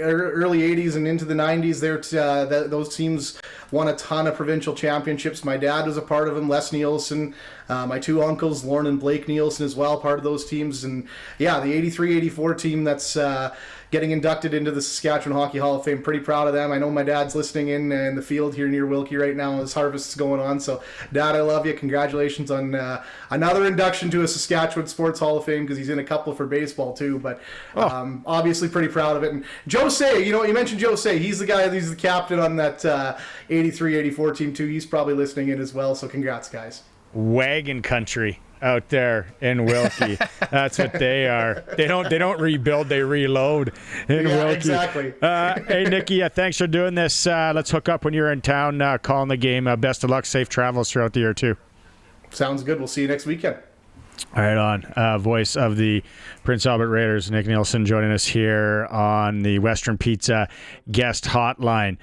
early 80s and into the 90s, those teams won a ton of provincial championships. My dad was a part of them, Les Nielsen. My two uncles, Lauren and Blake Nielsen, as well, part of those teams. And, yeah, the 83-84 team that's getting inducted into the Saskatchewan Hockey Hall of Fame. Pretty proud of them. I know my dad's listening in the field here near Wilkie right now as harvest's going on. So, Dad, I love you. Congratulations on another induction to a Saskatchewan Sports Hall of Fame, because he's in a couple for baseball too. But obviously pretty proud of it. And Joe Say, you mentioned Joe Say. He's the guy. He's the captain on that 83-84 team too. He's probably listening in as well. So congrats, guys. Wagon country out there in Wilkie. That's what they are. They don't rebuild, they reload in Wilkie. Exactly. Hey, Nikki, thanks for doing this. Let's hook up when you're in town calling the game. Best of luck, safe travels throughout the year too. Sounds good. We'll see you next weekend. All right, on. Voice of the Prince Albert Raiders, Nick Nielsen, joining us here on the Western Pizza guest hotline.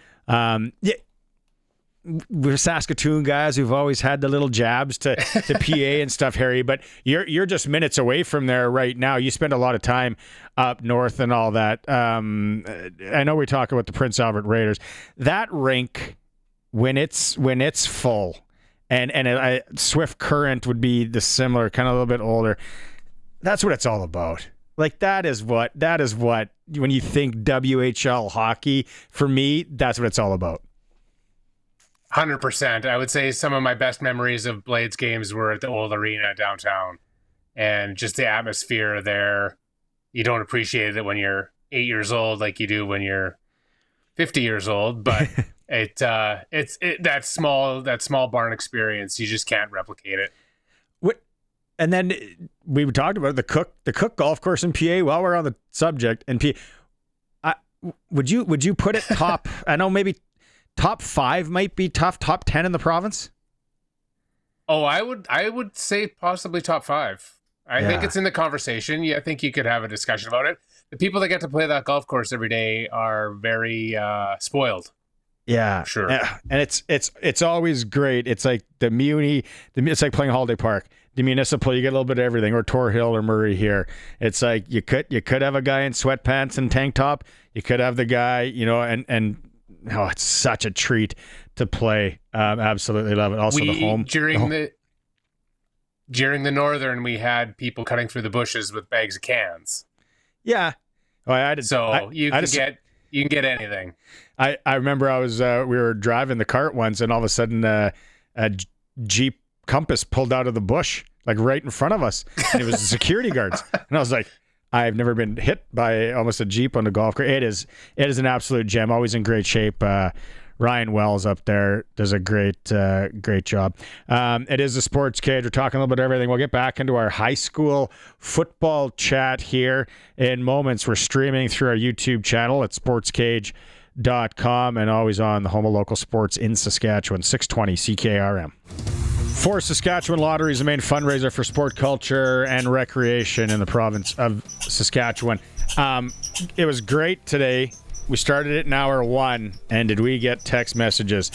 We're Saskatoon guys who've always had the little jabs to PA and stuff, Harry, but you're just minutes away from there right now. You spend a lot of time up north and all that. I know we talk about the Prince Albert Raiders. That rink, when it's full, and Swift Current would be the similar, kind of a little bit older. That's what it's all about. Like that is what when you think WHL hockey, for me, that's what it's all about. 100%. I would say some of my best memories of Blades games were at the old arena downtown, and just the atmosphere there. You don't appreciate it when you're 8 years old like you do when you're 50 years old, but it's that small barn experience. You just can't replicate it. And then we talked about the Cook Golf Course in PA. While we're on the subject, in PA, would you put it top? I know maybe top 5 might be tough. Top 10 in the province? Oh, I would say possibly top 5. I think it's in the conversation. Yeah, I think you could have a discussion about it. The people that get to play that golf course every day are very spoiled. Yeah, sure. And it's always great. It's like the Muni. It's like playing Holiday Park. The Municipal, you get a little bit of everything, or Tor Hill or Murray here. It's like you could have a guy in sweatpants and tank top. You could have the guy, and it's such a treat to play. Absolutely love it. Also, the home during the Northern, we had people cutting through the bushes with bags of cans. Yeah, you can get anything. I remember we were driving the cart once, and all of a sudden a Jeep Compass pulled out of the bush, like right in front of us, and it was the security guards. And I was like, I've never been hit by almost a Jeep on the golf course. It is an absolute gem. Always in great shape. Ryan Wells up there does a great job. It is the Sports Cage. We're talking a little bit of everything. We'll get back into our high school football chat here in moments. We're streaming through our YouTube channel at sportscage.com and always on the home of local sports in Saskatchewan, 620 CKRM. For Saskatchewan Lottery is the main fundraiser for sport, culture, and recreation in the province of Saskatchewan. It was great today. We started it in hour 1, and did we get text messages?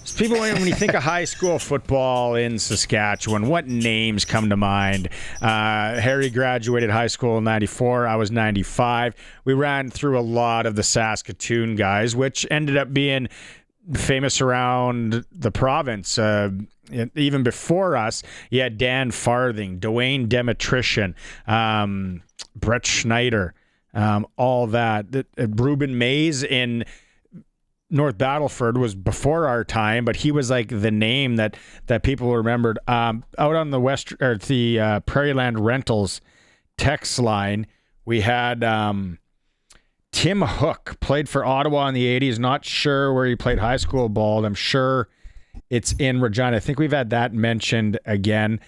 So people, when you think of high school football in Saskatchewan, what names come to mind? Harry graduated high school in 94. I was 95. We ran through a lot of the Saskatoon guys, which ended up being famous around the province. Even before us, you had Dan Farthing, Dwayne Demetrician, Brett Schneider, all that. Ruben Mays in North Battleford was before our time, but he was like the name that people remembered. Out on the Prairieland Rentals text line, we had Tim Hook played for Ottawa in the 80s. Not sure where he played high school ball. I'm sure it's in Regina. I think we've had that mentioned again.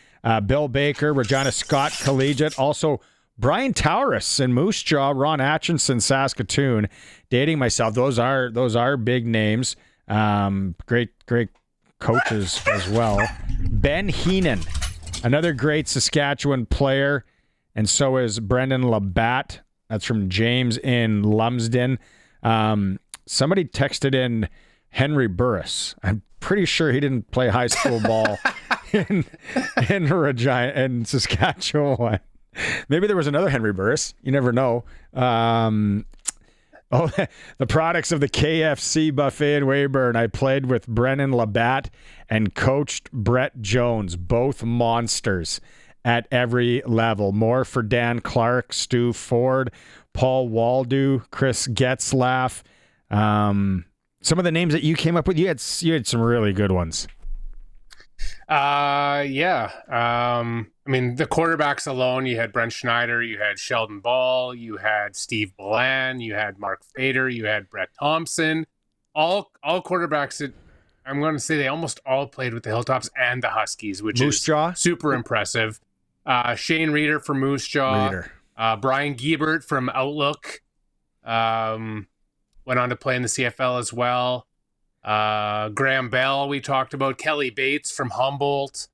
Bill Baker, Regina Scott Collegiate. Also, Brian Taurus in Moose Jaw, Ron Atchison, Saskatoon. Dating myself. Those are big names. Great coaches as well. Ben Heenan, another great Saskatchewan player. And so is Brendan Labatt. That's from James in Lumsden. Somebody texted in Henry Burris. I'm pretty sure he didn't play high school ball in Regina and Saskatchewan. Maybe there was another Henry Burris. You never know. The products of the KFC buffet in Weyburn. I played with Brennan Labatt and coached Brett Jones, both monsters at every level. More for Dan Clark, Stu Ford, Paul Waldo, Chris Getzlaff. Some of the names that you came up with, you had some really good ones. Yeah. I mean, the quarterbacks alone, you had Brent Schneider, you had Sheldon Ball, you had Steve Bland, you had Mark Fader, you had Brett Thompson. All quarterbacks that I'm going to say they almost all played with the Hilltops and the Huskies, which Moose Jaw? Super impressive. Shane Reeder from Moose Jaw. Brian Giebert from Outlook. Went on to play in the CFL as well. Graham Bell, we talked about. Kelly Bates from Humboldt.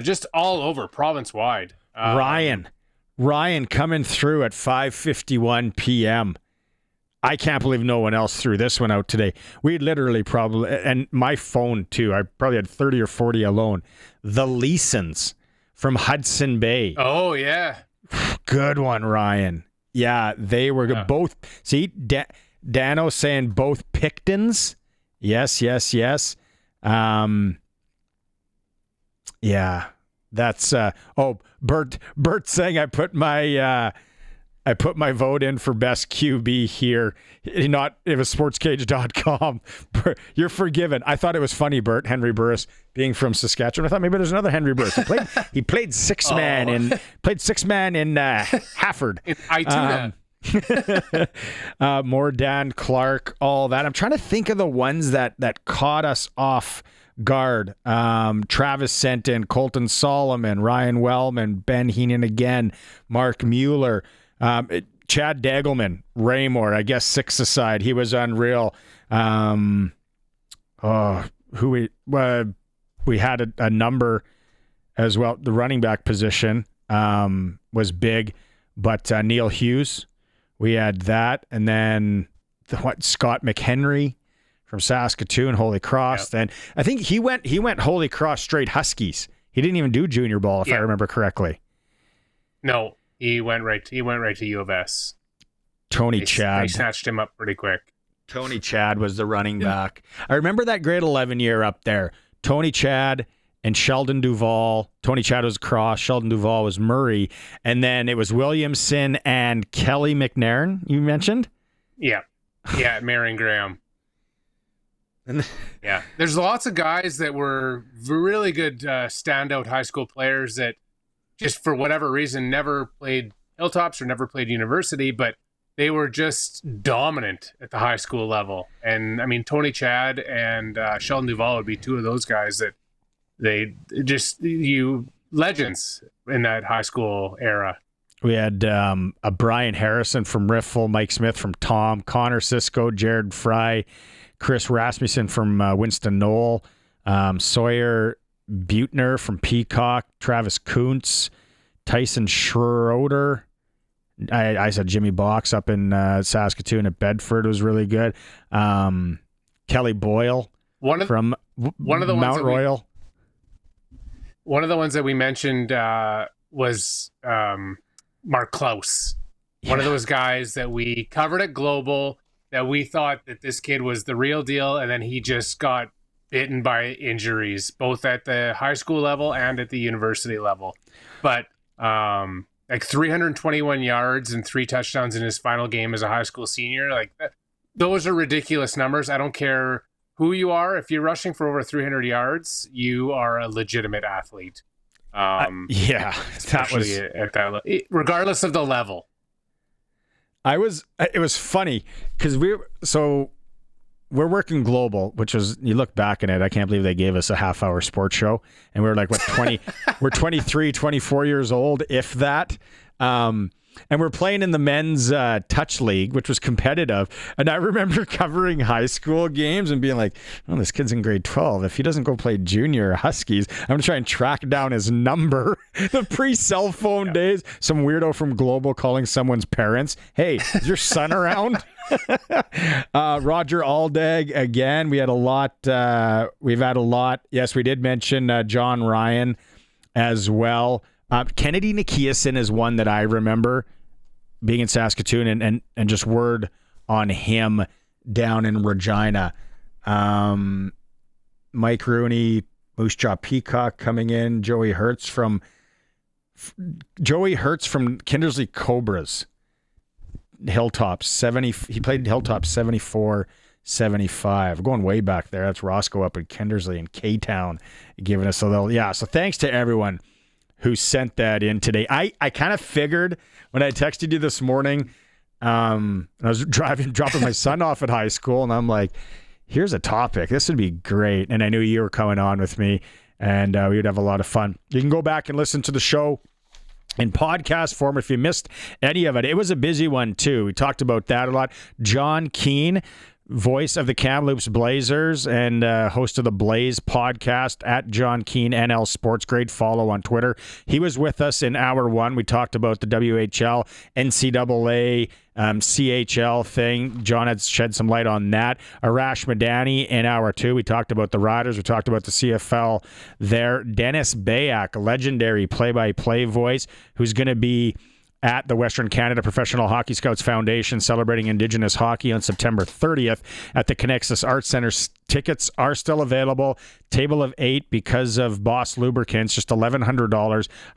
Just all over, province-wide. Ryan coming through at 5:51 p.m. I can't believe no one else threw this one out today. We literally probably, and my phone too, I probably had 30 or 40 alone. The Leesons from Hudson Bay. Oh, yeah. Good one, Ryan. Yeah, they were good. Both. See, Dano saying both Pictons. Yes. Yeah, that's. Bert saying I put my vote in for best QB here. It was SportsCage.com. You're forgiven. I thought it was funny, Bert, Henry Burris being from Saskatchewan. I thought maybe there's another Henry Burris. He played six man in Hafford. In Ituna. More Dan Clark, all that. I'm trying to think of the ones that caught us off guard. Travis Senton, Colton Solomon, Ryan Wellman, Ben Heenan again, Mark Mueller, Chad Dagelman, Raymore, I guess 6-a-side. He was unreal. We had a number as well. The running back position was big, but Neil Hughes, we had that. And then Scott McHenry from Saskatoon, Holy Cross. Then I think he went Holy Cross straight Huskies. He didn't even do junior ball, if I remember correctly. No, he went right to U of S. Tony Chad. They snatched him up pretty quick. Tony Chad was the running back. I remember that grade 11 year up there. Tony Chad and Sheldon Duvall. Tony Chad was Cross. Sheldon Duvall was Murray. And then it was Williamson and Kelly McNairn, you mentioned? Yeah, Marion Graham. Yeah, there's lots of guys that were really good standout high school players that just for whatever reason never played Hilltops or never played university, but they were just dominant at the high school level. And I mean, Tony Chad and Sheldon Duvall would be two of those guys that legends in that high school era. We had a Brian Harrison from Riffle, Mike Smith from Tom, Connor Cisco, Jared Fry, Chris Rasmussen from Winston Knoll, Sawyer Butner from Peacock, Travis Kuntz, Tyson Schroeder. I said Jimmy Box up in Saskatoon at Bedford was really good. Kelly Boyle from Mount Royal. One of the ones that we mentioned was Mark Klaus. One of those guys that we covered at Global that we thought that this kid was the real deal, and then he just got bitten by injuries, both at the high school level and at the university level. But like 321 yards and 3 touchdowns in his final game as a high school senior, like those are ridiculous numbers. I don't care who you are. If you're rushing for over 300 yards, you are a legitimate athlete. That was at that regardless of the level. It was funny because we're working global, which was, you look back in it, I can't believe they gave us a half-hour sports show, and we were like, what, 20, we're 23, 24 years old, if that. And we're playing in the men's touch league, which was competitive. And I remember covering high school games and being like, oh, this kid's in grade 12. If he doesn't go play junior Huskies, I'm going to try and track down his number. The pre-cell phone days, some weirdo from Global calling someone's parents. Hey, is your son around? Roger Aldag, again, we had a lot. We've had a lot. Yes, we did mention John Ryan as well. Kennedy Nikiasen is one that I remember being in Saskatoon and just word on him down in Regina. Mike Rooney, Moose Jaw Peacock coming in, Joey Hertz from Kindersley Cobras. Hilltops 70. He played Hilltops 74, 75. Going way back there. That's Roscoe up in Kindersley and K-Town giving us a little. Yeah, so thanks to everyone who sent that in today. I kind of figured when I texted you this morning, I was dropping my son off at high school, and I'm like, here's a topic. This would be great. And I knew you were coming on with me, and we would have a lot of fun. You can go back and listen to the show in podcast form if you missed any of it. It was a busy one, too. We talked about that a lot. John Keane, voice of the Kamloops Blazers and host of the Blaze podcast at John Keane NL Sports. Great follow on Twitter. He was with us in hour one. We talked about the WHL, NCAA, CHL thing. John had shed some light on that. Arash Madani in hour two. We talked about the Riders. We talked about the CFL there. Dennis Beyak, a legendary play-by-play voice who's going to be at the Western Canada Professional Hockey Scouts Foundation celebrating Indigenous hockey on September 30th at the Connexus Arts Center. Tickets are still available. Table of 8 because of Boss Lubricants, just $1,100,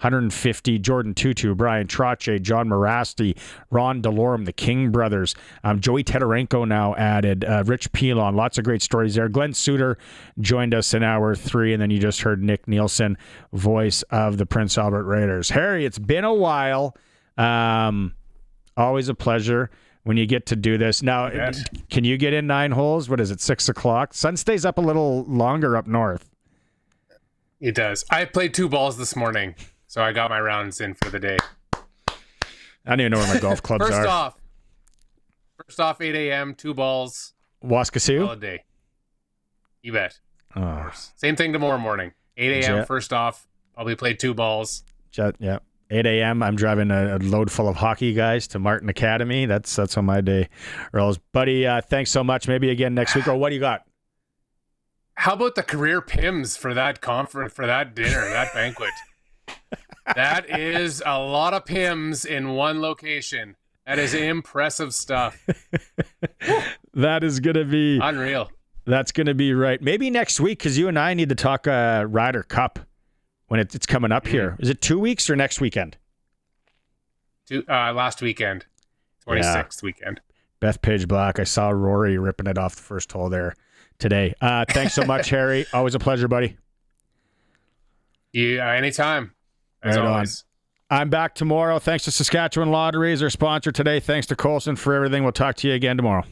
$150. Jordan Tutu, Brian Troche, John Morasti, Ron DeLorme, the King brothers, Joey Tedorenko now added, Rich Pilon, lots of great stories there. Glen Suitor joined us in hour 3, and then you just heard Nick Nielsen, voice of the Prince Albert Raiders. Harry, it's been a while. Always a pleasure when you get to do this. Now, can you get in 9 holes? What is it, 6 o'clock? Sun stays up a little longer up north. It does. I played 2 balls this morning, so I got my rounds in for the day. I don't even know where my golf clubs are. First off, 8 a.m., 2 balls. Waskasiu? All day. You bet. Oh. Same thing tomorrow morning. 8 a.m., first off, probably played 2 balls. Yeah. 8 a.m. I'm driving a load full of hockey guys to Martin Academy. That's how my day rolls. Buddy, thanks so much. Maybe again next week. Or what do you got? How about the career PIMS for that conference, for that dinner, that banquet? That is a lot of PIMS in one location. That is impressive stuff. That is going to be unreal. That's going to be right. Maybe next week, because you and I need to talk Ryder Cup. When it's coming up here. Is it 2 weeks or next weekend? Last weekend. 26th weekend. Beth Page Black. I saw Rory ripping it off the first hole there today. Thanks so much, Harry. Always a pleasure, buddy. Yeah, anytime. As always. I'm back tomorrow. Thanks to Saskatchewan Lotteries, our sponsor today. Thanks to Colson for everything. We'll talk to you again tomorrow.